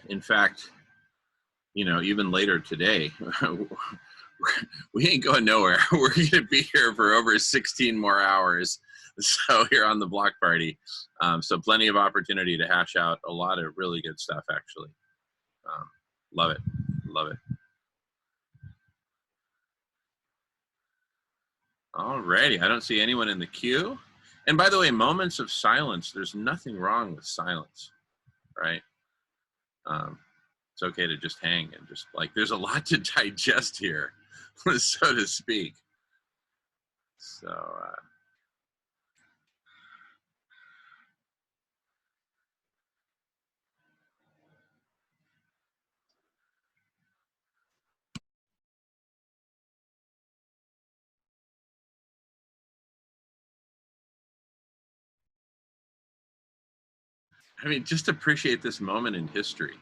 In fact, even later today, we ain't going nowhere. We're going to be here for over 16 more hours. So here on the Block Party. So plenty of opportunity to hash out a lot of really good stuff, actually. Love it. Love it. All righty. I don't see anyone in the queue. And by the way, moments of silence, there's nothing wrong with silence, right? It's okay to just hang and just, like, there's a lot to digest here, so to speak. So, I mean, just appreciate this moment in history.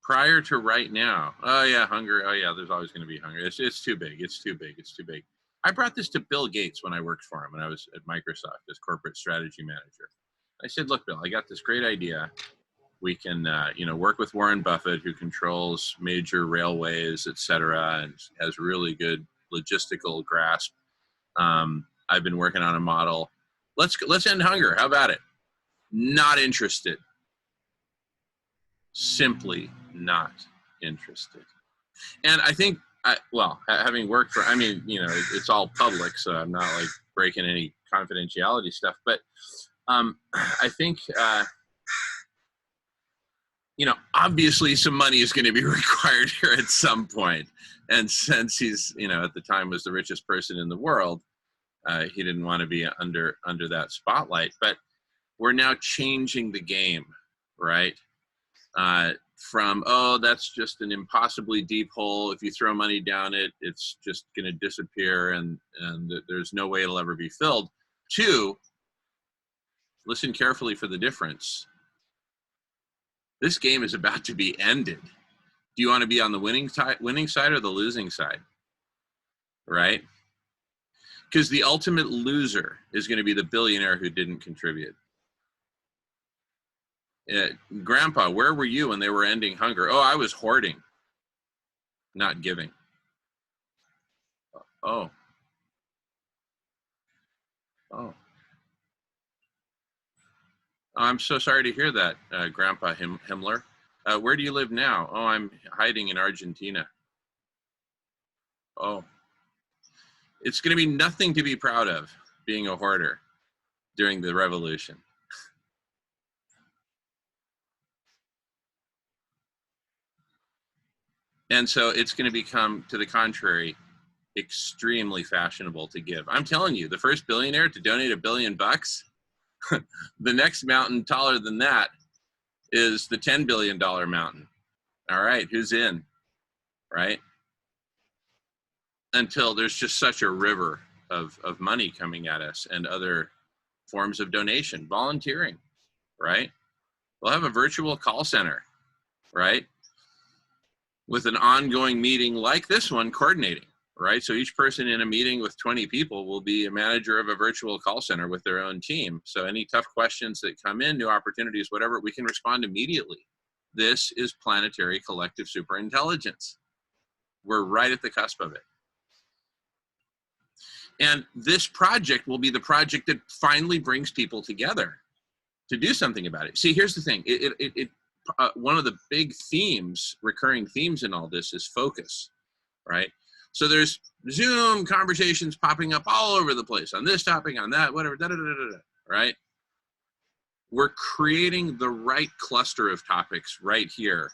Prior to right now, oh yeah, hunger. Oh yeah, there's always going to be hunger. It's too big. It's too big. It's too big. I brought this to Bill Gates when I worked for him when I was at Microsoft as corporate strategy manager. I said, look, Bill, I got this great idea. We can, work with Warren Buffett, who controls major railways, et cetera, and has really good logistical grasp. I've been working on a model. Let's end hunger. How about it? Not interested. Simply not interested. And I think, having worked for, it's all public, so I'm not like breaking any confidentiality stuff, but I think, obviously some money is going to be required here at some point. And since he's, at the time was the richest person in the world, he didn't want to be under that spotlight. But we're now changing the game, right? From, that's just an impossibly deep hole. If you throw money down it, it's just going to disappear and there's no way it'll ever be filled. To, listen carefully for the difference. This game is about to be ended. Do you want to be on the winning side or the losing side? Right? Because the ultimate loser is going to be the billionaire who didn't contribute. Grandpa, where were you when they were ending hunger? Oh, I was hoarding, not giving. Oh. I'm so sorry to hear that, Grandpa Himmler. Where do you live now? Oh, I'm hiding in Argentina. Oh. It's going to be nothing to be proud of being a hoarder during the revolution. And so it's going to become, to the contrary, extremely fashionable to give. I'm telling you, the first billionaire to donate $1 billion, the next mountain taller than that is the $10 billion mountain. All right, who's in, right? Until there's just such a river of money coming at us and other forms of donation, volunteering, right? We'll have a virtual call center, right? With an ongoing meeting like this one coordinating, right? So each person in a meeting with 20 people will be a manager of a virtual call center with their own team. So any tough questions that come in, new opportunities, whatever, we can respond immediately. This is planetary collective superintelligence. We're right at the cusp of it. And this project will be the project that finally brings people together to do something about it. See, here's the thing. One of the big themes, recurring themes in all this is focus, right? So there's Zoom conversations popping up all over the place on this topic, on that, whatever, right? We're creating the right cluster of topics right here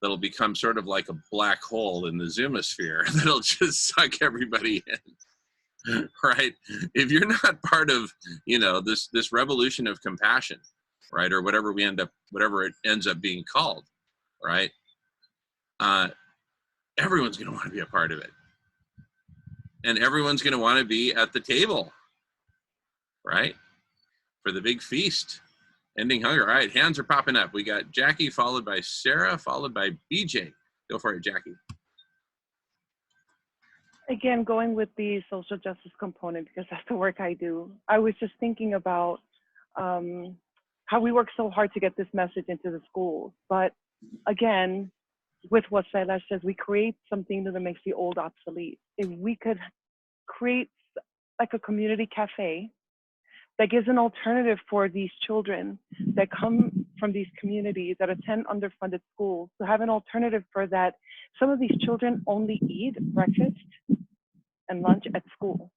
that'll become sort of like a black hole in the Zoomosphere that'll just suck everybody in, right? If you're not part of, this revolution of compassion, right, or whatever it ends up being called, right? Everyone's going to want to be a part of it, and everyone's going to want to be at the table, right, for the big feast, ending hunger. All right, hands are popping up. We got Jackie, followed by Sarah, followed by BJ. Go for it, Jackie. Again, going with the social justice component, because that's the work I do. I was just thinking about how we work so hard to get this message into the schools. But again, with what Silas says, we create something that makes the old obsolete. If we could create like a community cafe that gives an alternative for these children that come from these communities that attend underfunded schools, to have an alternative for that. Some of these children only eat breakfast and lunch at school.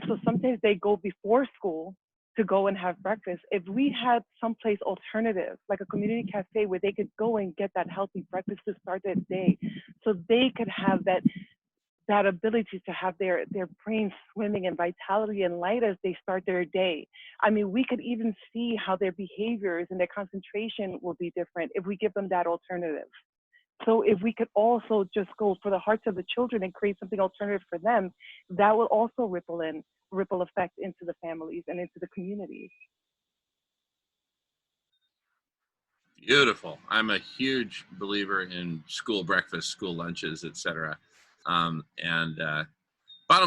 So sometimes they go before school to go and have breakfast. If we had someplace alternative, like a community cafe where they could go and get that healthy breakfast to start their day, so they could have that ability to have their brain swimming in vitality and light as they start their day. I mean, we could even see how their behaviors and their concentration will be different if we give them that alternative. So if we could also just go for the hearts of the children and create something alternative for them, that will also ripple effect into the families and into the communities. Beautiful. I'm a huge believer in school breakfast, school lunches, etc. Bottom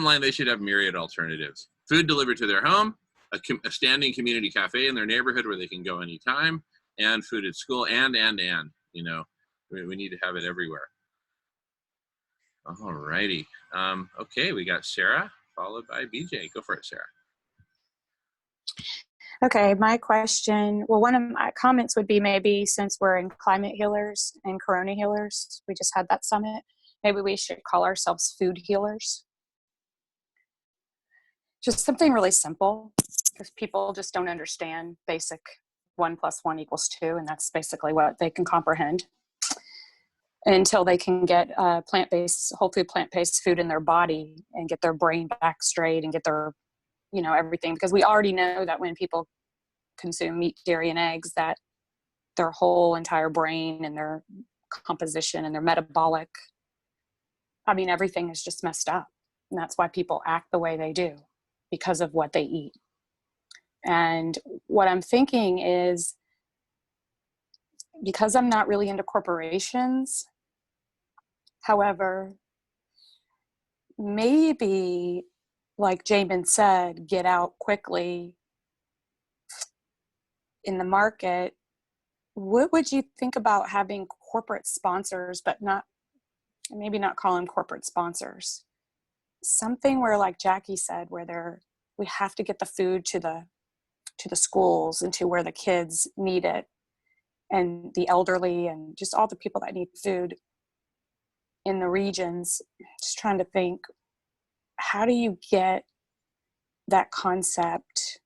line, they should have myriad alternatives. Food delivered to their home, a standing community cafe in their neighborhood where they can go anytime, and food at school, and. You know, we need to have it everywhere. All righty. Okay, we got Sarah, followed by BJ. Go for it, Sarah. Okay, my question, well, one of my comments would be maybe since we're in climate healers and corona healers, we just had that summit, maybe we should call ourselves food healers. Just something really simple, because people just don't understand basic 1 + 1 = 2, and that's basically what they can comprehend until they can get plant-based, whole food plant-based food in their body and get their brain back straight and get their, you know, everything. Because we already know that when people consume meat, dairy, and eggs, that their whole entire brain and their composition and their metabolic, I mean, everything is just messed up. And that's why people act the way they do, because of what they eat. And what I'm thinking is, because I'm not really into corporations, however, maybe, like Jamin said, get out quickly in the market. What would you think about having corporate sponsors, but not, maybe not call them corporate sponsors? Something where, like Jackie said, where we have to get the food to the schools and to where the kids need it, and the elderly and just all the people that need food in the regions. Just trying to think, how do you get that concept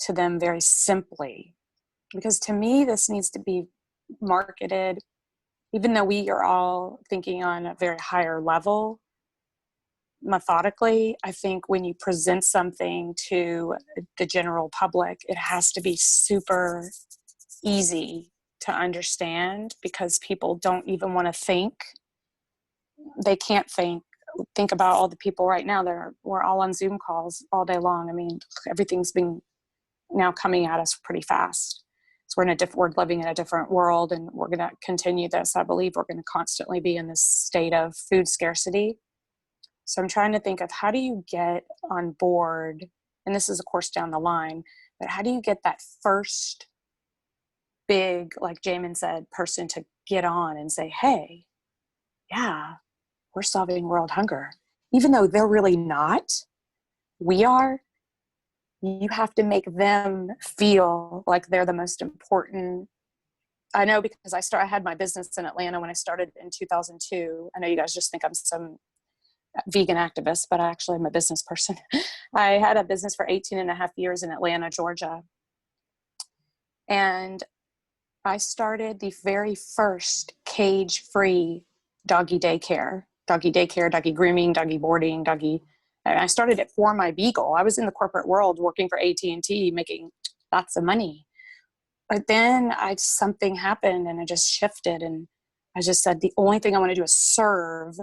to them very simply? Because to me, this needs to be marketed, even though we are all thinking on a very higher level, methodically. I think when you present something to the general public, it has to be super easy to understand, because people don't even want to think. They can't think about all the people right now we're all on Zoom calls all day long. I mean, everything's been now coming at us pretty fast. So we're living in a different world, and we're going to continue this. I believe we're going to constantly be in this state of food scarcity. So I'm trying to think of, how do you get on board, and this is of course down the line, but how do you get that first big, like Jamin said, person to get on and say, hey, yeah, we're solving world hunger. Even though they're really not, we are. You have to make them feel like they're the most important. I know, because I had my business in Atlanta when I started in 2002. I know you guys just think I'm some vegan activist, but I actually am a business person. I had a business for 18.5 years in Atlanta, Georgia. And I started the very first cage-free doggy daycare, doggy grooming, doggy boarding, and I started it for my beagle. I was in the corporate world working for AT&T, making lots of money. But then something happened and it just shifted. And I just said, the only thing I want to do is serve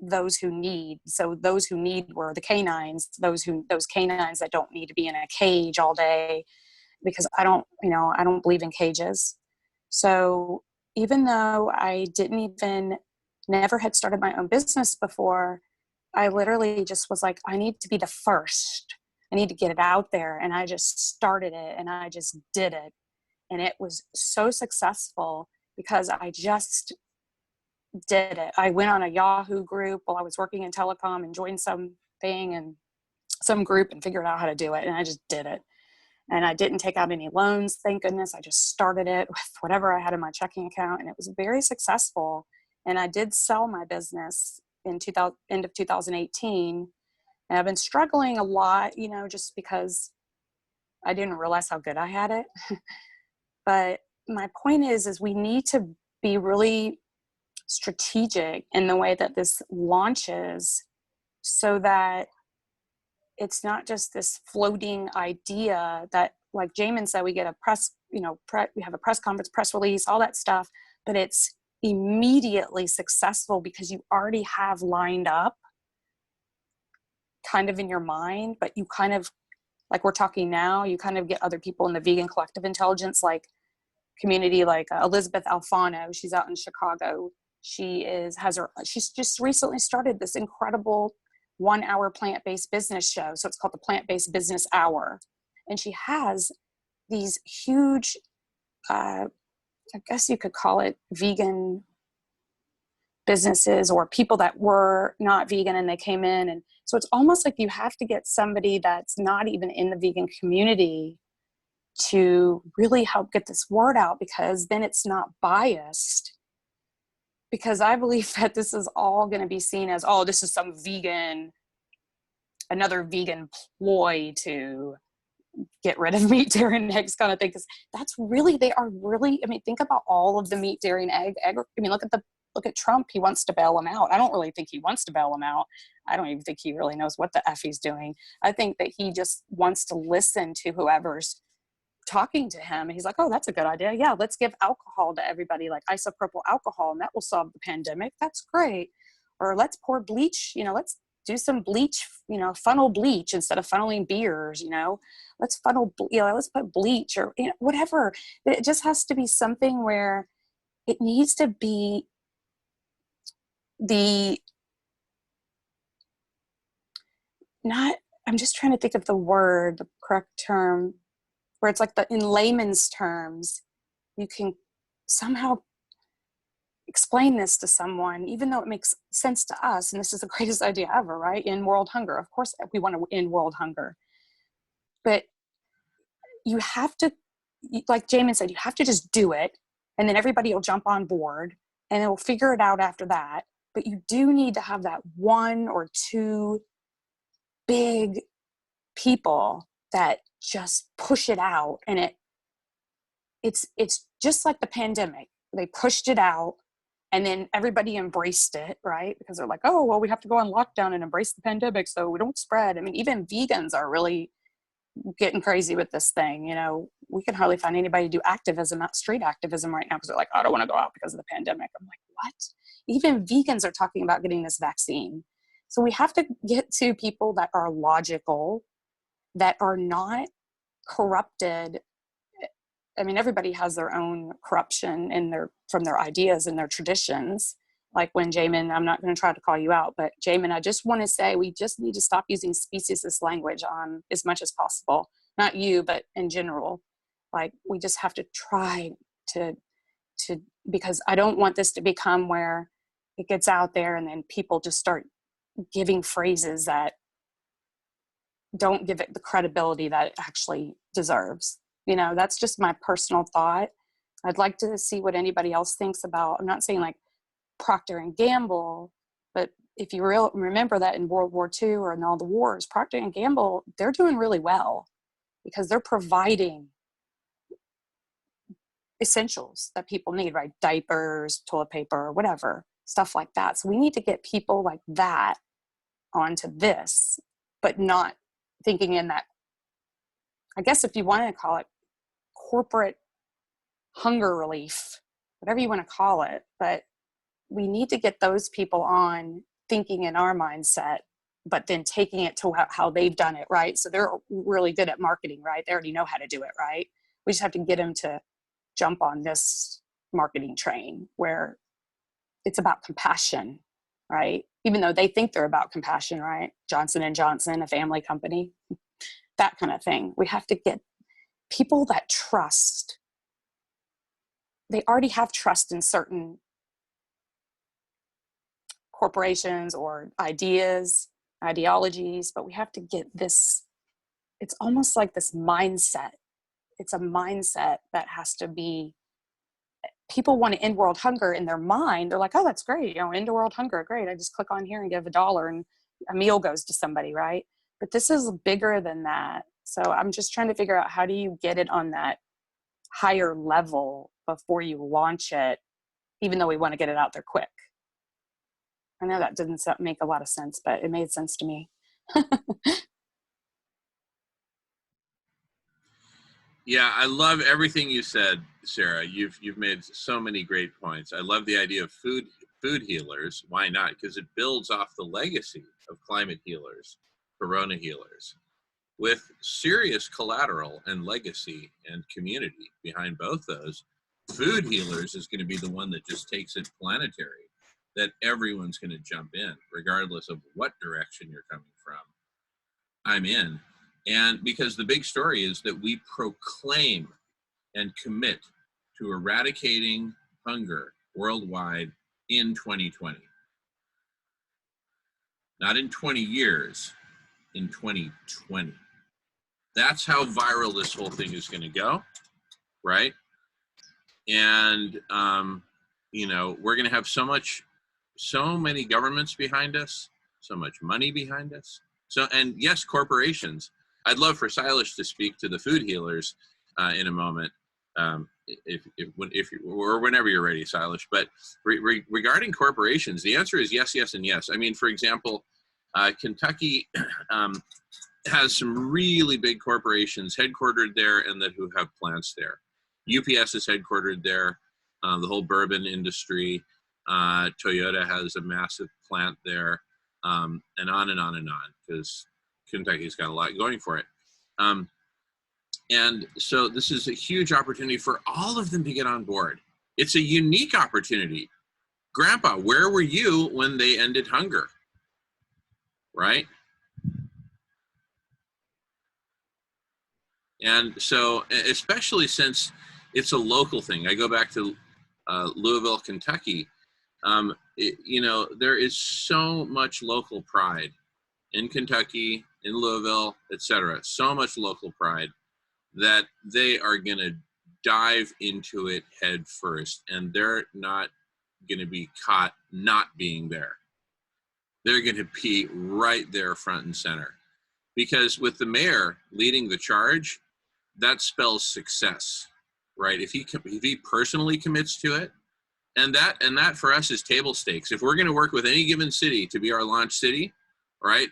those who need. So those who need were the canines, those canines that don't need to be in a cage all day, because I don't believe in cages. So even though I never had started my own business before, I literally just was like, I need to be the first. I need to get it out there. And I just started it, and I just did it. And it was so successful because I just did it. I went on a Yahoo group while I was working in telecom and joined some group and figured out how to do it. And I just did it. And I didn't take out any loans, thank goodness. I just started it with whatever I had in my checking account, and it was very successful. And I did sell my business in end of 2018. And I've been struggling a lot, just because I didn't realize how good I had it. But my point is we need to be really strategic in the way that this launches, so that it's not just this floating idea that, like Jamin said, we get a we have a press conference, press release, all that stuff, but it's immediately successful because you already have lined up kind of in your mind, but you kind of, like we're talking now, you kind of get other people in the vegan collective intelligence, like, community, like Elizabeth Alfano, she's out in Chicago. She's just recently started this incredible 1-hour plant-based business show. So it's called the Plant-Based Business Hour. And she has these huge, I guess you could call it vegan businesses or people that were not vegan and they came in. And so it's almost like you have to get somebody that's not even in the vegan community to really help get this word out, because then it's not biased. Because I believe that this is all going to be seen as, oh, this is some another vegan ploy to get rid of meat, dairy, and eggs kind of thing. Because they are really, I mean, think about all of the meat, dairy, and egg. I mean, look at Trump. He wants to bail them out. I don't really think he wants to bail them out. I don't even think he really knows what the F he's doing. I think that he just wants to listen to whoever's talking to him. And he's like, oh, that's a good idea. Yeah, let's give alcohol to everybody, like isopropyl alcohol, and that will solve the pandemic. That's great. Or let's pour bleach, let's do some bleach, funnel bleach instead of funneling beers, let's let's put bleach or whatever. It just has to be something where it needs to be I'm just trying to think of the correct term, where it's like in layman's terms, you can somehow explain this to someone, even though it makes sense to us. And this is the greatest idea ever, right? End world hunger. Of course, we want to end world hunger. But you have to, like Jamin said, you have to just do it. And then everybody will jump on board and they'll figure it out after that. But you do need to have that 1 or 2 big people that just push it out. And it's just like the pandemic. They pushed it out and then everybody embraced it, right? Because they're like, oh, well, we have to go on lockdown and embrace the pandemic so we don't spread. I mean, even vegans are really getting crazy with this thing. We can hardly find anybody to do activism, street activism right now, because they're like, oh, I don't want to go out because of the pandemic. I'm like, what? Even vegans are talking about getting this vaccine. So we have to get to people that are logical, that are not corrupted. I mean, everybody has their own corruption from their ideas and their traditions. Like when Jamin, I'm not going to try to call you out, but Jamin, I just want to say we just need to stop using speciesist language on as much as possible. Not you, but in general. Like we just have to try to because I don't want this to become where it gets out there and then people just start giving phrases that don't give it the credibility that it actually deserves. That's just my personal thought. I'd like to see what anybody else thinks about, I'm not saying like Procter and Gamble, but if you remember that in World War II or in all the wars, Procter and Gamble, they're doing really well because they're providing essentials that people need, right? Diapers, toilet paper, whatever, stuff like that. So we need to get people like that onto this, but not thinking in that, I guess if you want to call it corporate hunger relief, whatever you want to call it, but we need to get those people on thinking in our mindset, but then taking it to how they've done it, right? So they're really good at marketing, right? They already know how to do it, right? We just have to get them to jump on this marketing train where it's about compassion, right? Even though they think they're about compassion, right? Johnson & Johnson, a family company, that kind of thing. We have to get people that trust. They already have trust in certain corporations or ideologies, but we have to get this, it's almost like this mindset. It's a mindset that has to be, people want to end world hunger in their mind. They're like, oh, that's great. End world hunger. Great. I just click on here and give $1 and a meal goes to somebody, right? But this is bigger than that. So I'm just trying to figure out, how do you get it on that higher level before you launch it, even though we want to get it out there quick? I know that didn't make a lot of sense, but it made sense to me. Yeah, I love everything you said, Sarah. You've made so many great points. I love the idea of food healers. Why not? Because it builds off the legacy of climate healers, corona healers, with serious collateral and legacy and community behind both those. Food Healers is going to be the one that just takes it planetary, that everyone's going to jump in, regardless of what direction you're coming from. I'm in. And because the big story is that we proclaim and commit to eradicating hunger worldwide in 2020. Not in 20 years, in 2020. That's how viral this whole thing is going to go, right? And, you know, we're going to have so many governments behind us, so much money behind us. So, and yes, corporations. I'd love for Silas to speak to the Food Healers in a moment, if or whenever you're ready, Silas. But regarding corporations, the answer is yes, yes, and yes. I mean, for example, Kentucky has some really big corporations headquartered there and that who have plants there. UPS is headquartered there, the whole bourbon industry. Toyota has a massive plant there, and on and on and on, because Kentucky's got a lot going for it. And so this is a huge opportunity for all of them to get on board. It's a unique opportunity. Grandpa, where were you when they ended hunger? Right? And so, especially since it's a local thing, I go back to Louisville, Kentucky. You know, there is so much local pride in Kentucky, in Louisville, etc. So much local pride that they are going to dive into it head first, and they're not going to be caught not being there. They're going to be right there front and center, because with the mayor leading the charge, that spells success, right? If he personally commits to it, and that for us is table stakes. If we're going to work with any given city to be our launch city, right?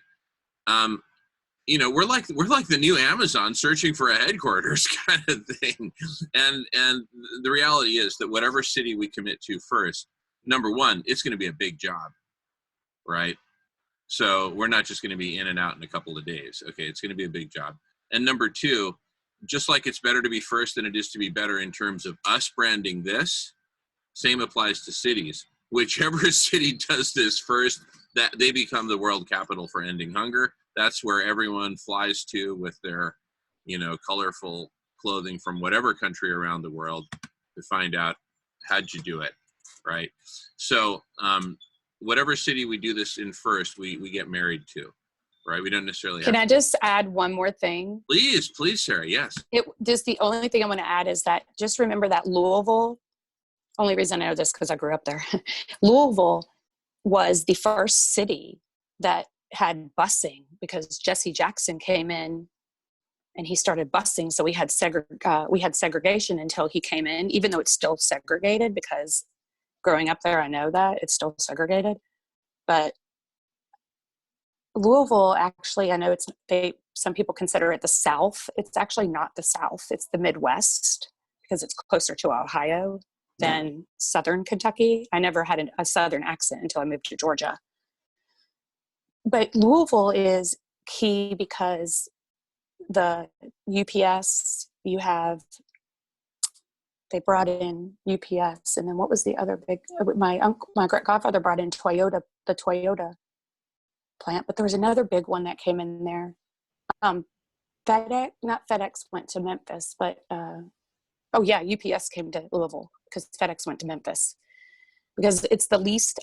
You know, we're like the new Amazon searching for a headquarters kind of thing. And the reality is that whatever city we commit to first, number one, it's going to be a big job, right? So we're not just going to be in and out in a couple of days. Okay, it's going to be a big job. And number two, just like it's better to be first than it is to be better in terms of us branding this, same applies to cities. Whichever city does this first, that they become the world capital for ending hunger. That's where everyone flies to with their, you know, colorful clothing from whatever country around the world to find out how'd you do it, right? So whatever city we do this in first, we get married to, right? We don't necessarily Can have I just add one more thing? Please, Sarah, yes. Just the only thing I want to add is that just remember that Louisville, only reason I know this because I grew up there. Louisville was the first city that had busing because Jesse Jackson came in and he started busing. So we had segregation until he came in, even though it's still segregated, because growing up there, I know that it's still segregated. But Louisville, actually, I know some people consider it the South. It's actually not the South. It's the Midwest because it's closer to Ohio than Southern Kentucky. I never had a Southern accent until I moved to Georgia. But Louisville is key because the UPS, they brought in UPS, and then what was the other big, my great-godfather brought in the Toyota plant, but there was another big one that came in there. FedEx went to Memphis, but UPS came to Louisville because FedEx went to Memphis because it's the least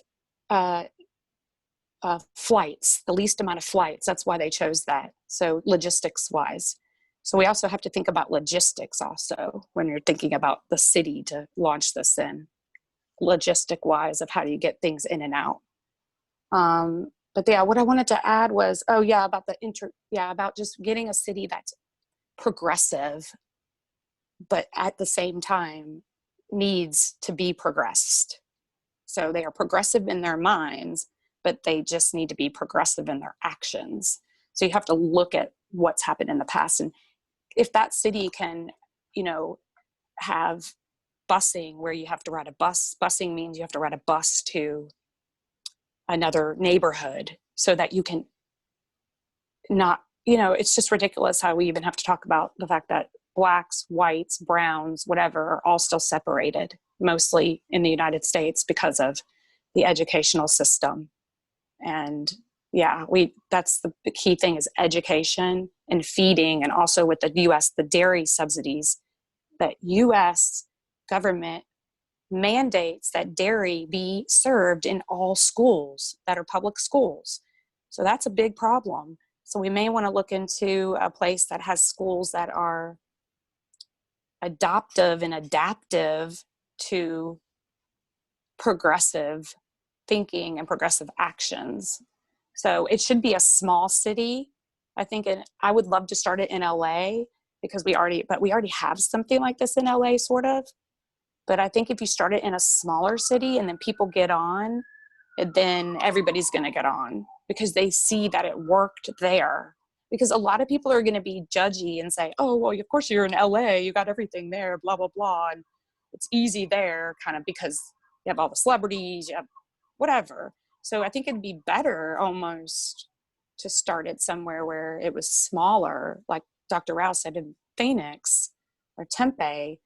flights, the least amount of flights. That's why they chose that. So logistics wise. So we also have to think about logistics also when you're thinking about the city to launch this in, logistic wise of how do you get things in and out. But yeah, what I wanted to add was, about just getting a city that's progressive, but at the same time needs to be progressed. So they are progressive in their minds, but they just need to be progressive in their actions. So you have to look at what's happened in the past. And if that city can, have busing where you have to ride a bus, busing means you have to ride a bus to another neighborhood so that you can not, it's just ridiculous how we even have to talk about the fact that blacks, whites, browns, whatever, are all still separated, mostly in the United States because of the educational system. And yeah, that's the key thing is education and feeding. And also with the US, the dairy subsidies, that US government mandates that dairy be served in all schools that are public schools. So that's a big problem. So we may want to look into a place that has schools that are adoptive and adaptive to progressive thinking and progressive actions. So it should be a small city. I think I would love to start it in LA because we already have something like this in LA sort of. But I think if you start it in a smaller city and then people get on, then everybody's going to get on because they see that it worked there. Because a lot of people are going to be judgy and say, oh, well, of course you're in LA, you got everything there, blah, blah, blah. And it's easy there kind of because you have all the celebrities, you have whatever. So I think it'd be better almost to start it somewhere where it was smaller, like Dr. Rao said, in Phoenix or Tempe,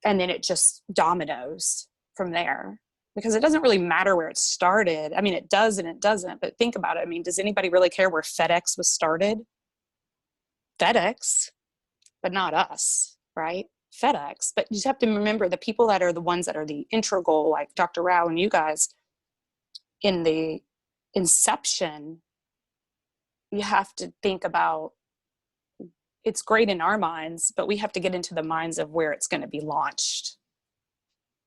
and then it just dominoes from there. Because it doesn't really matter where it started. I mean, it does and it doesn't, but think about it. I mean, does anybody really care where FedEx was started? FedEx, but not us, right? FedEx. But you just have to remember the people that are the ones that are the integral, like Dr. Rao and you guys, in the inception, you have to think about, it's great in our minds, but we have to get into the minds of where it's going to be launched.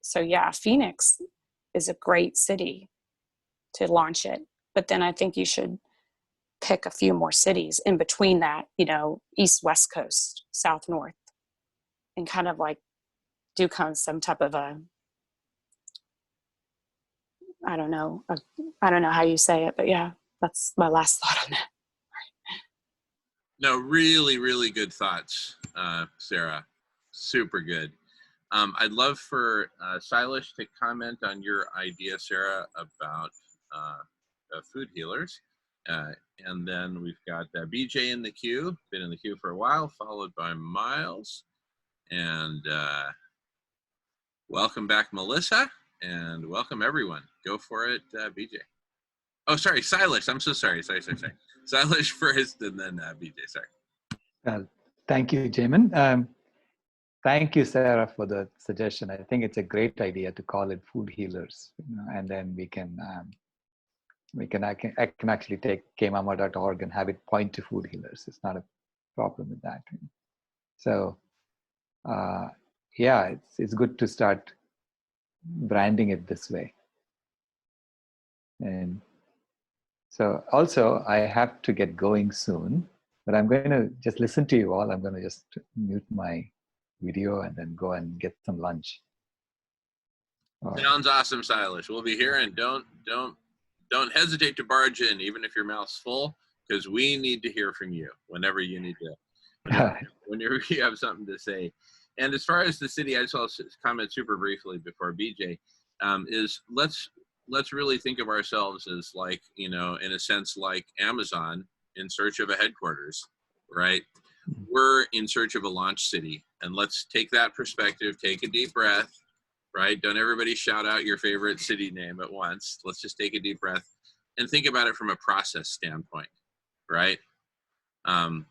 So yeah, Phoenix is a great city to launch it. But then I think you should pick a few more cities in between that, east, west coast, south, north, and kind of like do kind of some type of I don't know how you say it, but yeah, that's my last thought on that. No, really, really good thoughts, Sarah. Super good. I'd love for Silas to comment on your idea, Sarah, about food healers. And then we've got BJ in the queue, been in the queue for a while, followed by Miles. And welcome back, Melissa, and welcome everyone. Go for it, BJ. Oh, sorry, Silas. I'm so sorry. Sorry. Silas first, and then BJ. Sorry. Thank you, Jamin. Thank you, Sarah, for the suggestion. I think it's a great idea to call it food healers, and then I can actually take kmama.org and have it point to food healers. It's not a problem with that. So, yeah, it's good to start branding it this way. And so also I have to get going soon, but I'm going to just listen to you all. I'm going to just mute my video and then go and get some lunch. Sounds awesome, Silas. We'll be here, and don't hesitate to barge in, even if your mouth's full, because we need to hear from you whenever you need to, whenever you have something to say. And as far as the city, I just want to comment super briefly before BJ, is let's really think of ourselves as like, in a sense like Amazon in search of a headquarters, right? We're in search of a launch city, and let's take that perspective, take a deep breath, right? Don't everybody shout out your favorite city name at once. Let's just take a deep breath and think about it from a process standpoint, right? I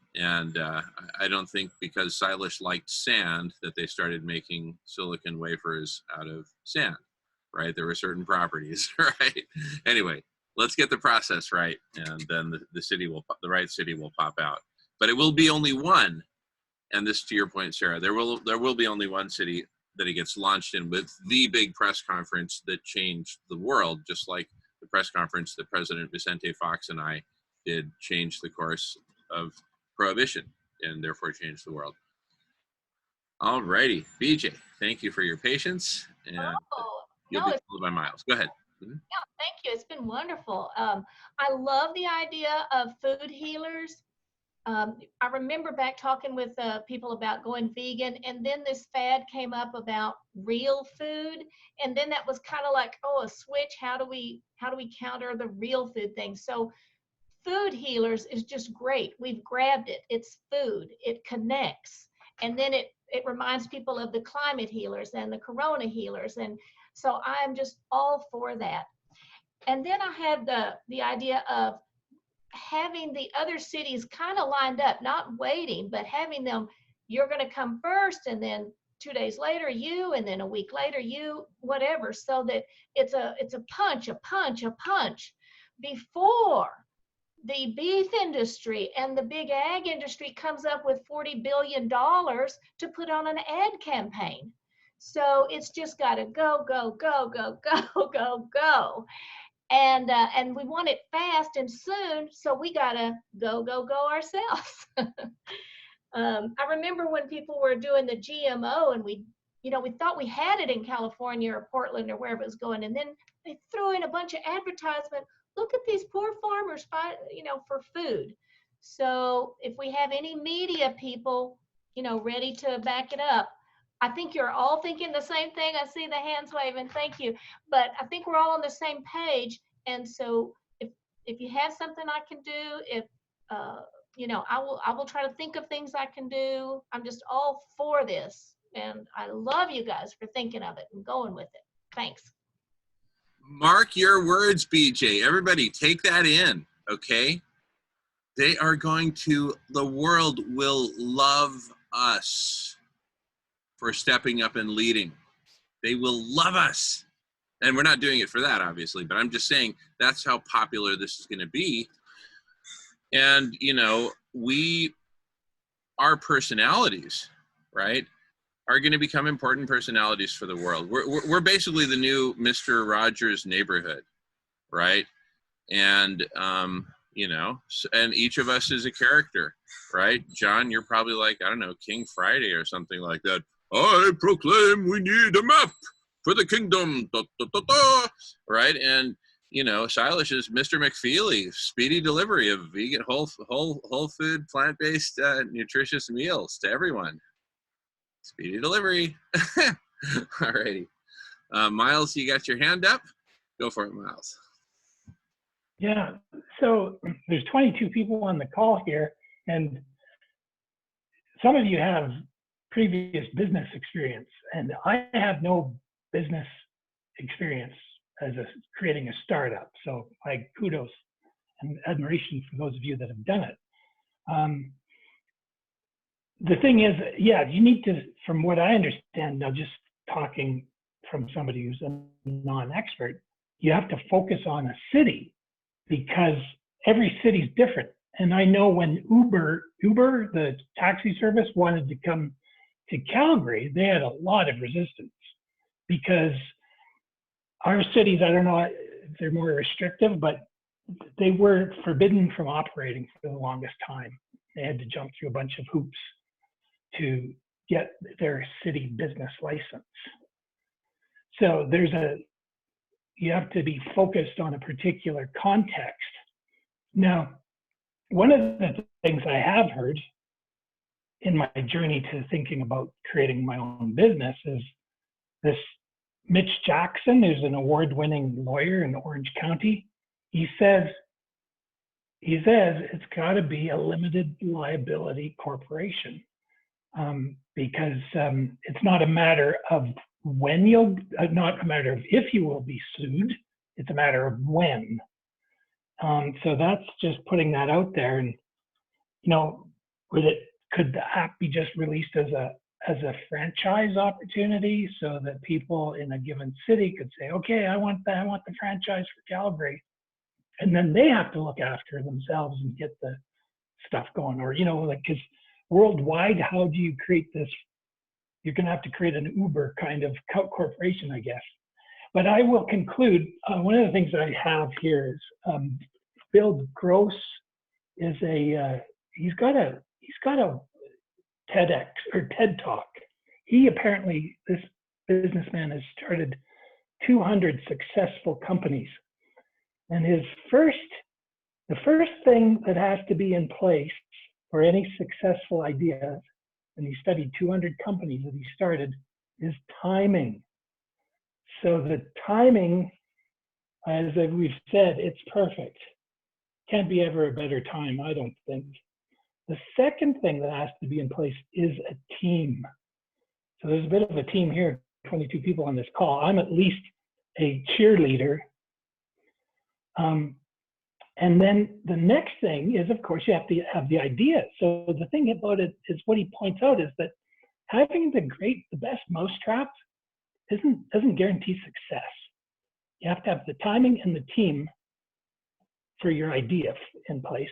don't think because Silas liked sand that they started making silicon wafers out of sand, right? There were certain properties, right? Anyway, let's get the process right, and then the right city will pop out. But it will be only one, and this, to your point, Sarah, there will be only one city that it gets launched in, with the big press conference that changed the world, just like the press conference that President Vicente Fox and I did change the course of prohibition and therefore change the world. All righty, BJ, thank you for your patience, and you'll be followed by Miles. Go ahead. Mm-hmm. Yeah, thank you. It's been wonderful. I love the idea of food healers. I remember back talking with people about going vegan, and then this fad came up about real food, and then that was kind of like, oh, a switch. How do we counter the real food thing? So food healers is just great. We've grabbed it. It's food. It connects. And then it reminds people of the climate healers and the corona healers. And so I'm just all for that. And then I had the idea of having the other cities kind of lined up, not waiting, but having them, you're going to come first, and then 2 days later you, and then a week later you, whatever, so that it's a punch before the beef industry and the big ag industry comes up with $40 billion to put on an ad campaign. So it's just got to go, go, go, go, go, go, go. And we want it fast and soon, so we got to go, go, go ourselves. I remember when people were doing the GMO, and we thought we had it in California or Portland or wherever it was going, and then they threw in a bunch of advertisement. Look at these poor farmers, for food. So if we have any media people, ready to back it up, I think you're all thinking the same thing. I see the hands waving. Thank you. But I think we're all on the same page. And so if you have something I can do, I will try to think of things I can do. I'm just all for this. And I love you guys for thinking of it and going with it. Thanks. Mark your words, BJ. Everybody take that in, okay? The world will love us for stepping up and leading. They will love us. And we're not doing it for that, obviously, but I'm just saying that's how popular this is going to be. And, our personalities, right, are going to become important personalities for the world. We're basically the new Mr. Rogers' Neighborhood, right? And, and each of us is a character, right? John, you're probably like, I don't know, King Friday or something like that. I proclaim we need a map for the kingdom, da, da, da, da. Right? And, Silas is Mr. McFeely, speedy delivery of vegan, whole food, plant-based, nutritious meals to everyone. Speedy delivery. All righty. Miles, you got your hand up? Go for it, Miles. Yeah, so there's 22 people on the call here, and some of you have previous business experience, and I have no business experience as creating a startup. So I kudos and admiration for those of you that have done it. The thing is, yeah, you need to, from what I understand now, just talking from somebody who's a non-expert, you have to focus on a city because every city's different. And I know when Uber, the taxi service, wanted to come to Calgary, they had a lot of resistance because our cities, I don't know if they're more restrictive, but they were forbidden from operating for the longest time. They had to jump through a bunch of hoops to get their city business license. So you have to be focused on a particular context. Now, one of the things I have heard in my journey to thinking about creating my own business is this Mitch Jackson, who's an award-winning lawyer in Orange County. He says it's got to be a limited liability corporation because it's not a matter of when not a matter of if you will be sued, it's a matter of when. So that's just putting that out there. And, could the app be just released as a franchise opportunity so that people in a given city could say, okay, I want the franchise for Calgary. And then they have to look after themselves and get the stuff going. Or, because worldwide, how do you create this? You're going to have to create an Uber kind of corporation, I guess. But I will conclude, one of the things that I have here is Bill Gross is he's got a TEDx or TED Talk. He apparently, this businessman has started 200 successful companies. And the first thing that has to be in place for any successful idea, and he studied 200 companies that he started, is timing. So the timing, as we've said, it's perfect. Can't be ever a better time, I don't think. The second thing that has to be in place is a team. So there's a bit of a team here, 22 people on this call. I'm at least a cheerleader. And then the next thing is, of course, you have to have the idea. So the thing about it is what he points out is that having the best mousetrap doesn't guarantee success. You have to have the timing and the team for your idea in place.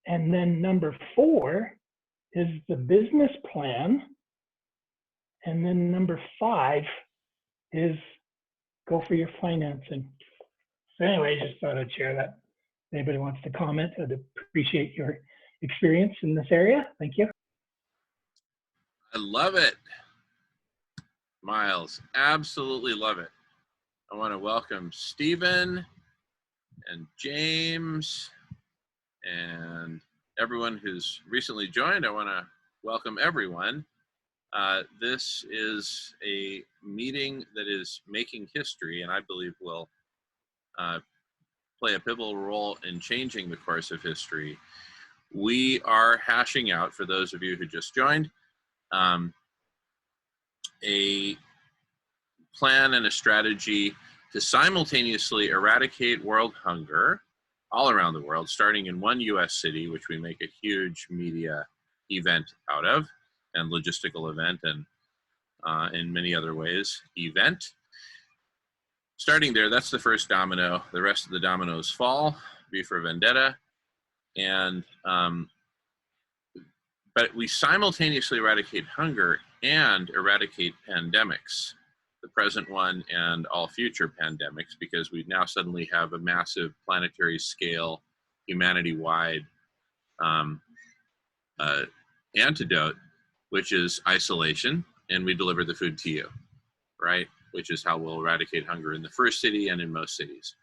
And then number 4 is the business plan. And then number 5 is go for your financing. So anyway, I just thought I'd share that. If anybody wants to comment, I'd appreciate your experience in this area. Thank you. I love it, Miles. Absolutely love it. I want to welcome Stephen and James and everyone who's recently joined. I want to welcome everyone. This is a meeting that is making history, and I believe will play a pivotal role in changing the course of history. We are hashing out, for those of you who just joined, a plan and a strategy to simultaneously eradicate world hunger all around the world, starting in one US city, which we make a huge media event out of, and logistical event, and in many other ways, event. Starting there, that's the first domino. The rest of the dominoes fall, V for Vendetta. And, but we simultaneously eradicate hunger and eradicate pandemics, the present one and all future pandemics, because we now suddenly have a massive planetary scale, humanity-wide antidote, which is isolation, and we deliver the food to you, right? Which is how we'll eradicate hunger in the first city and in most cities.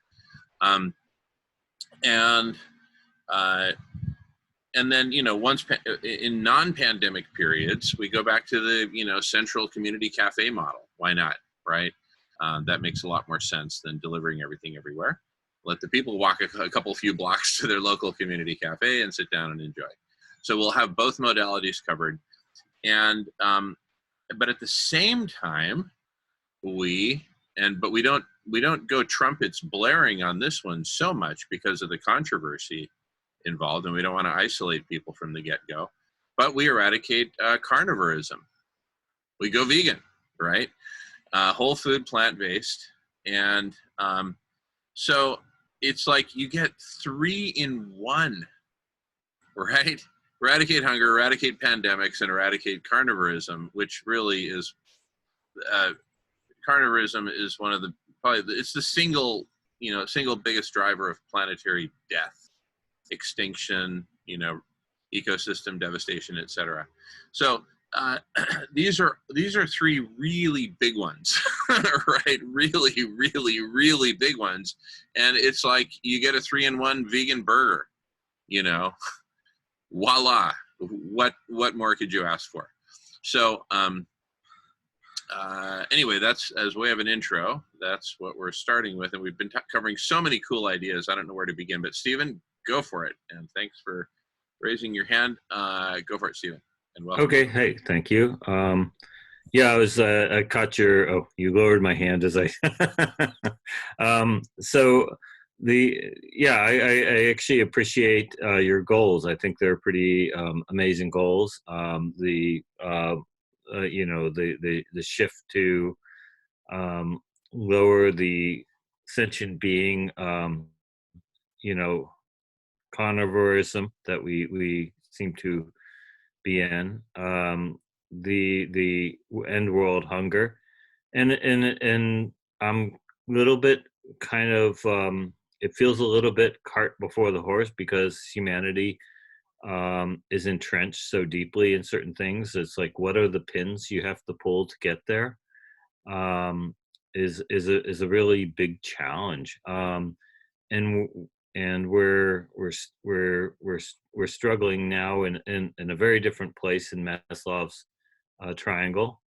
And then, you know, once in non-pandemic periods, we go back to the, you know, central community cafe model. Why not, right? That makes a lot more sense than delivering everything everywhere. Let the people walk a couple few blocks to their local community cafe and sit down and enjoy. So we'll have both modalities covered. And, but at the same time, we don't go trumpets blaring on this one so much because of the controversy involved, and we don't want to isolate people from the get-go, but we eradicate carnivorism. We go vegan, right? Whole food, plant-based. And so it's like you get 3 in 1, right? Eradicate hunger, eradicate pandemics, and eradicate carnivorism, which really is, carnivorism is one of the, it's the single biggest driver of planetary death, extinction, you know, ecosystem devastation, etc. So these are 3 really big ones, right? Really, really, really big ones. And it's like you get a 3 in 1 vegan burger, you know, voila. What more could you ask for? So anyway, that's as way of an intro. That's what we're starting with, and we've been covering so many cool ideas. I don't know where to begin, but Stephen, go for it. And thanks for raising your hand. Go for it, Stephen. And welcome. Okay. Hey, thank you. Yeah, I caught you lowered my hand as I, I actually appreciate your goals. I think they're pretty amazing goals. You know, the shift to lower the sentient being, you know, carnivorism that we seem to be in, the end world hunger, and I'm a little bit kind of it feels a little bit cart before the horse, because humanity is entrenched so deeply in certain things. It's like, what are the pins you have to pull to get there? Is a really big challenge. And we're struggling now in a very different place in Maslow's triangle.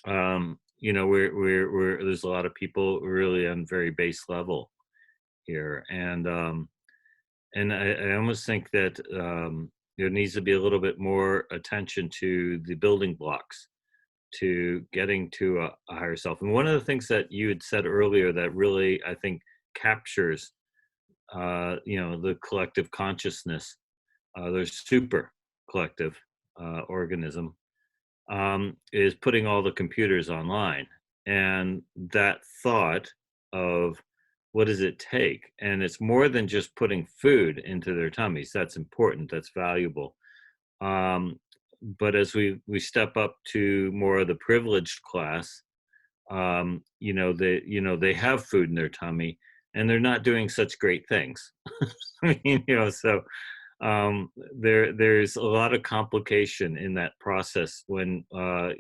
You know, we're there's a lot of people really on very base level here, and I almost think that there needs to be a little bit more attention to the building blocks to getting to a higher self. And one of the things that you had said earlier that really, I think, captures, the collective consciousness, the super collective organism, is putting all the computers online. And that thought of what does it take? And it's more than just putting food into their tummies. That's important. That's valuable. But as we step up to more of the privileged class, they have food in their tummy, and they're not doing such great things. I mean, so there's a lot of complication in that process when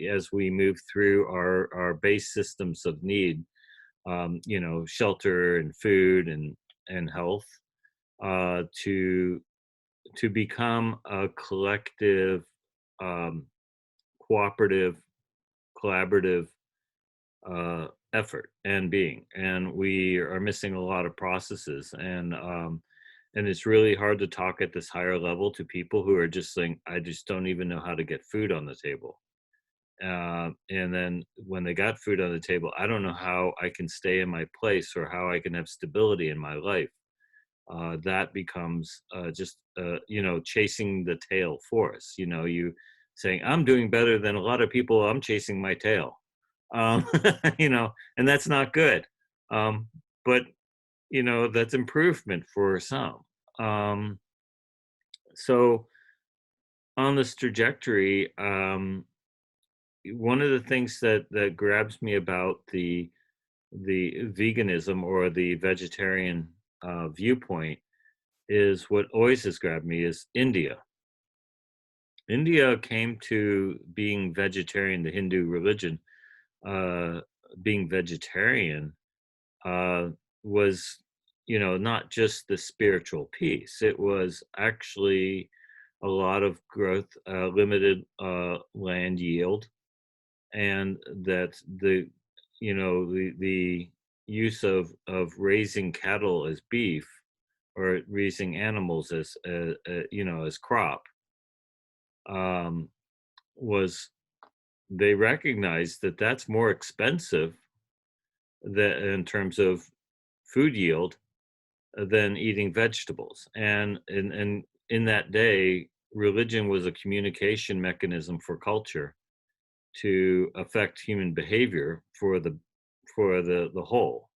as we move through our base systems of need, shelter and food and health, to become a collective, cooperative, collaborative effort and being. And we are missing a lot of processes, and it's really hard to talk at this higher level to people who are just saying, I just don't even know how to get food on the table. And then when they got food on the table, I don't know how I can stay in my place or how I can have stability in my life. That becomes chasing the tail for us. You saying, I'm doing better than a lot of people, I'm chasing my tail. And that's not good. But that's improvement for some. So on this trajectory, one of the things that grabs me about the veganism or the vegetarian viewpoint is what always has grabbed me is India. India came to being vegetarian, the Hindu religion, being vegetarian was, not just the spiritual piece. It was actually a lot of growth, limited land yield, and that the use of raising cattle as beef or raising animals as as crop, was, they recognized that that's more expensive in terms of food yield than eating vegetables. And in that day, religion was a communication mechanism for culture to affect human behavior for the whole.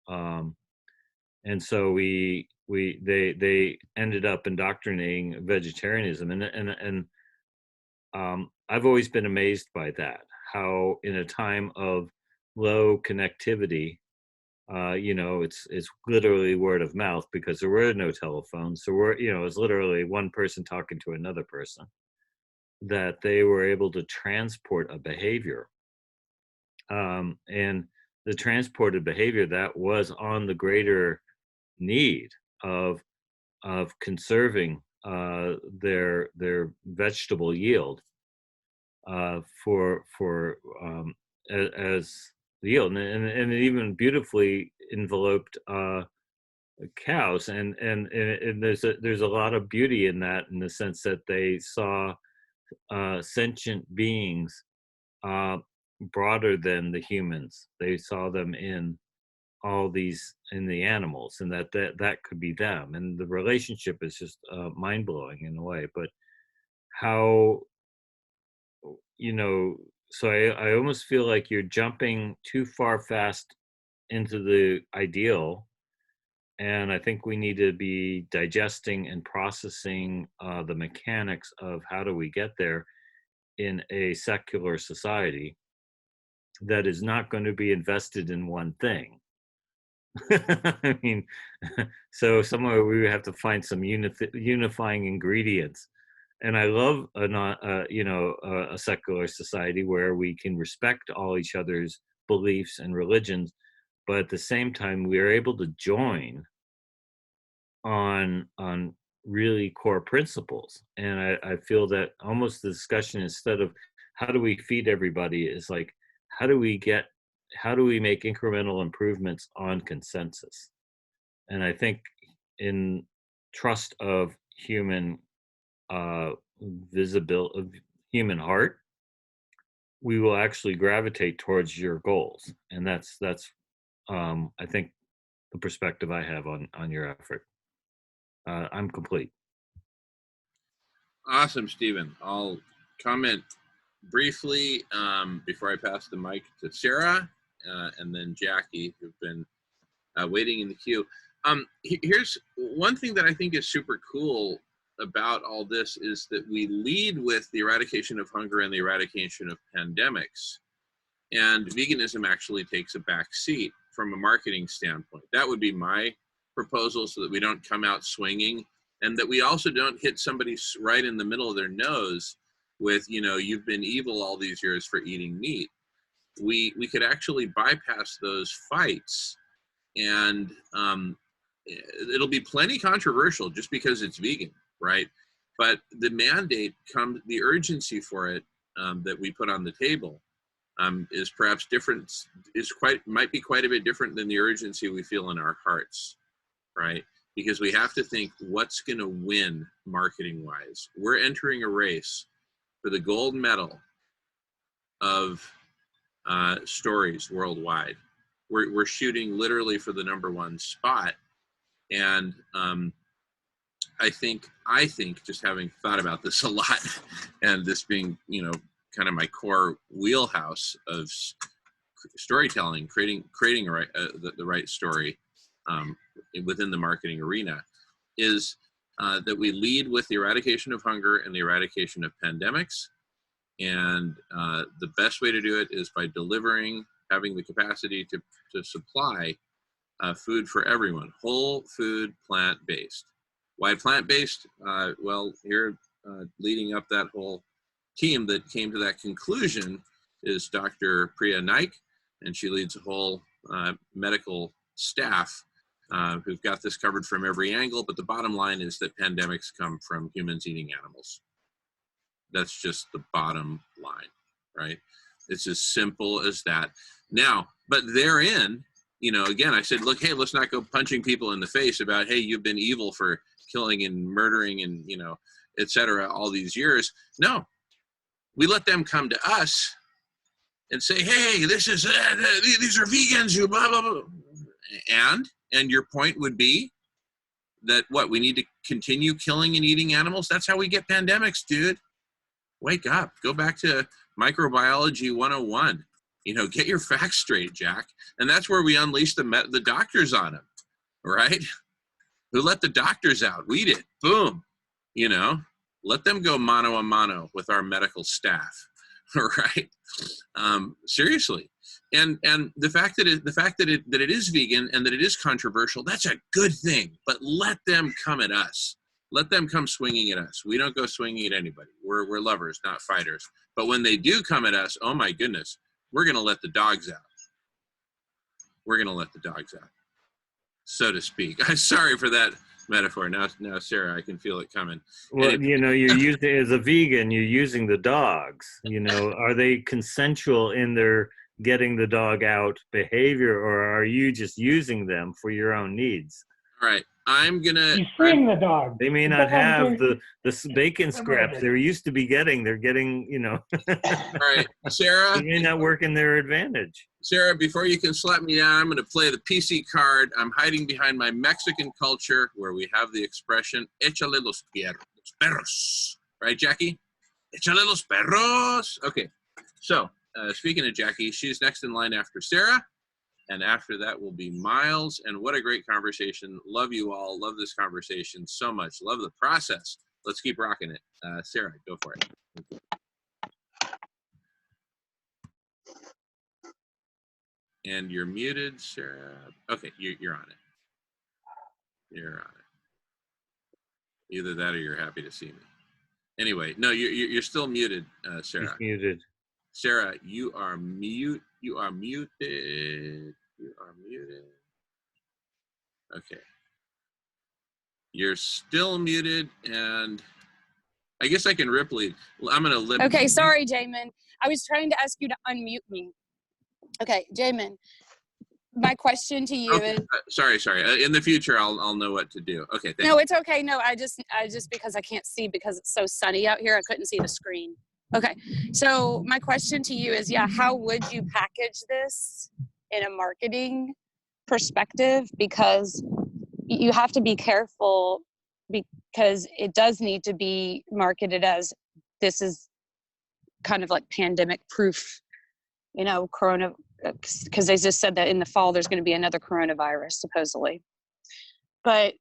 And so they ended up indoctrinating vegetarianism, and I've always been amazed by that, how in a time of low connectivity, it's literally word of mouth because there were no telephones. So it's literally one person talking to another person, that they were able to transport a behavior. And the transported behavior that was on the greater need of conserving their vegetable yield as the yield, and it even beautifully enveloped cows, and there's a lot of beauty in that, in the sense that they saw sentient beings broader than the humans. They saw them in the animals, and that could be them, and the relationship is just mind-blowing in a way. But how, so I almost feel like you're jumping too far fast into the ideal, and I think we need to be digesting and processing the mechanics of how do we get there in a secular society that is not going to be invested in one thing. I mean, so somewhere we have to find some unifying ingredients. And I love a secular society where we can respect all each other's beliefs and religions, but at the same time we are able to join on really core principles. And I feel that almost the discussion, instead of how do we feed everybody, is like, how do we make incremental improvements on consensus? And I think in trust of human visible human heart, we will actually gravitate towards your goals. And that's I think the perspective I have on your effort. I'm complete. Awesome, Stephen. I'll comment briefly before I pass the mic to Sarah and then Jackie, who've been waiting in the queue. Here's one thing that I think is super cool about all this is that we lead with the eradication of hunger and the eradication of pandemics. And veganism actually takes a back seat from a marketing standpoint. That would be my proposal, so that we don't come out swinging, and that we also don't hit somebody right in the middle of their nose with, you know, you've been evil all these years for eating meat. We could actually bypass those fights, and it'll be plenty controversial just because it's vegan, right? But the mandate comes, the urgency for it that we put on the table is perhaps different, might be quite a bit different than the urgency we feel in our hearts, right? Because we have to think, what's going to win marketing wise? We're entering a race for the gold medal of stories worldwide. We're shooting literally for the #1 spot. And I think just having thought about this a lot, and this being, you know, kind of my core wheelhouse of storytelling, creating the right story within the marketing arena, is that we lead with the eradication of hunger and the eradication of pandemics. And the best way to do it is by having the capacity to supply food for everyone, whole food, plant-based. Why plant-based? Well, here leading up that whole team that came to that conclusion is Dr. Priya Naik, and she leads a whole medical staff who've got this covered from every angle. But the bottom line is that pandemics come from humans eating animals. That's just the bottom line, right? It's as simple as that. Now, but therein, you know, again, I said, look, hey, let's not go punching people in the face about, hey, you've been evil for killing and murdering and, you know, et cetera, all these years. No, we let them come to us and say, hey, these are vegans who blah, blah, blah. And your point would be that what, we need to continue killing and eating animals? That's how we get pandemics, dude. Wake up, go back to microbiology 101. You know, get your facts straight, Jack. And that's where we unleash the doctors on them, right? Who let the doctors out? We did. Boom. You know, let them go mano a mano with our medical staff, right? Seriously. And the fact that it is vegan and that it is controversial, that's a good thing. But let them come at us. Let them come swinging at us. We don't go swinging at anybody. We're lovers, not fighters. But when they do come at us, oh my goodness, we're going to let the dogs out. We're going to let the dogs out, so to speak. I'm sorry for that metaphor. Now, Sarah, I can feel it coming. Well, you know, you're using, as a vegan, you're using the dogs. You know, are they consensual in their getting the dog out behavior, or are you just using them for your own needs? All right. I'm gonna. He's freeing the dog. They may not have the bacon scraps they're used to be getting. They're getting, you know. All right, Sarah. They may not work in their advantage. Sarah, before you can slap me down, I'm going to play the PC card. I'm hiding behind my Mexican culture, where we have the expression "échale los perros." Right, Jackie? "Échale los perros." Okay. So, speaking of Jackie, she's next in line after Sarah. And after that will be Miles. And what a great conversation. Love you all. Love this conversation so much. Love the process. Let's keep rocking it. Sarah, go for it. And you're muted, Sarah. Okay, you're on it. You're on it. Either that or you're happy to see me. Anyway, no, you're still muted, Sarah. He's muted. Sarah, you are mute. You are muted. You are muted. Okay. You're still muted, and I guess I can Ripley. I'm going to limit. Okay, sorry, Jamin. I was trying to ask you to unmute me. Okay, Jamin, my question to you Okay. is, Sorry. In the future, I'll know what to do. Okay. Thank no, you. it's okay. No, I just because I can't see because it's so sunny out here, I couldn't see the screen. Okay. So my question to you is, yeah, how would you package this in a marketing perspective? Because you have to be careful because it does need to be marketed as this is kind of like pandemic proof, you know, corona, because they just said that in the fall there's going to be another coronavirus supposedly. But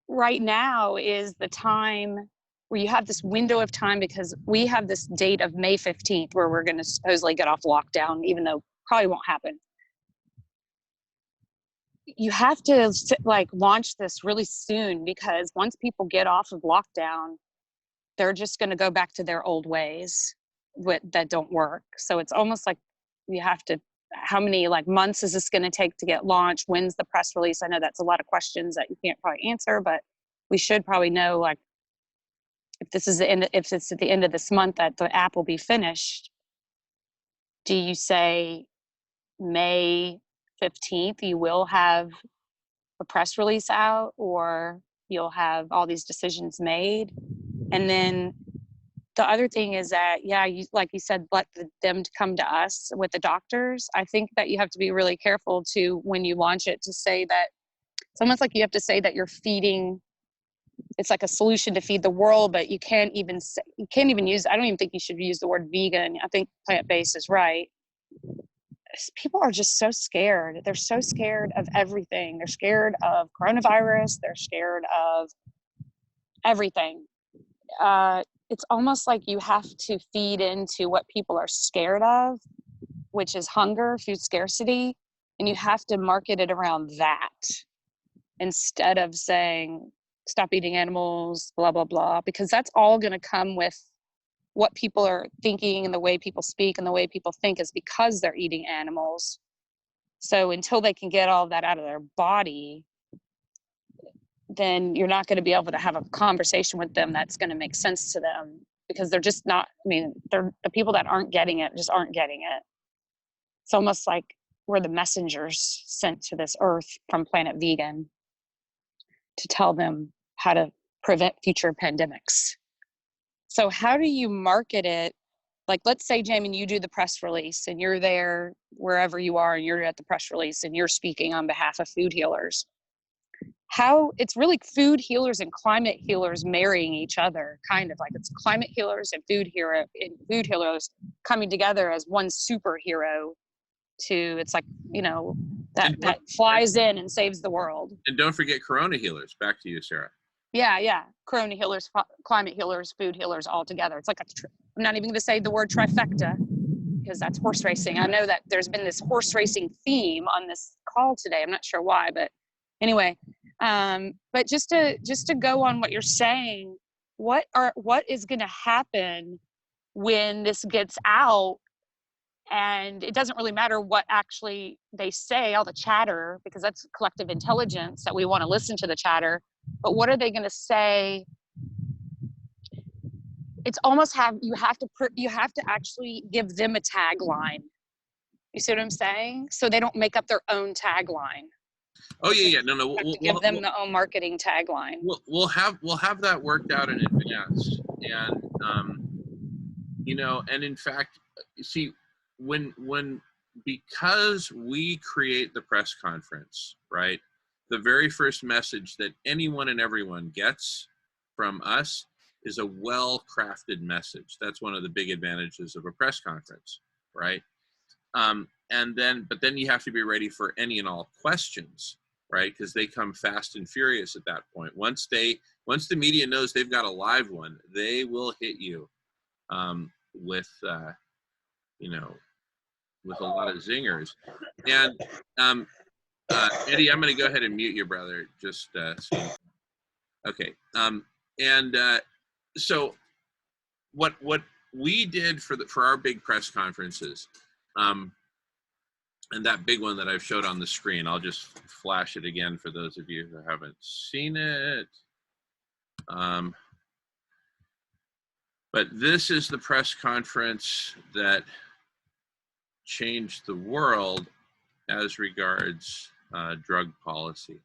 right now is the time where you have this window of time, because we have this date of May 15th where we're going to supposedly get off lockdown, even though probably won't happen. You have to like launch this really soon, because once people get off of lockdown, they're just going to go back to their old ways that don't work. So it's almost like you have to, how many like months is this going to take to get launched? When's the press release? I know that's a lot of questions that you can't probably answer, but we should probably know, like, if this is if it's at the end of this month that the app will be finished. Do you say May 15th you will have a press release out, or you'll have all these decisions made? And then the other thing is that, yeah, you, like you said, let them come to us with the doctors. I think that you have to be really careful to, when you launch it, to say that it's almost like you have to say that you're feeding, it's like a solution to feed the world, but you can't even say, you can't even use, I don't even think you should use the word vegan. I think plant-based is right. People are just so scared. They're so scared of everything. They're scared of coronavirus. They're scared of everything. It's almost like you have to feed into what people are scared of, which is hunger, food scarcity, and you have to market it around that instead of saying, stop eating animals, blah, blah, blah, because that's all going to come with what people are thinking, and the way people speak and the way people think is because they're eating animals. So until they can get all of that out of their body, then you're not going to be able to have a conversation with them that's going to make sense to them, because they're just not, I mean, they're the people that aren't getting it just aren't getting it. It's almost like we're the messengers sent to this earth from Planet Vegan to tell them how to prevent future pandemics. So how do you market it? Like, let's say, Jamin, you do the press release and you're there wherever you are and you're at the press release and you're speaking on behalf of food healers. How it's really food healers and climate healers marrying each other, kind of like it's climate healers and food healers coming together as one superhero to, it's like, you know, that flies in and saves the world. And don't forget Corona healers. Back to you, Sarah. Yeah. Corona healers, climate healers, food healers all together. It's like I'm not even going to say the word trifecta because that's horse racing. I know that there's been this horse racing theme on this call today. I'm not sure why, but anyway. But just to go on what you're saying, what is going to happen when this gets out? And it doesn't really matter what actually they say, all the chatter, because that's collective intelligence that we want to listen to the chatter. But what are they going to say? It's almost you have to actually give them a tagline. You see what I'm saying? So they don't make up their own tagline. Oh yeah. No. Give them their own marketing tagline. We'll have that worked out in advance, and you know, and in fact, see, because we create the press conference, right? The very first message that anyone and everyone gets from us is a well-crafted message. That's one of the big advantages of a press conference, right? But then you have to be ready for any and all questions, right? Because they come fast and furious at that point. Once the media knows they've got a live one, they will hit you with a lot of zingers. And Eddie, I'm going to go ahead and mute you, brother. Just okay. So what we did for our big press conferences, and that big one that I've showed on the screen, I'll just flash it again for those of you who haven't seen it. But this is the press conference that changed the world. as regards drug policy,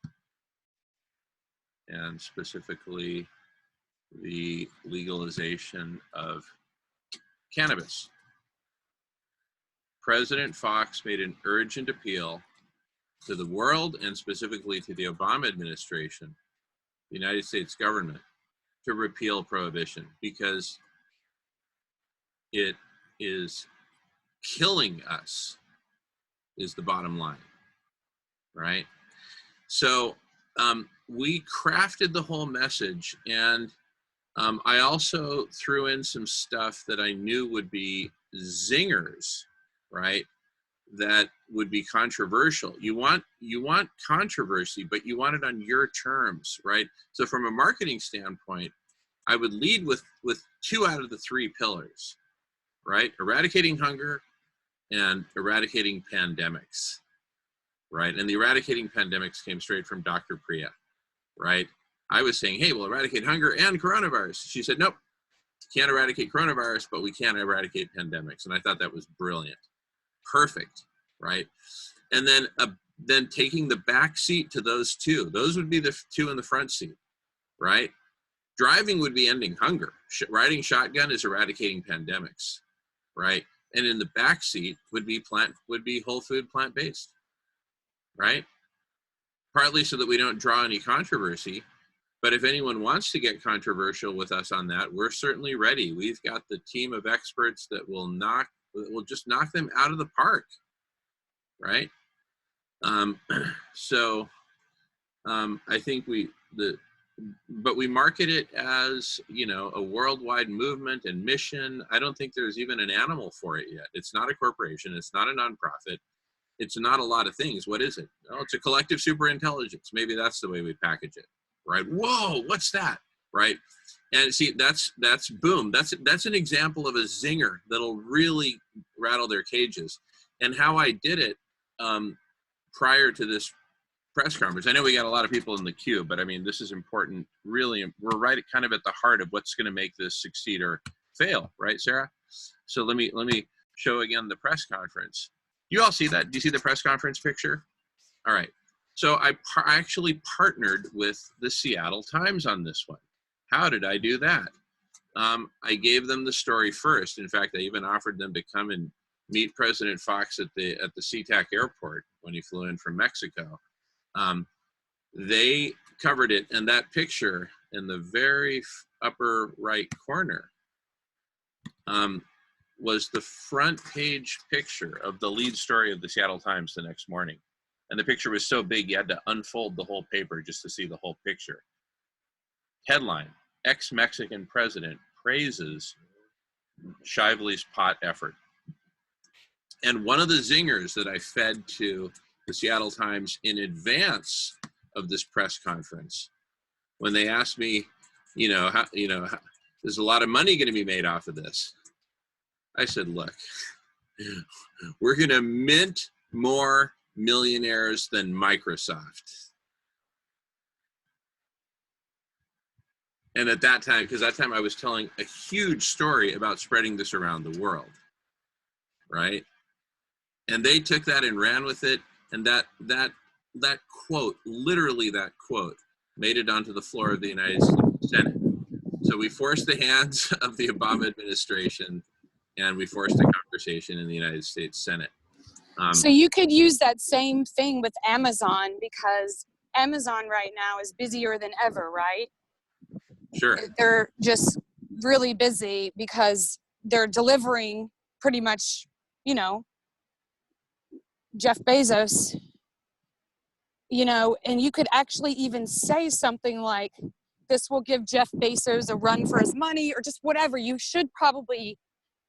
and specifically the legalization of cannabis. President Fox made an urgent appeal to the world and specifically to the Obama administration, the United States government, to repeal prohibition because it is killing us, is the bottom line, right? So we crafted the whole message, and I also threw in some stuff that I knew would be zingers, right? That would be controversial. You want controversy, but you want it on your terms, right? So from a marketing standpoint, I would lead with 2 out of the 3 pillars, right? Eradicating hunger and eradicating pandemics, right? And the eradicating pandemics came straight from Dr. Priya, right? I was saying, hey, we'll eradicate hunger and coronavirus. She said, nope, can't eradicate coronavirus, but we can eradicate pandemics. And I thought that was brilliant. Perfect, right? And then taking the back seat to those 2. Those would be the 2 in the front seat, right? Driving would be ending hunger. Riding shotgun is eradicating pandemics, right? And in the back seat would be whole food, plant-based, right? Partly so that we don't draw any controversy. But if anyone wants to get controversial with us on that, we're certainly ready. We've got the team of experts that will just knock them out of the park, right? I think but we market it as, a worldwide movement and mission. I don't think there's even an animal for it yet. It's not a corporation. It's not a nonprofit. It's not a lot of things. What is it? Oh, it's a collective superintelligence. Maybe that's the way we package it, right? Whoa, what's that, right? And see, that's boom. That's an example of a zinger that'll really rattle their cages. And how I did it prior to this press conference. I know we got a lot of people in the queue, but I mean, this is important. Really, we're right kind of at the heart of what's going to make this succeed or fail, right, Sarah? So let me show again the press conference. You all see that? Do you see the press conference picture? All right. So I actually partnered with the Seattle Times on this one. How did I do that? I gave them the story first. In fact, I even offered them to come and meet President Fox at the SeaTac airport when he flew in from Mexico. They covered it, and that picture in the very upper right corner was the front page picture of the lead story of the Seattle Times the next morning. And the picture was so big, you had to unfold the whole paper just to see the whole picture. Headline, ex-Mexican president praises Shively's pot effort. And one of the zingers that I fed to the Seattle Times in advance of this press conference, when they asked me, there's a lot of money going to be made off of this. I said, look, we're going to mint more millionaires than Microsoft. And at that time, because that time I was telling a huge story about spreading this around the world, right? And they took that and ran with it. And that quote, literally that quote, made it onto the floor of the United States Senate. So we forced the hands of the Obama administration, and we forced a conversation in the United States Senate. So you could use that same thing with Amazon, because Amazon right now is busier than ever, right? Sure. They're just really busy because they're delivering pretty much, Jeff Bezos, and you could actually even say something like, this will give Jeff Bezos a run for his money, or just whatever. You should probably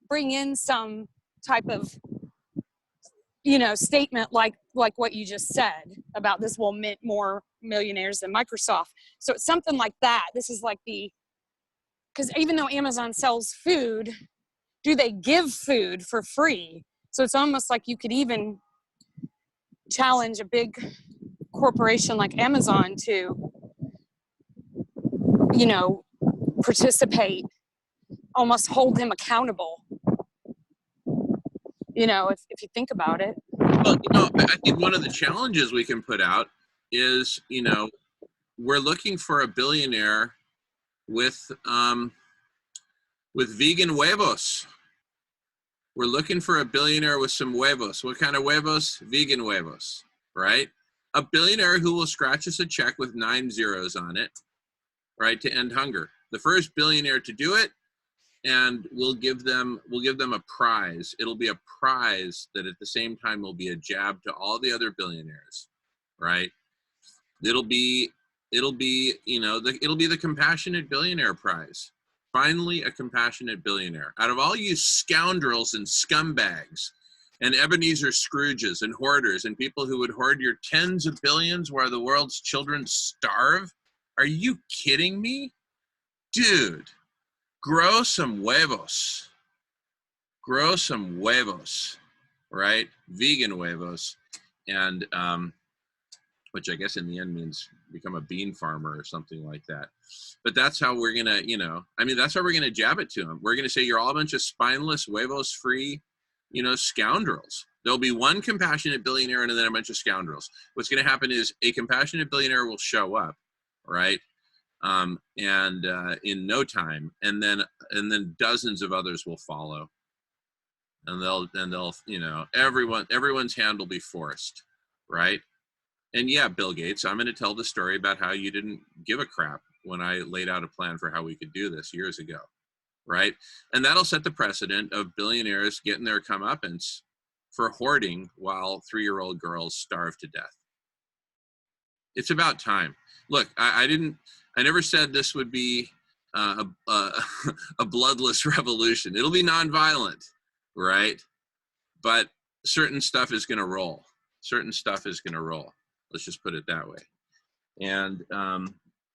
bring in some type of, statement like what you just said about this will mint more millionaires than Microsoft. So it's something like that. This is like because even though Amazon sells food, do they give food for free? So it's almost like you could even challenge a big corporation like Amazon to, participate, almost hold them accountable. If you think about it. Well, you know, I think one of the challenges we can put out is, you know, we're looking for a billionaire with vegan huevos. We're looking for a billionaire with some huevos. What kind of huevos? Vegan huevos, right? A billionaire who will scratch us a check with 9 zeros on it, right, to end hunger. The first billionaire to do it, and we'll give them a prize. It'll be a prize that at the same time will be a jab to all the other billionaires, right? It'll be you know, it'll be the Compassionate Billionaire Prize. Finally, a compassionate billionaire. Out of all you scoundrels and scumbags and Ebenezer Scrooges and hoarders and people who would hoard your tens of billions while the world's children starve, are you kidding me? Dude, grow some huevos. Grow some huevos, right? Vegan huevos. And, which I guess in the end means become a bean farmer or something like that. But that's how we're gonna, you know, I mean, that's how we're gonna jab it to them. We're gonna say you're all a bunch of spineless, huevos-free, you know, scoundrels. There'll be one compassionate billionaire and then a bunch of scoundrels. What's gonna happen is a compassionate billionaire will show up, right? In no time, and then dozens of others will follow. And they'll, you know, everyone's hand will be forced, right? And yeah, Bill Gates, I'm going to tell the story about how you didn't give a crap when I laid out a plan for how we could do this years ago, right? And that'll set the precedent of billionaires getting their comeuppance for hoarding while 3-year-old girls starve to death. It's about time. Look, I never said this would be a bloodless revolution. It'll be nonviolent, right? But certain stuff is going to roll. Certain stuff is going to roll. Let's just put it that way. And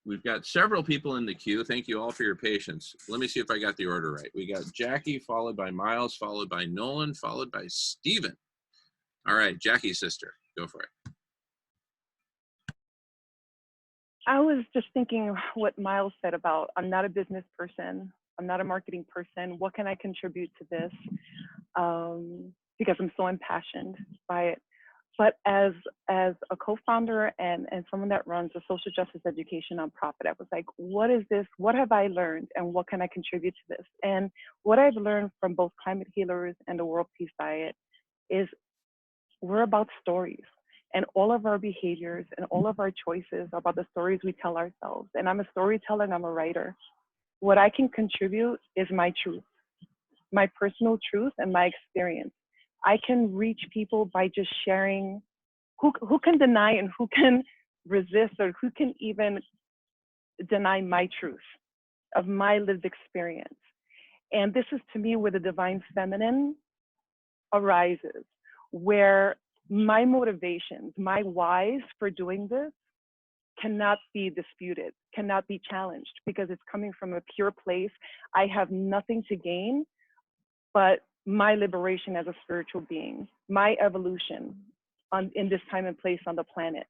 we've got several people in the queue. Thank you all for your patience. Let me see if I got the order right. We got Jackie, followed by Miles, followed by Nolan, followed by Steven. All right, Jackie's sister, go for it. I was just thinking what Miles said about, I'm not a business person. I'm not a marketing person. What can I contribute to this? Because I'm so impassioned by it. But as a co-founder and someone that runs a social justice education nonprofit, I was like, what is this? What have I learned? And what can I contribute to this? And what I've learned from both Climate Healers and the World Peace Diet is we're about stories. And all of our behaviors and all of our choices are about the stories we tell ourselves. And I'm a storyteller and I'm a writer. What I can contribute is my truth, my personal truth and my experience. I can reach people by just sharing who can deny and who can resist, or who can even deny my truth of my lived experience. And this is to me where the divine feminine arises, where my motivations, my whys for doing this cannot be disputed, cannot be challenged, because it's coming from a pure place. I have nothing to gain but my liberation as a spiritual being, my evolution in this time and place on the planet.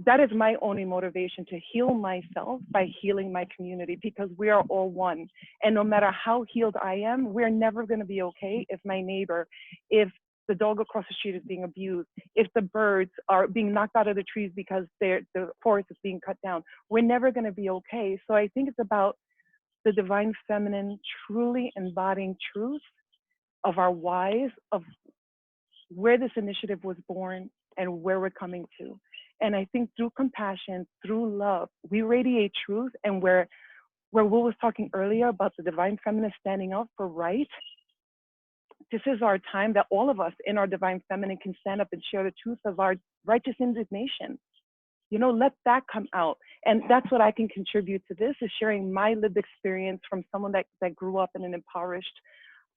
That is my only motivation, to heal myself by healing my community, because we are all one. And no matter how healed I am, we're never going to be okay if my neighbor, if the dog across the street is being abused, if the birds are being knocked out of the trees because the forest is being cut down. We're never going to be okay. So I think it's about the divine feminine truly embodying truth of our whys, of where this initiative was born and where we're coming to. And I think through compassion, through love, we radiate truth. And where Will was talking earlier about the divine feminine standing up for right, this is our time that all of us in our divine feminine can stand up and share the truth of our righteous indignation. You know, let that come out. And that's what I can contribute to this, is sharing my lived experience from someone that grew up in an impoverished,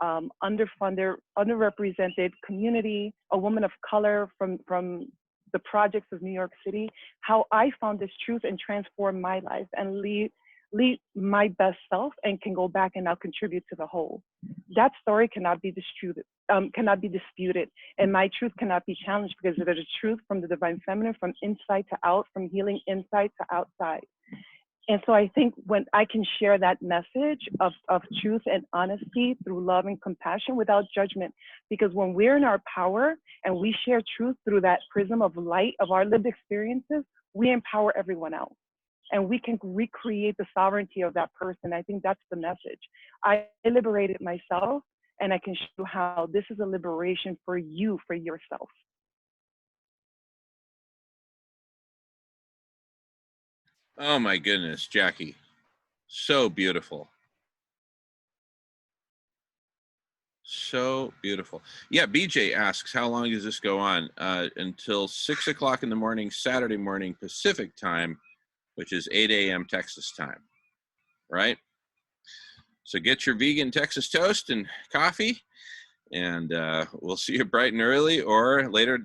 underfunded, underrepresented community, a woman of color from the projects of New York City, how I found this truth and transformed my life and lead my best self and can go back and now contribute to the whole. That story cannot be disputed, and my truth cannot be challenged, because it is a truth from the divine feminine, from inside to out, from healing inside to outside. And so I think when I can share that message of truth and honesty through love and compassion without judgment, because when we're in our power and we share truth through that prism of light of our lived experiences, we empower everyone else. And we can recreate the sovereignty of that person. I think that's the message. I liberated myself, and I can show how this is a liberation for you, for yourself. Oh my goodness, Jackie. So beautiful. So beautiful. Yeah, BJ asks, how long does this go on? Until 6 o'clock in the morning, Saturday morning, Pacific time, which is 8 a.m. Texas time, right? So get your vegan Texas toast and coffee, and we'll see you bright and early, or later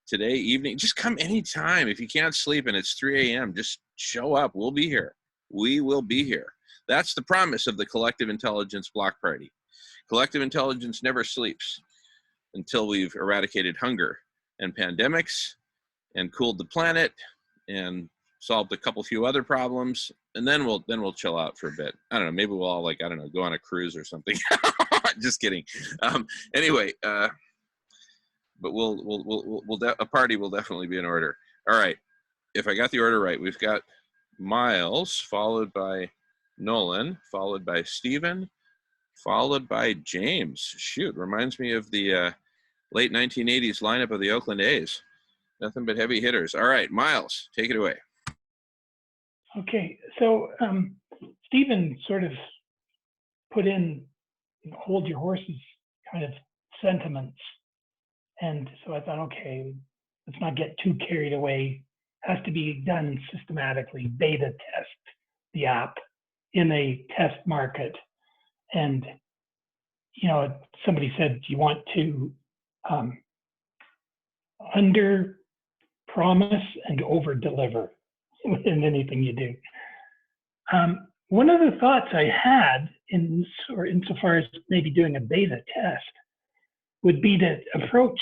today evening. Just come anytime. If you can't sleep and it's 3 a.m., just show up. We'll be here. We will be here. That's the promise of the Collective Intelligence Block Party. Collective intelligence never sleeps until we've eradicated hunger and pandemics and cooled the planet and solved a few other problems, and then we'll chill out for a bit. I don't know, maybe we'll all, like, I don't know, go on a cruise or something. Just kidding. Anyway, but a party will definitely be in order. All right, if I got the order right, we've got Miles, followed by Nolan, followed by Stephen, followed by James. Shoot, reminds me of the late 1980s lineup of the Oakland A's. Nothing but heavy hitters. All right, Miles, take it away. Okay, so Stephen sort of put in hold your horses kind of sentiments. And so I thought, okay, let's not get too carried away. Has to be done systematically, beta test the app in a test market. And, you know, somebody said, do you want to under promise and over deliver in anything you do? One of the thoughts I had insofar as maybe doing a beta test would be to approach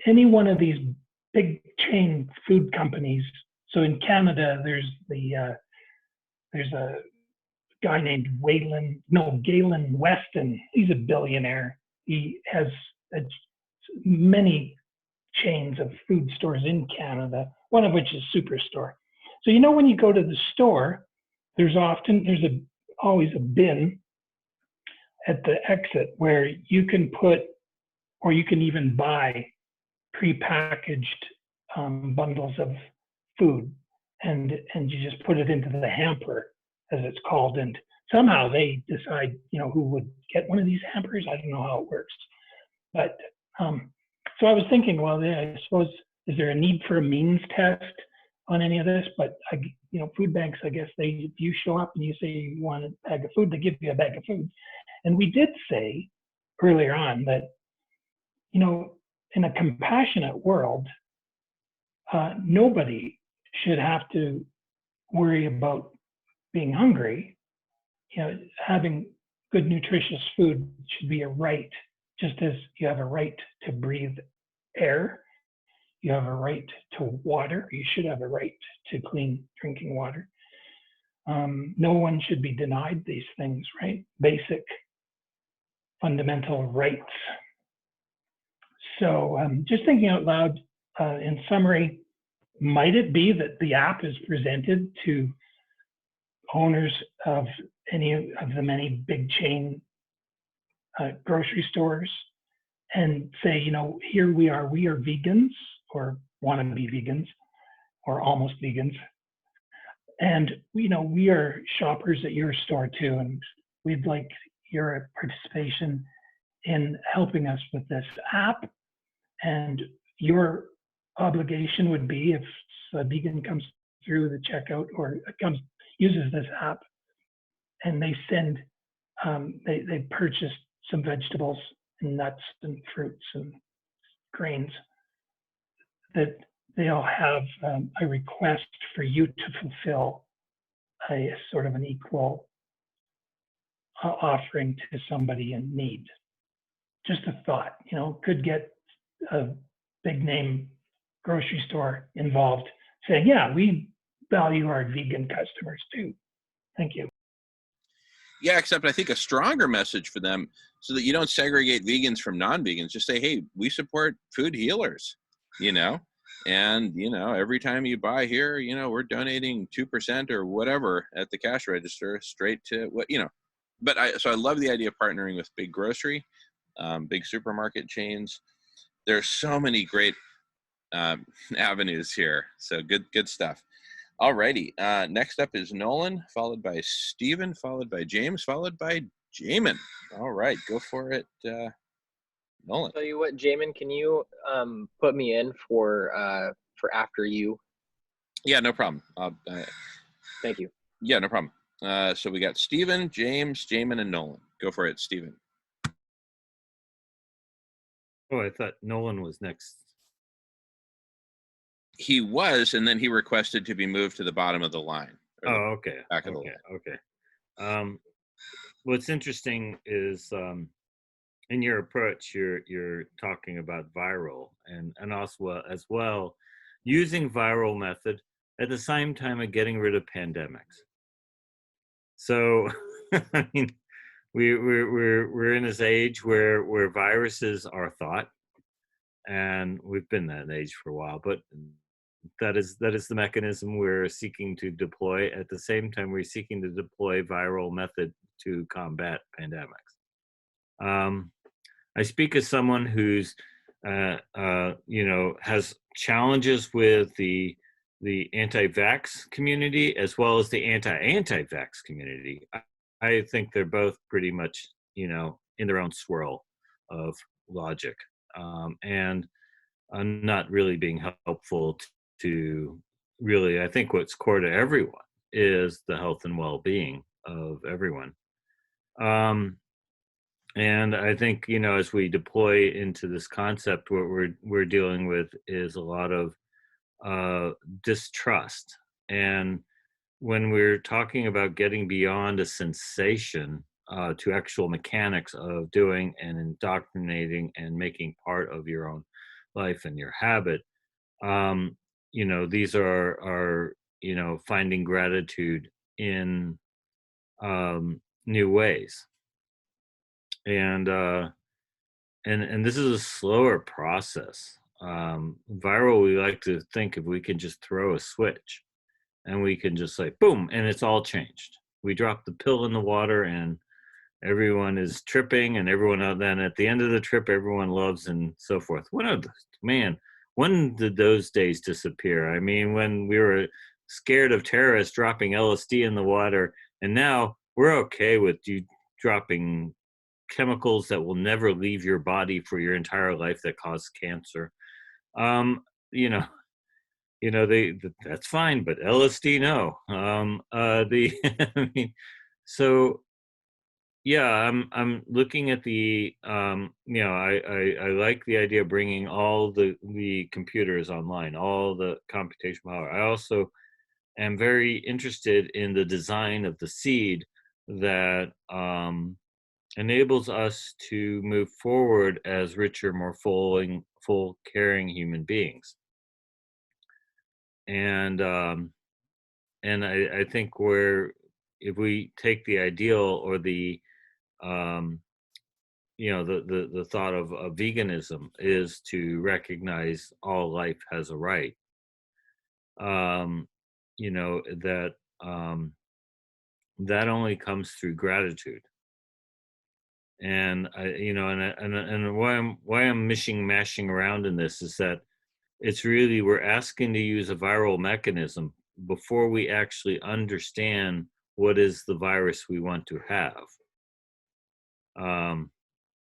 any one of these big chain food companies. So in Canada, there's a guy named Galen Weston. He's a billionaire. He has many chains of food stores in Canada, one of which is Superstore. So, you know, when you go to the store, there's always a bin at the exit where you can put, or you can even buy prepackaged bundles of food, and you just put it into the hamper, as it's called, and somehow they decide, you know, who would get one of these hampers. I don't know how it works, but so I was thinking, well, yeah, I suppose, is there a need for a means test on any of this? But you know, food banks, I guess if you show up and you say you want a bag of food, they give you a bag of food. And we did say earlier on that, you know, in a compassionate world, nobody should have to worry about being hungry. You know, having good, nutritious food should be a right, just as you have a right to breathe air, you have a right to water, you should have a right to clean drinking water. No one should be denied these things, right? Basic, fundamental rights. So just thinking out loud, in summary, might it be that the app is presented to owners of any of the many big chain grocery stores and say, you know, here we are vegans, or want to be vegans, or almost vegans, and you know, we are shoppers at your store too, and we'd like your participation in helping us with this app. And your obligation would be, if a vegan comes through the checkout or uses this app, and they send, they purchase some vegetables and nuts and fruits and grains, that they'll have a request for you to fulfill a sort of an equal offering to somebody in need. Just a thought, you know, could get a big name grocery store involved, saying, yeah, we value our vegan customers too. Thank you. Yeah, except I think a stronger message for them so that you don't segregate vegans from non-vegans. Just say, hey, we support food healers, you know, and, you know, every time you buy here, you know, we're donating 2% or whatever at the cash register straight to what, you know. But so I love the idea of partnering with big grocery, big supermarket chains. There's so many great avenues here. So good stuff. Alrighty, next up is Nolan, followed by Stephen, followed by James, followed by Jamin. All right, go for it, Nolan. Tell you what, Jamin, can you put me in for after you? Yeah, no problem. Thank you. Yeah, no problem. So we got Stephen, James, Jamin, and Nolan. Go for it, Stephen. Oh, I thought Nolan was next. He was, and then he requested to be moved to the bottom of the line. Oh, okay. Back of the line. Okay. What's interesting is in your approach, you're talking about viral and also as well using viral method at the same time of getting rid of pandemics. So, I mean, we're in this age where viruses are thought, and we've been that age for a while, but that is the mechanism we're seeking to deploy. At the same time, we're seeking to deploy viral method to combat pandemics. I speak as someone who's, you know, has challenges with the anti-vax community as well as the anti-vax community. I think they're both pretty much, you know, in their own swirl of logic, and not really being helpful to really, I think what's core to everyone is the health and well-being of everyone. And I think, you know, as we deploy into this concept, what we're dealing with is a lot of distrust. And when we're talking about getting beyond a sensation to actual mechanics of doing and indoctrinating and making part of your own life and your habit, you know, these are you know, finding gratitude in new ways. And this is a slower process. Viral, we like to think if we can just throw a switch and we can just like, boom, and it's all changed. We drop the pill in the water and everyone is tripping, and everyone, then at the end of the trip, everyone loves and so forth. When did those days disappear? I mean, when we were scared of terrorists dropping LSD in the water, and now we're okay with you dropping chemicals that will never leave your body for your entire life that cause cancer. You know, that's fine, but LSD, no. I mean, so yeah, I'm looking at the, you know, I like the idea of bringing all the computers online, all the computational power. I also am very interested in the design of the seed that enables us to move forward as richer, more full, caring human beings. And I think if we take the ideal or the you know, the thought of veganism is to recognize all life has a right. You know, that that only comes through gratitude. And you know, and why I'm mashing around in this is that it's really, we're asking to use a viral mechanism before we actually understand what is the virus we want to have.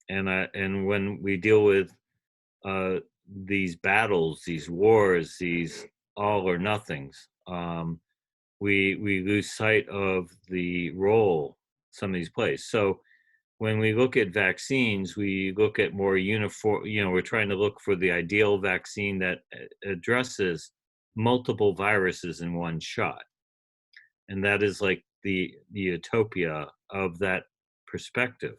And when we deal with these battles, these wars, these all or nothings, we lose sight of the role some of these plays. So when we look at vaccines, we look at more uniform, you know, we're trying to look for the ideal vaccine that addresses multiple viruses in one shot. And that is like the utopia of that perspective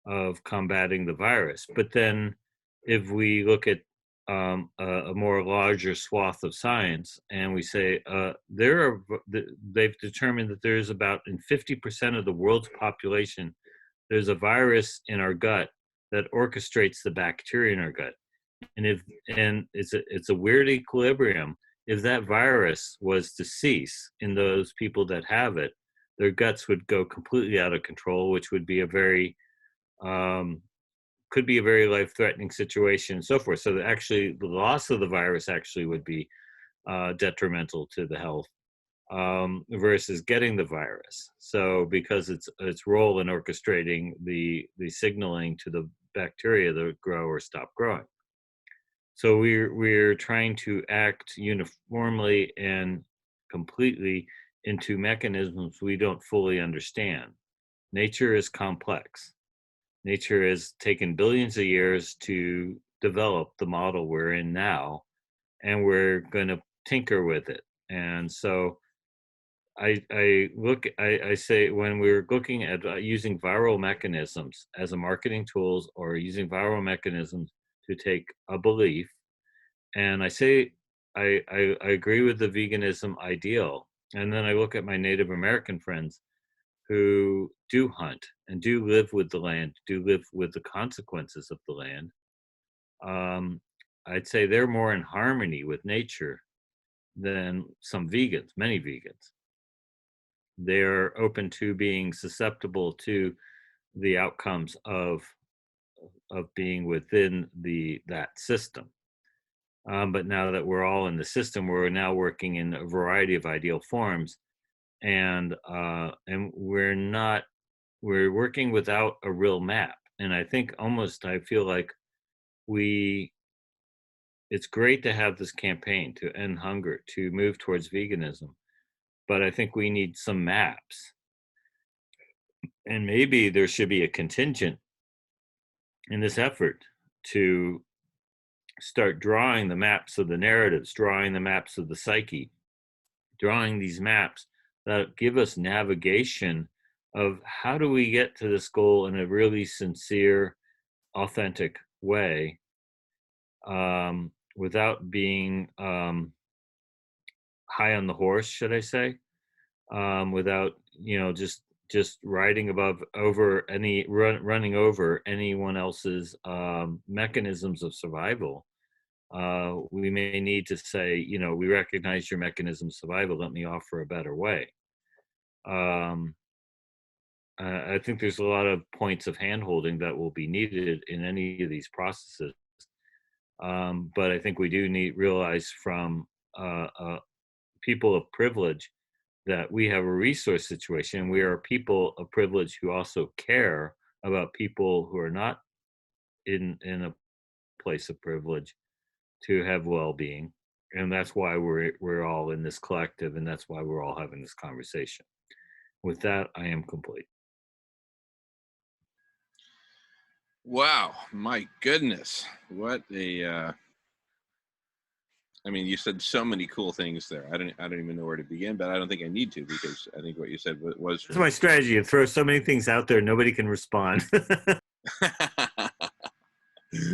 of combating the virus. But then if we look at a more larger swath of science, and we say they've determined that there's about in 50% of the world's population, there's a virus in our gut that orchestrates the bacteria in our gut, and it's a weird equilibrium. If that virus was to cease in those people that have it, their guts would go completely out of control, which would be a very could be a very life-threatening situation and so forth. So that actually the loss of the virus actually would be detrimental to the health versus getting the virus. So because its role in orchestrating the signaling to the bacteria to grow or stop growing. So we're trying to act uniformly and completely into mechanisms we don't fully understand. Nature is complex. Nature has taken billions of years to develop the model we're in now, and we're going to tinker with it. And so I say when we're looking at using viral mechanisms as a marketing tools, or using viral mechanisms to take a belief, and I say I agree with the veganism ideal, and then I look at my Native American friends who do hunt and do live with the land, do live with the consequences of the land. I'd say they're more in harmony with nature than some vegans, many vegans. They're open to being susceptible to the outcomes of being within that system. But now that we're all in the system, we're now working in a variety of ideal forms, and we're working without a real map. And I think I feel like it's great to have this campaign to end hunger, to move towards veganism, but I think we need some maps. And maybe there should be a contingent in this effort to start drawing the maps of the narratives, drawing the maps of the psyche, drawing these maps that give us navigation of how do we get to this goal in a really sincere, authentic way, without being high on the horse, should I say, without just riding running over anyone else's mechanisms of survival. We may need to say, we recognize your mechanism of survival, let me offer a better way. I think there's a lot of points of handholding that will be needed in any of these processes. But I think we do realize from people of privilege that we have a resource situation. We are people of privilege who also care about people who are not in a place of privilege to have well-being. And that's why we're all in this collective, and that's why we're all having this conversation. With that, I am complete. Wow, my goodness. What a you said so many cool things there. I don't even know where to begin, but I don't think I need to, because I think what you said was That's my strategy, to throw so many things out there, nobody can respond.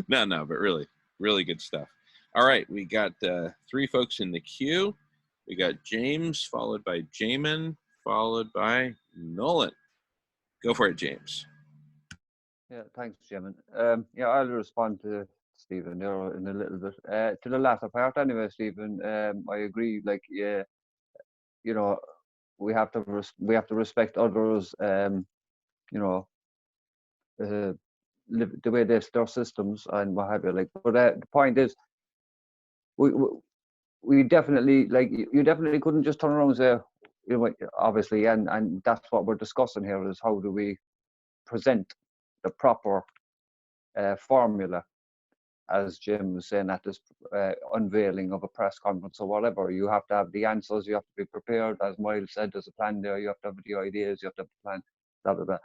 No, but really, really good stuff. All right, we got 3 folks in the queue. We got James, followed by Jamin, followed by Nolan. Go for it, James. Yeah, thanks, Jamin. I'll respond to Stephen there in a little bit. To the latter part, anyway, Stephen, I agree. Like, yeah, we have to respect others. The way they their systems and what have you. Like, but the point is, we definitely, like, you definitely couldn't just turn around and say, obviously, and that's what we're discussing here, is how do we present the proper formula, as Jim was saying at this unveiling of a press conference or whatever. You have to have the answers, you have to be prepared. As Miles said, there's a plan there, you have to have the ideas, you have to have the plan, blah, blah, blah.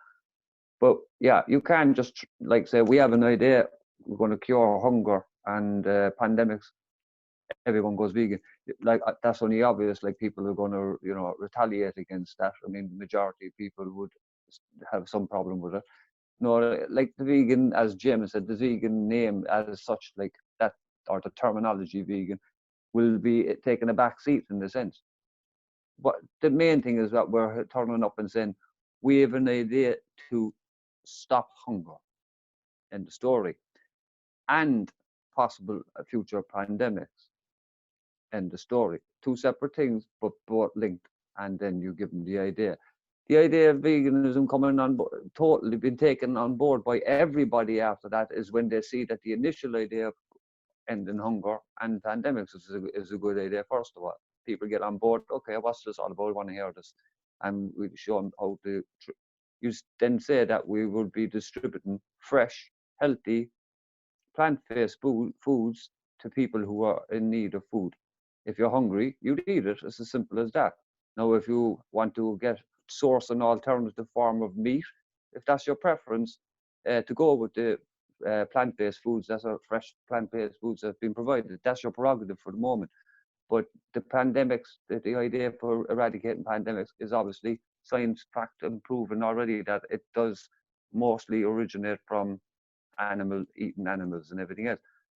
But yeah, you can't just say, we have an idea, we're going to cure hunger and pandemics, everyone goes vegan. Like, that's only obvious, like, people are going to, retaliate against that. I mean, the majority of people would have some problem with it. No, like the vegan, as Jim said, the vegan name as such, like, that or the terminology vegan will be taking a back seat in a sense. But the main thing is that we're turning up and saying we have an idea to stop hunger, end the story, and possible future pandemics, end the story. Two separate things, but both linked, and then you give them the idea. The idea of veganism coming on board, totally been taken on board by everybody after that, is when they see that the initial idea of ending hunger and pandemics is a good idea, first of all. People get on board, okay, what's this all about? I want to hear this. And we show them how to, you then say that we will be distributing fresh, healthy, plant-based foods to people who are in need of food. If you're hungry, you'd eat it. It's as simple as that. Now, if you want to source an alternative form of meat, if that's your preference, to go with the plant-based foods, that's our fresh plant-based foods that have been provided. That's your prerogative for the moment. But the pandemics, the idea for eradicating pandemics is obviously science-backed and proven already that it does mostly originate from eating animals and everything else.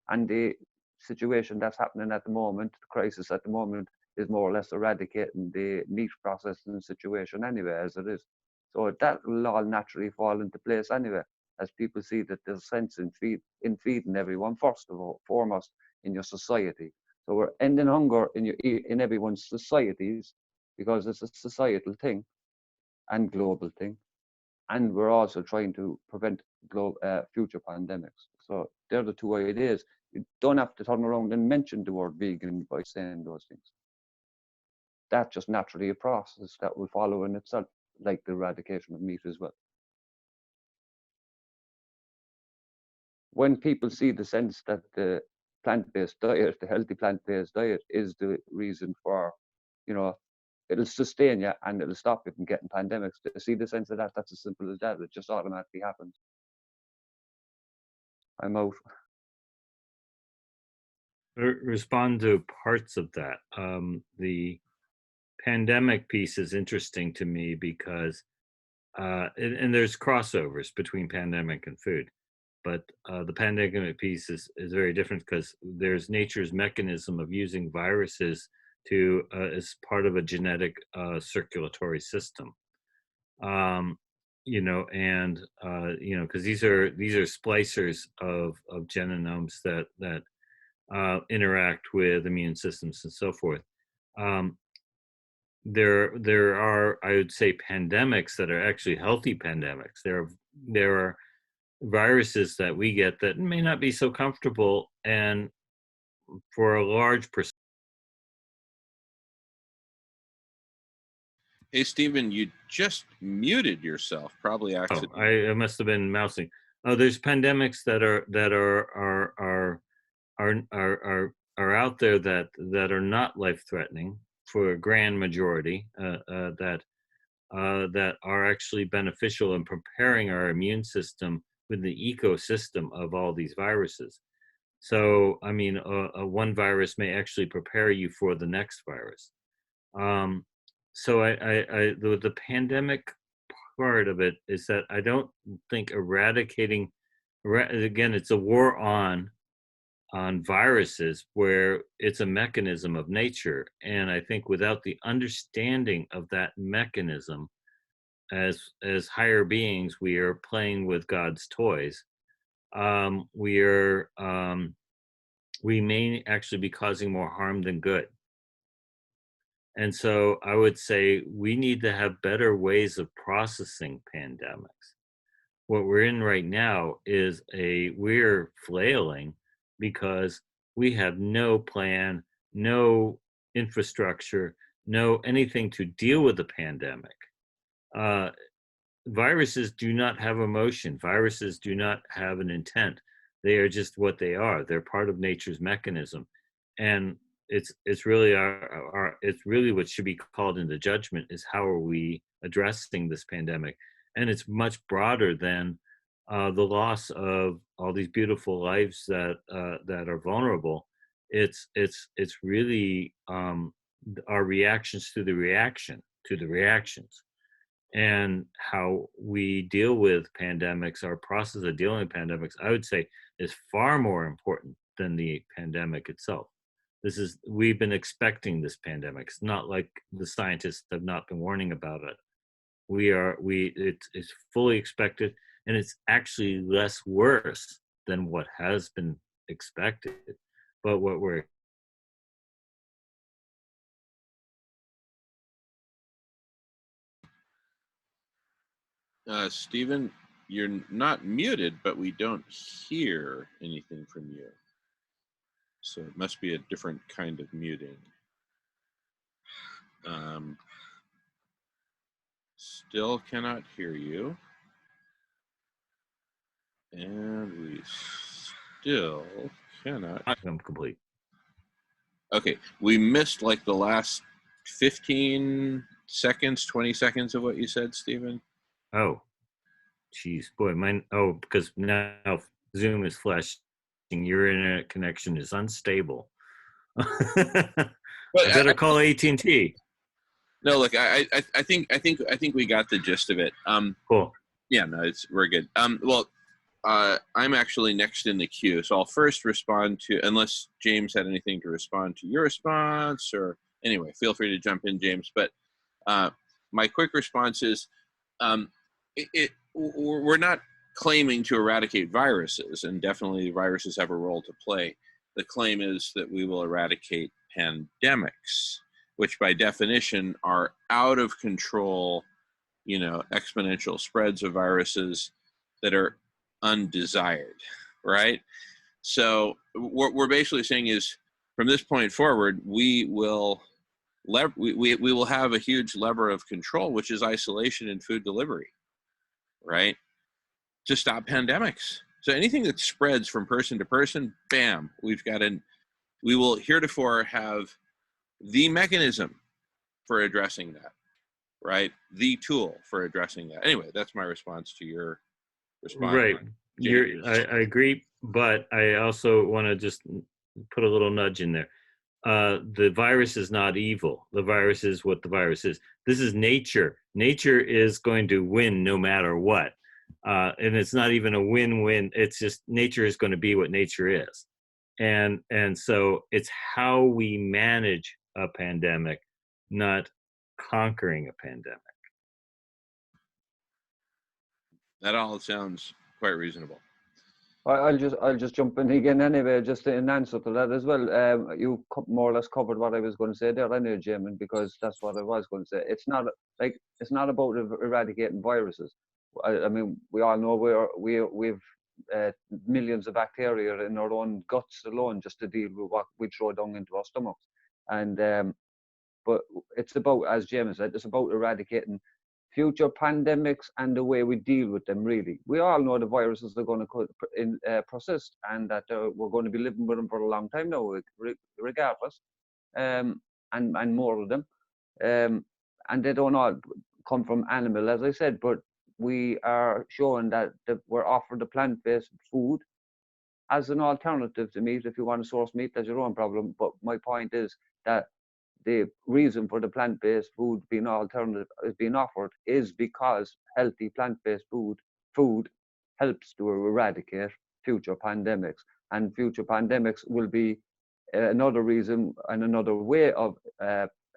And the situation that's happening at the moment, the crisis at the moment, is more or less eradicating the meat processing situation anyway, as it is. So that will all naturally fall into place anyway, as people see that there's sense in feeding everyone first of all, foremost in your society. So we're ending hunger in everyone's societies because it's a societal thing and global thing. And we're also trying to prevent future pandemics. So they're the two ideas. You don't have to turn around and mention the word vegan by saying those things. That's just naturally a process that will follow in itself, like the eradication of meat as well. When people see the sense that the plant-based diet, the healthy plant-based diet is the reason for, it'll sustain you and it'll stop you from getting pandemics. To see the sense of that, that's as simple as that. It just automatically happens. I'm out. Respond to parts of that. The pandemic piece is interesting to me because, and there's crossovers between pandemic and food, but the pandemic piece is very different because there's nature's mechanism of using viruses to as part of a genetic circulatory system. Because these are splicers of genomes that interact with immune systems and so forth. There are, I would say, pandemics that are actually healthy pandemics. There are viruses that we get that may not be so comfortable, and for a large percent. Hey, Stephen, you just muted yourself, probably accidentally. I must have been mousing. Oh, there's pandemics that are out there that are not life-threatening for a grand majority, that are actually beneficial in preparing our immune system with the ecosystem of all these viruses. So, I mean, one virus may actually prepare you for the next virus. So the pandemic part of it is that I don't think eradicating, again, it's a war on viruses where it's a mechanism of nature. And I think without the understanding of that mechanism, as higher beings, we are playing with God's toys. We may actually be causing more harm than good. And so I would say we need to have better ways of processing pandemics. What we're in right now is we're flailing because we have no plan, no infrastructure, no anything to deal with the pandemic. Viruses do not have emotion. Viruses do not have an intent. They are just what they are. They're part of nature's mechanism. And it's really it's really what should be called into judgment is how are we addressing this pandemic. And it's much broader than the loss of all these beautiful lives that are vulnerable. It's really our reactions to the reactions, and how we deal with pandemics. Our process of dealing with pandemics, I would say, is far more important than the pandemic itself. We've been expecting this pandemic. It's not like the scientists have not been warning about it. It's fully expected, and it's actually less worse than what has been expected. But what we're Stephen, you're not muted, but we don't hear anything from you. So it must be a different kind of muting. Still cannot hear you. And we still cannot. I'm complete. Okay, we missed like the last 15 seconds, 20 seconds of what you said, Stephen. Oh, geez, boy, because now Zoom is flashing. Your internet connection is unstable. I better call AT&T. No, look, I think we got the gist of it. Cool. Yeah, no, we're good. Well, I'm actually next in the queue, so I'll first respond to, unless James had anything to respond to your response, or anyway, feel free to jump in, James. But my quick response is, we're not claiming to eradicate viruses, and definitely viruses have a role to play. The claim is that we will eradicate pandemics, which by definition are out of control, exponential spreads of viruses that are undesired, right? So what we're basically saying is, from this point forward, we will have a huge lever of control, which is isolation and food delivery, right? To stop pandemics. So anything that spreads from person to person, bam, we will heretofore have the mechanism for addressing that, right? The tool for addressing that. Anyway, that's my response to your response. Right. I agree, but I also want to just put a little nudge in there. The virus is not evil. The virus is what the virus is. This is nature. Nature is going to win no matter what. And it's not even a win-win. It's just nature is going to be what nature is. And so it's how we manage a pandemic, not conquering a pandemic. That all sounds quite reasonable. I'll just jump in again anyway, just in answer to that as well. You more or less covered what I was going to say there anyway, Jamin, because that's what I was going to say. It's not about eradicating viruses. I mean, we all know we've millions of bacteria in our own guts alone just to deal with what we throw down into our stomachs. And but it's about, as Jamin said, it's about eradicating future pandemics and the way we deal with them, really. We all know the viruses are going to persist, and that we're going to be living with them for a long time now, regardless, and more of them. And they don't all come from animal, as I said, but we are showing that we're offered a plant-based food as an alternative to meat. If you want to source meat, that's your own problem. But my point is that the reason for the plant-based food being offered is because healthy plant-based food helps to eradicate future pandemics, and future pandemics will be another reason and another way of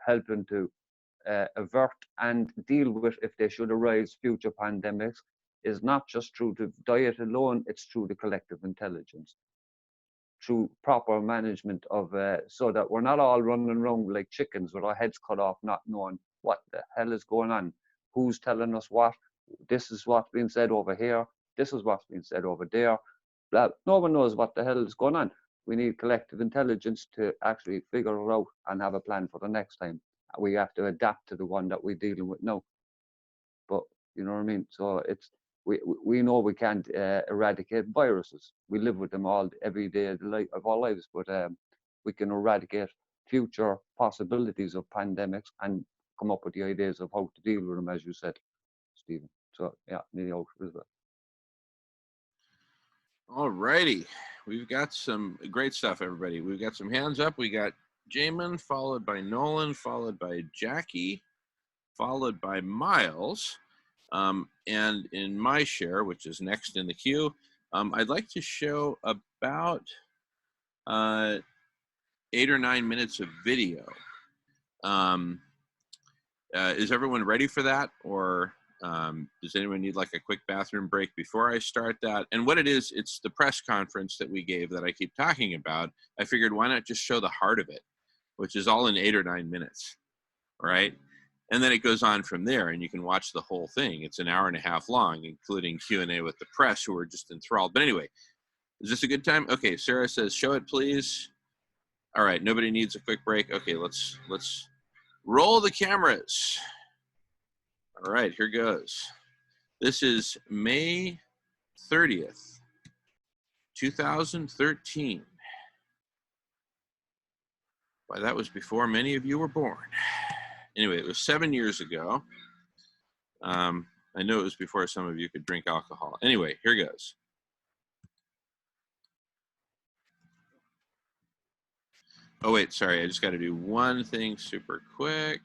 helping to avert and deal with, if they should arise, future pandemics, is not just through the diet alone, it's through the collective intelligence, through proper management of, so that we're not all running around like chickens with our heads cut off, not knowing what the hell is going on, who's telling us what, this is what's being said over here, this is what's being said over there. No one knows what the hell is going on. We need collective intelligence to actually figure it out and have a plan for the next time. We have to adapt to the one that we're dealing with now. But you know what I mean? So it's, we know we can't eradicate viruses. We live with them every day of our lives, but we can eradicate future possibilities of pandemics and come up with the ideas of how to deal with them, as you said, Stephen. So yeah, nearly over as well. All righty, we've got some great stuff, everybody. We've got some hands up. We got Jamin, followed by Nolan, followed by Jackie, followed by Miles. And in my share, which is next in the queue, I'd like to show about 8 or 9 minutes of video. Is everyone ready for that? Or does anyone need like a quick bathroom break before I start that? And what it is, it's the press conference that we gave that I keep talking about. I figured why not just show the heart of it, which is all in 8 or 9 minutes, right? And then it goes on from there, and you can watch the whole thing. It's an hour and a half long, including Q&A with the press, who are just enthralled. But anyway, is this a good time? Okay, Sarah says, show it, please. All right, nobody needs a quick break. Okay, let's roll the cameras. All right, here goes. This is May 30th, 2013. Why, that was before many of you were born. Anyway, it was 7 years ago. I know it was before some of you could drink alcohol. Anyway, here goes. Oh, wait, sorry. I just got to do one thing super quick.